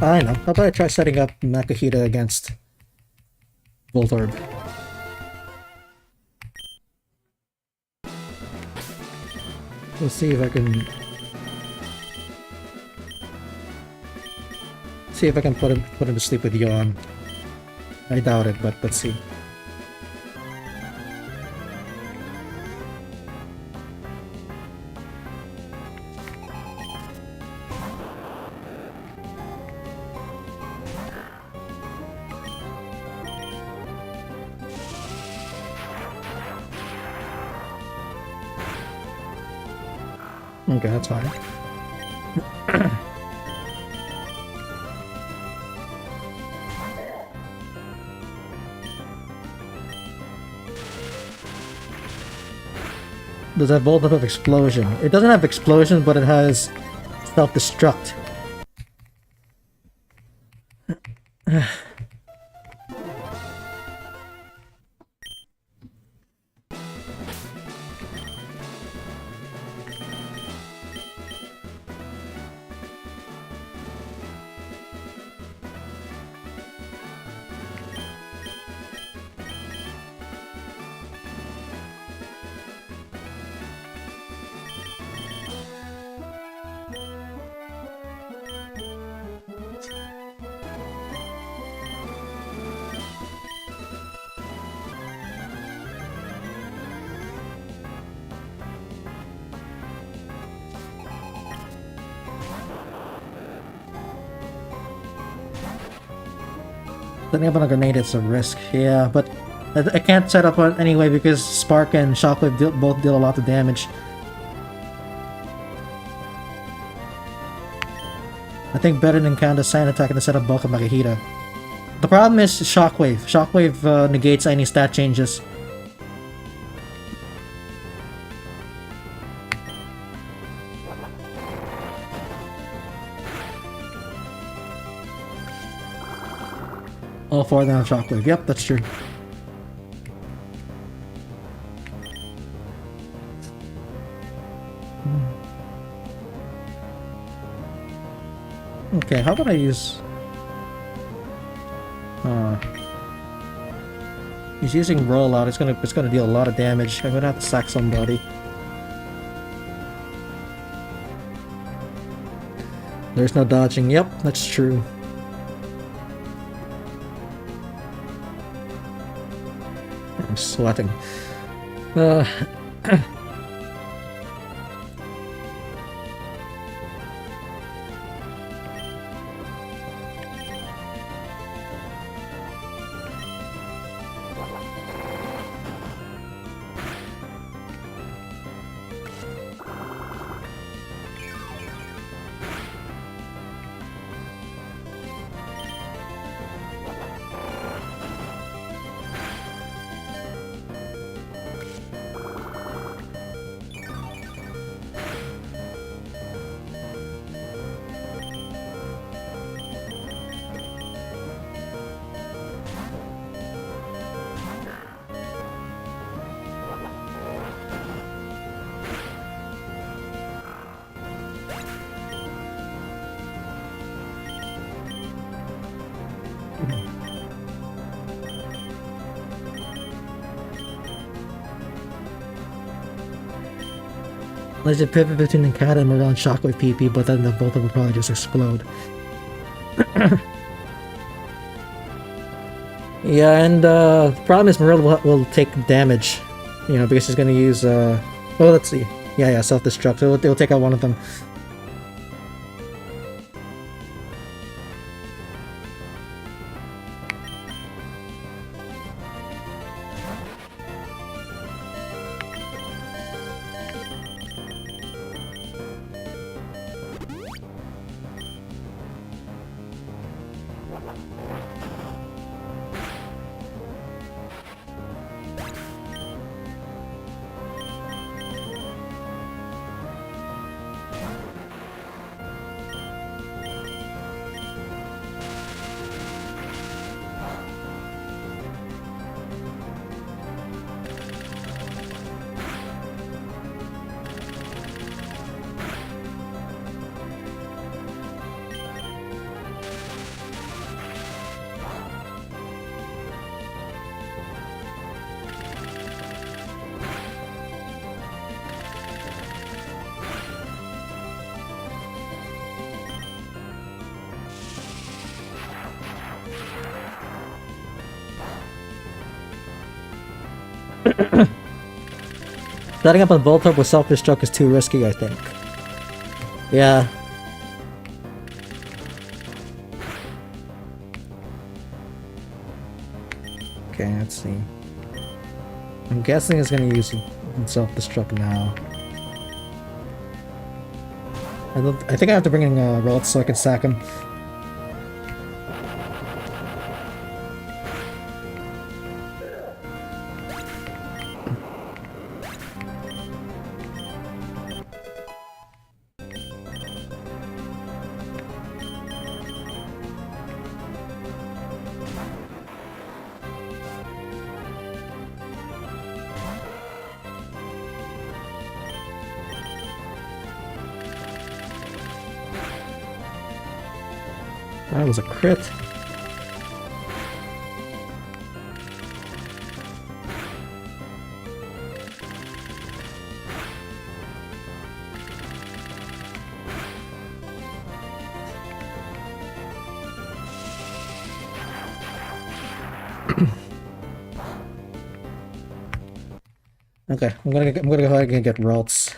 I know. How about I try setting up Makahita against Voltorb? Let's see if I can... See if I can put him to sleep with Yawn. I doubt it, but let's see. Okay, that's fine. Does that Voltorb have explosion? It doesn't have explosion, but it has self-destruct. Setting up on a grenade is a risk, yeah, but I can't set up on anyway because Spark and Shockwave both deal a lot of damage. I think better than Candace Sand Attack and set up Bulk of Makihita. The problem is Shockwave. Shockwave negates any stat changes. All 4 of them have Shockwave. Yep, that's true. Okay, how about I use... he's using Rollout. It's gonna deal a lot of damage. I'm gonna have to sack somebody. There's no dodging. Yep, that's true. I'm sweating. Let's just pivot between the cat and Morel and Shockwave PP, but then both of them will probably just explode. Yeah, and the problem is Morel will take damage, you know, because he's gonna use, oh, let's see. Yeah, self-destruct, so it'll take out one of them. Setting up on Voltorb with self-destruct is too risky, I think. Yeah. Okay, let's see. I'm guessing it's gonna use self-destruct now. I think I have to bring in Relic so I can sack him. That was a crit. Okay, I'm gonna go ahead and get Ralts.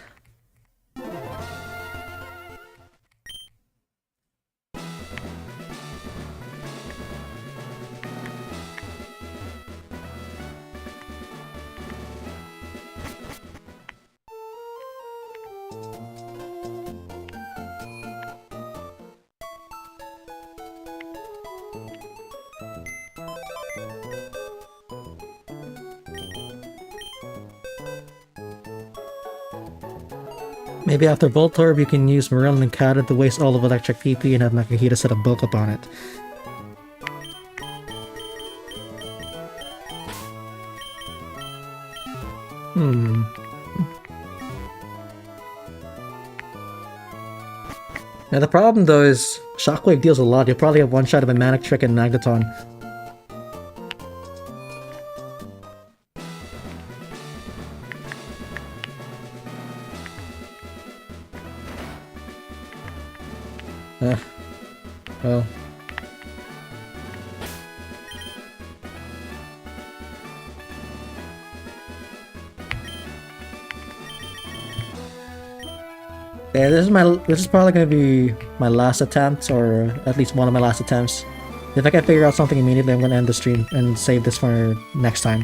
Maybe after Voltorb you can use Marilla and Kata to waste all of Electric PP and have Makahita set a bulk up on it. Now the problem though is Shockwave deals a lot. You'll probably have one shot of a Manic Trick and Magneton. Well. Yeah, this is probably gonna be my last attempt, or at least one of my last attempts. If I can figure out something immediately, I'm gonna end the stream and save this for next time.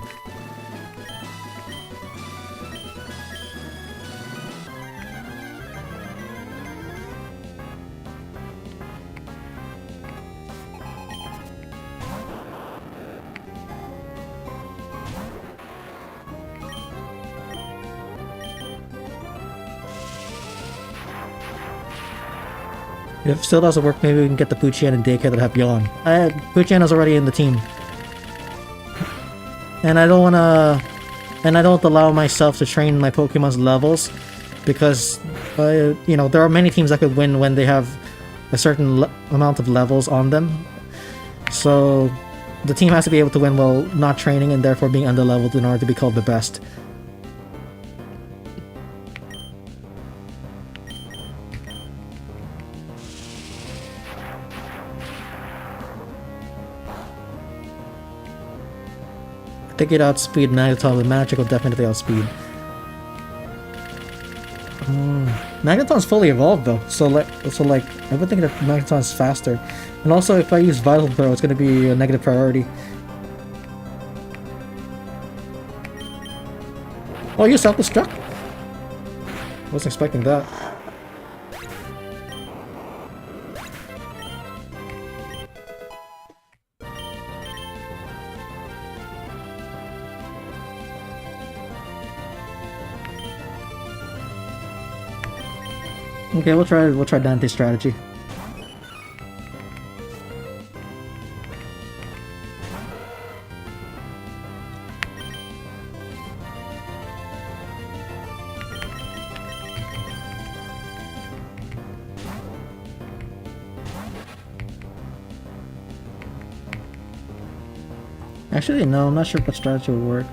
If it still doesn't work, maybe we can get the Poochyena and Daycare that have Yawn. Poochyena's already in the team. And I don't wanna... And I don't allow myself to train my Pokemon's levels, because, you know, there are many teams that could win when they have a certain amount of levels on them. So, the team has to be able to win while not training and therefore being underleveled in order to be called the best. I think it outspeed Magneton, but Magic will definitely outspeed. Magneton's fully evolved though, so like I would think that Magneton's faster. And also, if I use Vital Throw, it's going to be a negative priority. Oh, you self-destruct? Wasn't expecting that. Okay, we'll try Dante's strategy. Actually, no, I'm not sure what strategy would work.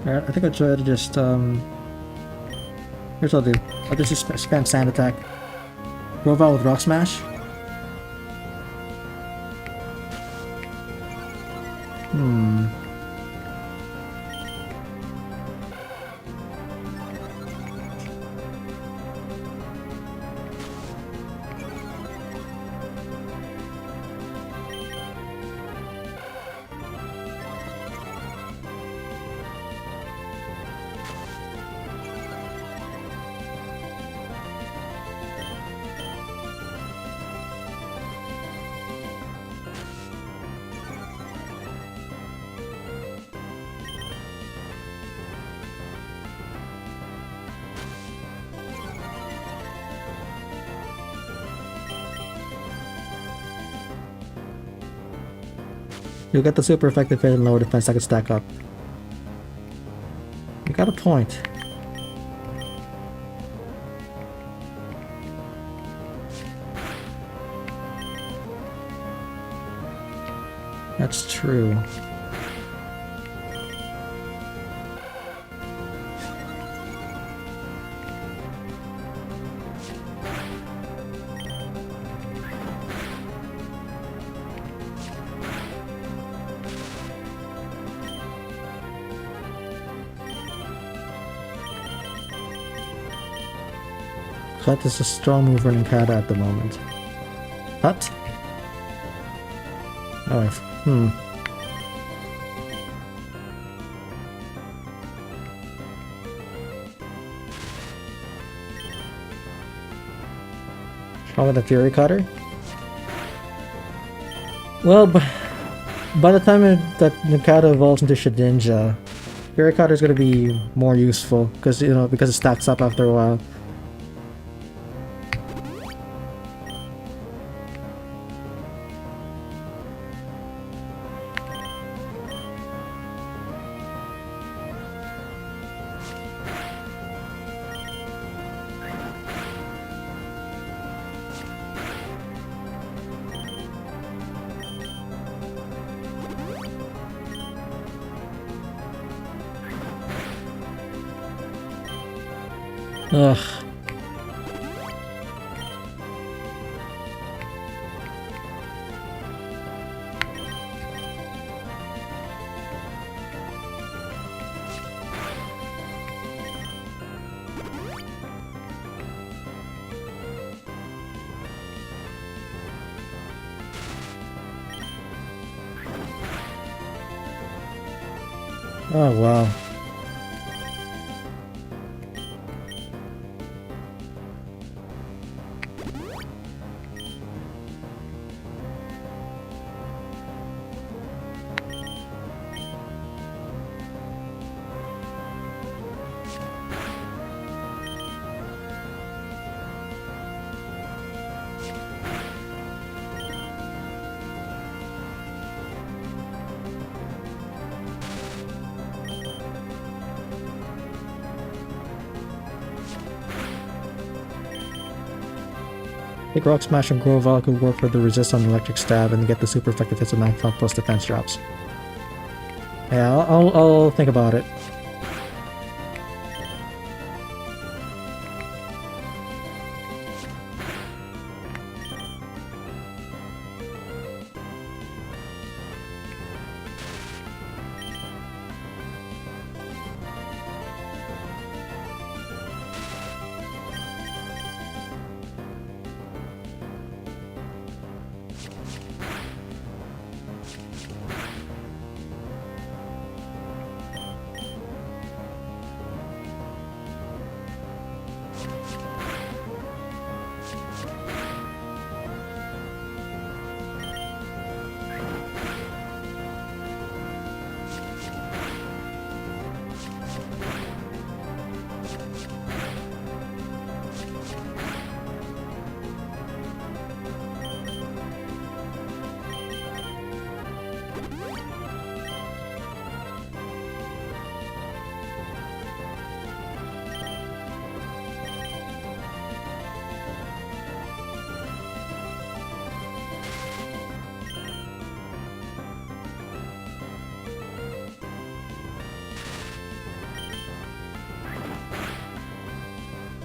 Alright, I think I'll try to just, here's what I'll do. I'll just spam Sand Attack. Grovyle with Rock Smash. You'll get the super effective hit and lower defense that can stack up. You got a point. That's true. Cut is a strong mover in Kata at the moment. Cut? Oh, Probably the Fury Cutter? Well, by the time that Nikata evolves into Shedinja, Fury Cutter is going to be more useful because because it stacks up after a while. Ugh. Oh, wow. Take Rock Smash and Grovyle could work for the resist on Electric Stab and get the super effective hits of 9 plus defense drops. Yeah, I'll think about it.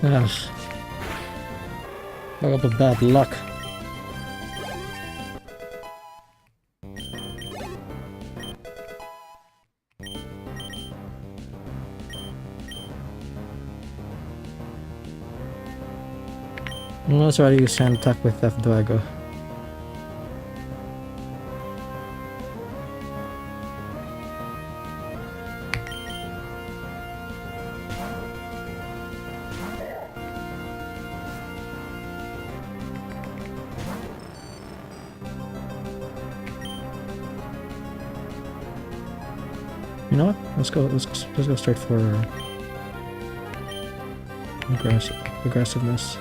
Ugh. Talk about bad luck. Let's try to use Sand Attack with DFuego. You know what? Let's go straight for aggressiveness.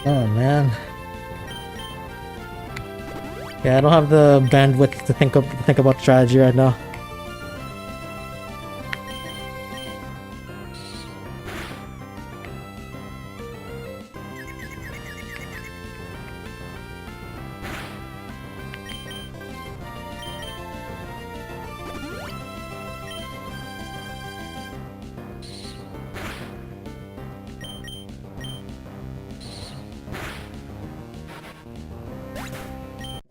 Oh man. Yeah, I don't have the bandwidth to think about strategy right now.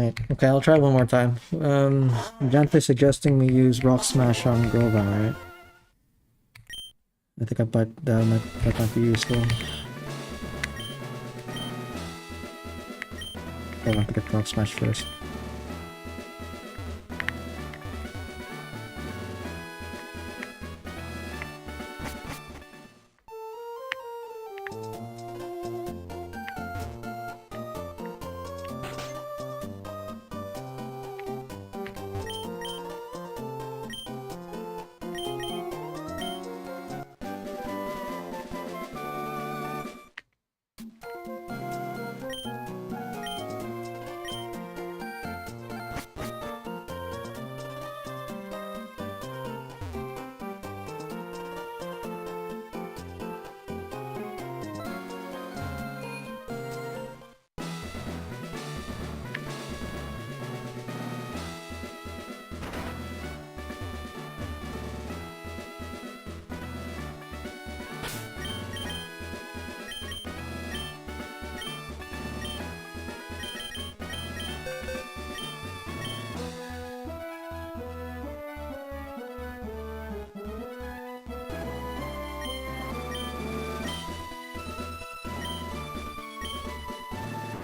Right. Okay, I'll try one more time. Gently suggesting me use Rock Smash on Grovan, right? I think that might be useful. I want to get Rock Smash first.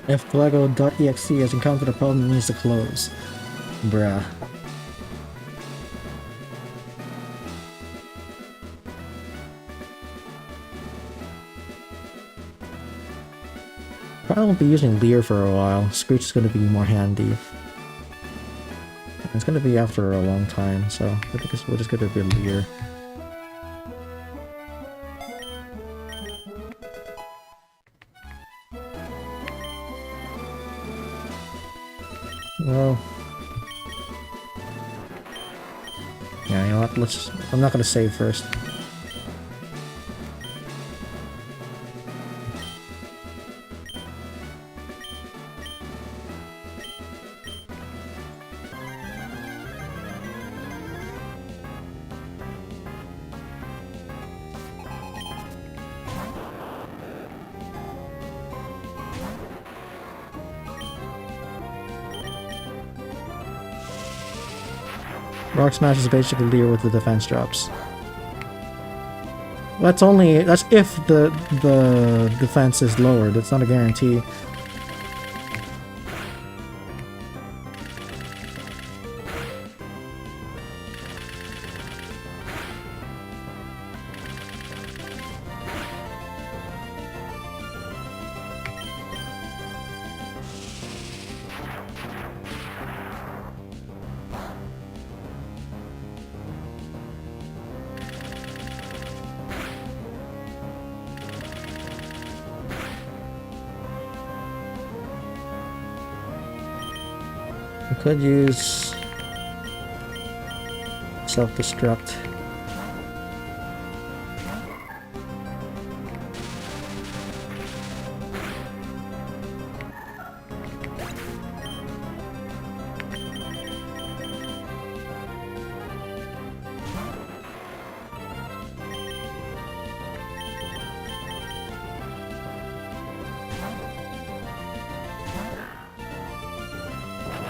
If DFuego.exe has encountered a problem, it needs to close. Bruh. Probably won't be using Leer for a while. Screech is going to be more handy. It's going to be after a long time, so I think we're just going to be Leer. Well, yeah, you know what? I'm not gonna save first. Rock Smash is basically Leer with the defense drops. That's if the defense is lowered. It's not a guarantee. Could use self-destruct.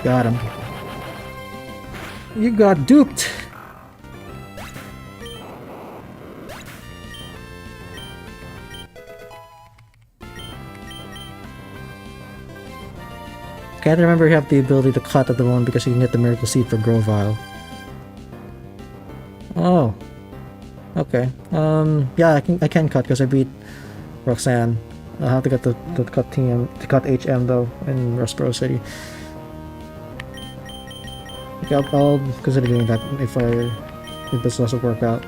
Got him. You got duped! Can't remember if you have the ability to cut at the moment because you can get the Miracle Seed for Grovyle. Oh. Okay. Yeah, I can cut because I beat Roxanne. I'll have to get the cut cut HM though in Rustboro City. Okay, I'll consider doing that if this doesn't work out.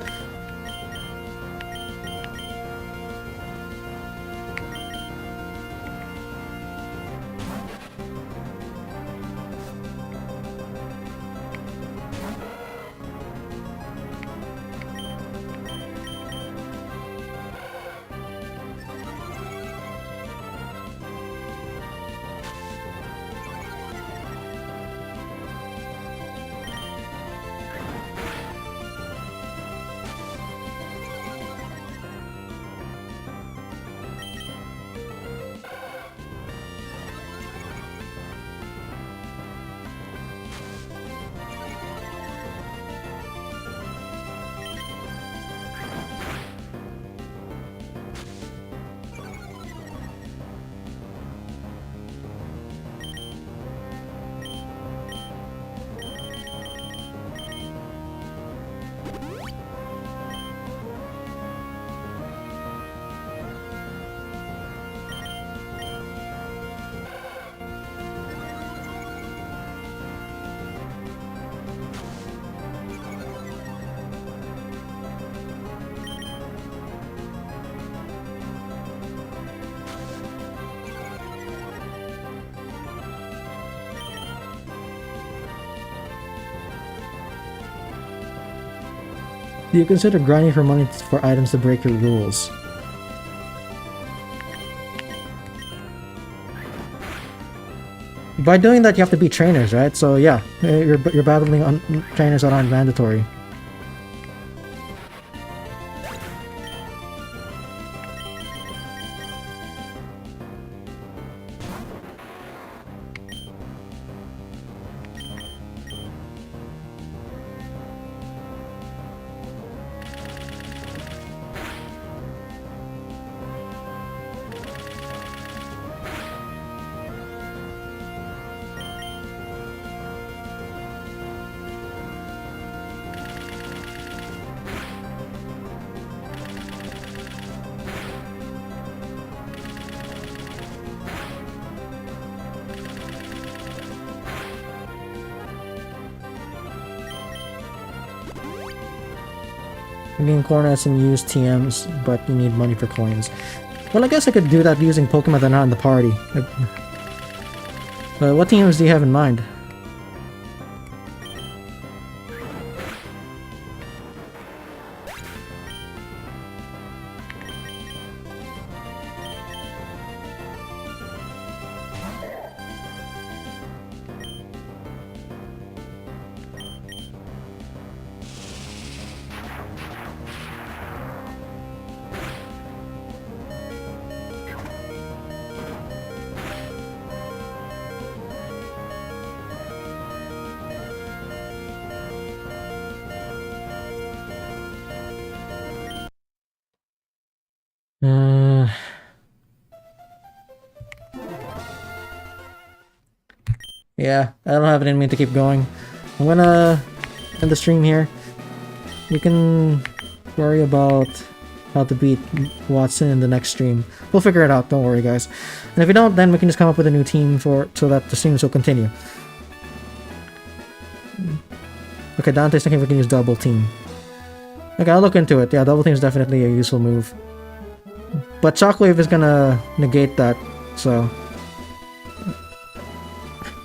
Do you consider grinding for money for items to break your rules? By doing that, you have to beat trainers, right? So yeah, you're battling on trainers that aren't mandatory. You can corners and use TMs, but you need money for coins. Well, I guess I could do that using Pokemon that are not in the party. What teams do you have in mind? Yeah, I don't have it in me to keep going. I'm gonna end the stream here. You can worry about how to beat Wattson in the next stream. We'll figure it out, don't worry guys. And if we don't, then we can just come up with a new team so that the streams will continue. Okay, Dante's thinking we can use double team. Okay, I'll look into it. Yeah, double team is definitely a useful move. But Shockwave is gonna negate that, so...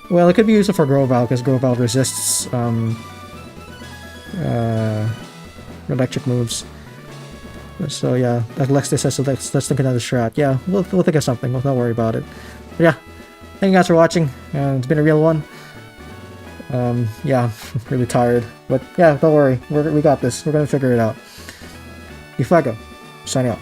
Well, it could be useful for Grovyle, because Grovyle resists electric moves. So yeah, like Lexi says, so let's think another strat. Yeah, we'll think of something, don't worry about it. But yeah, thank you guys for watching, it's been a real one. Yeah, I'm really tired. But yeah, don't worry, we got this, we're gonna figure it out. DFuego, signing out.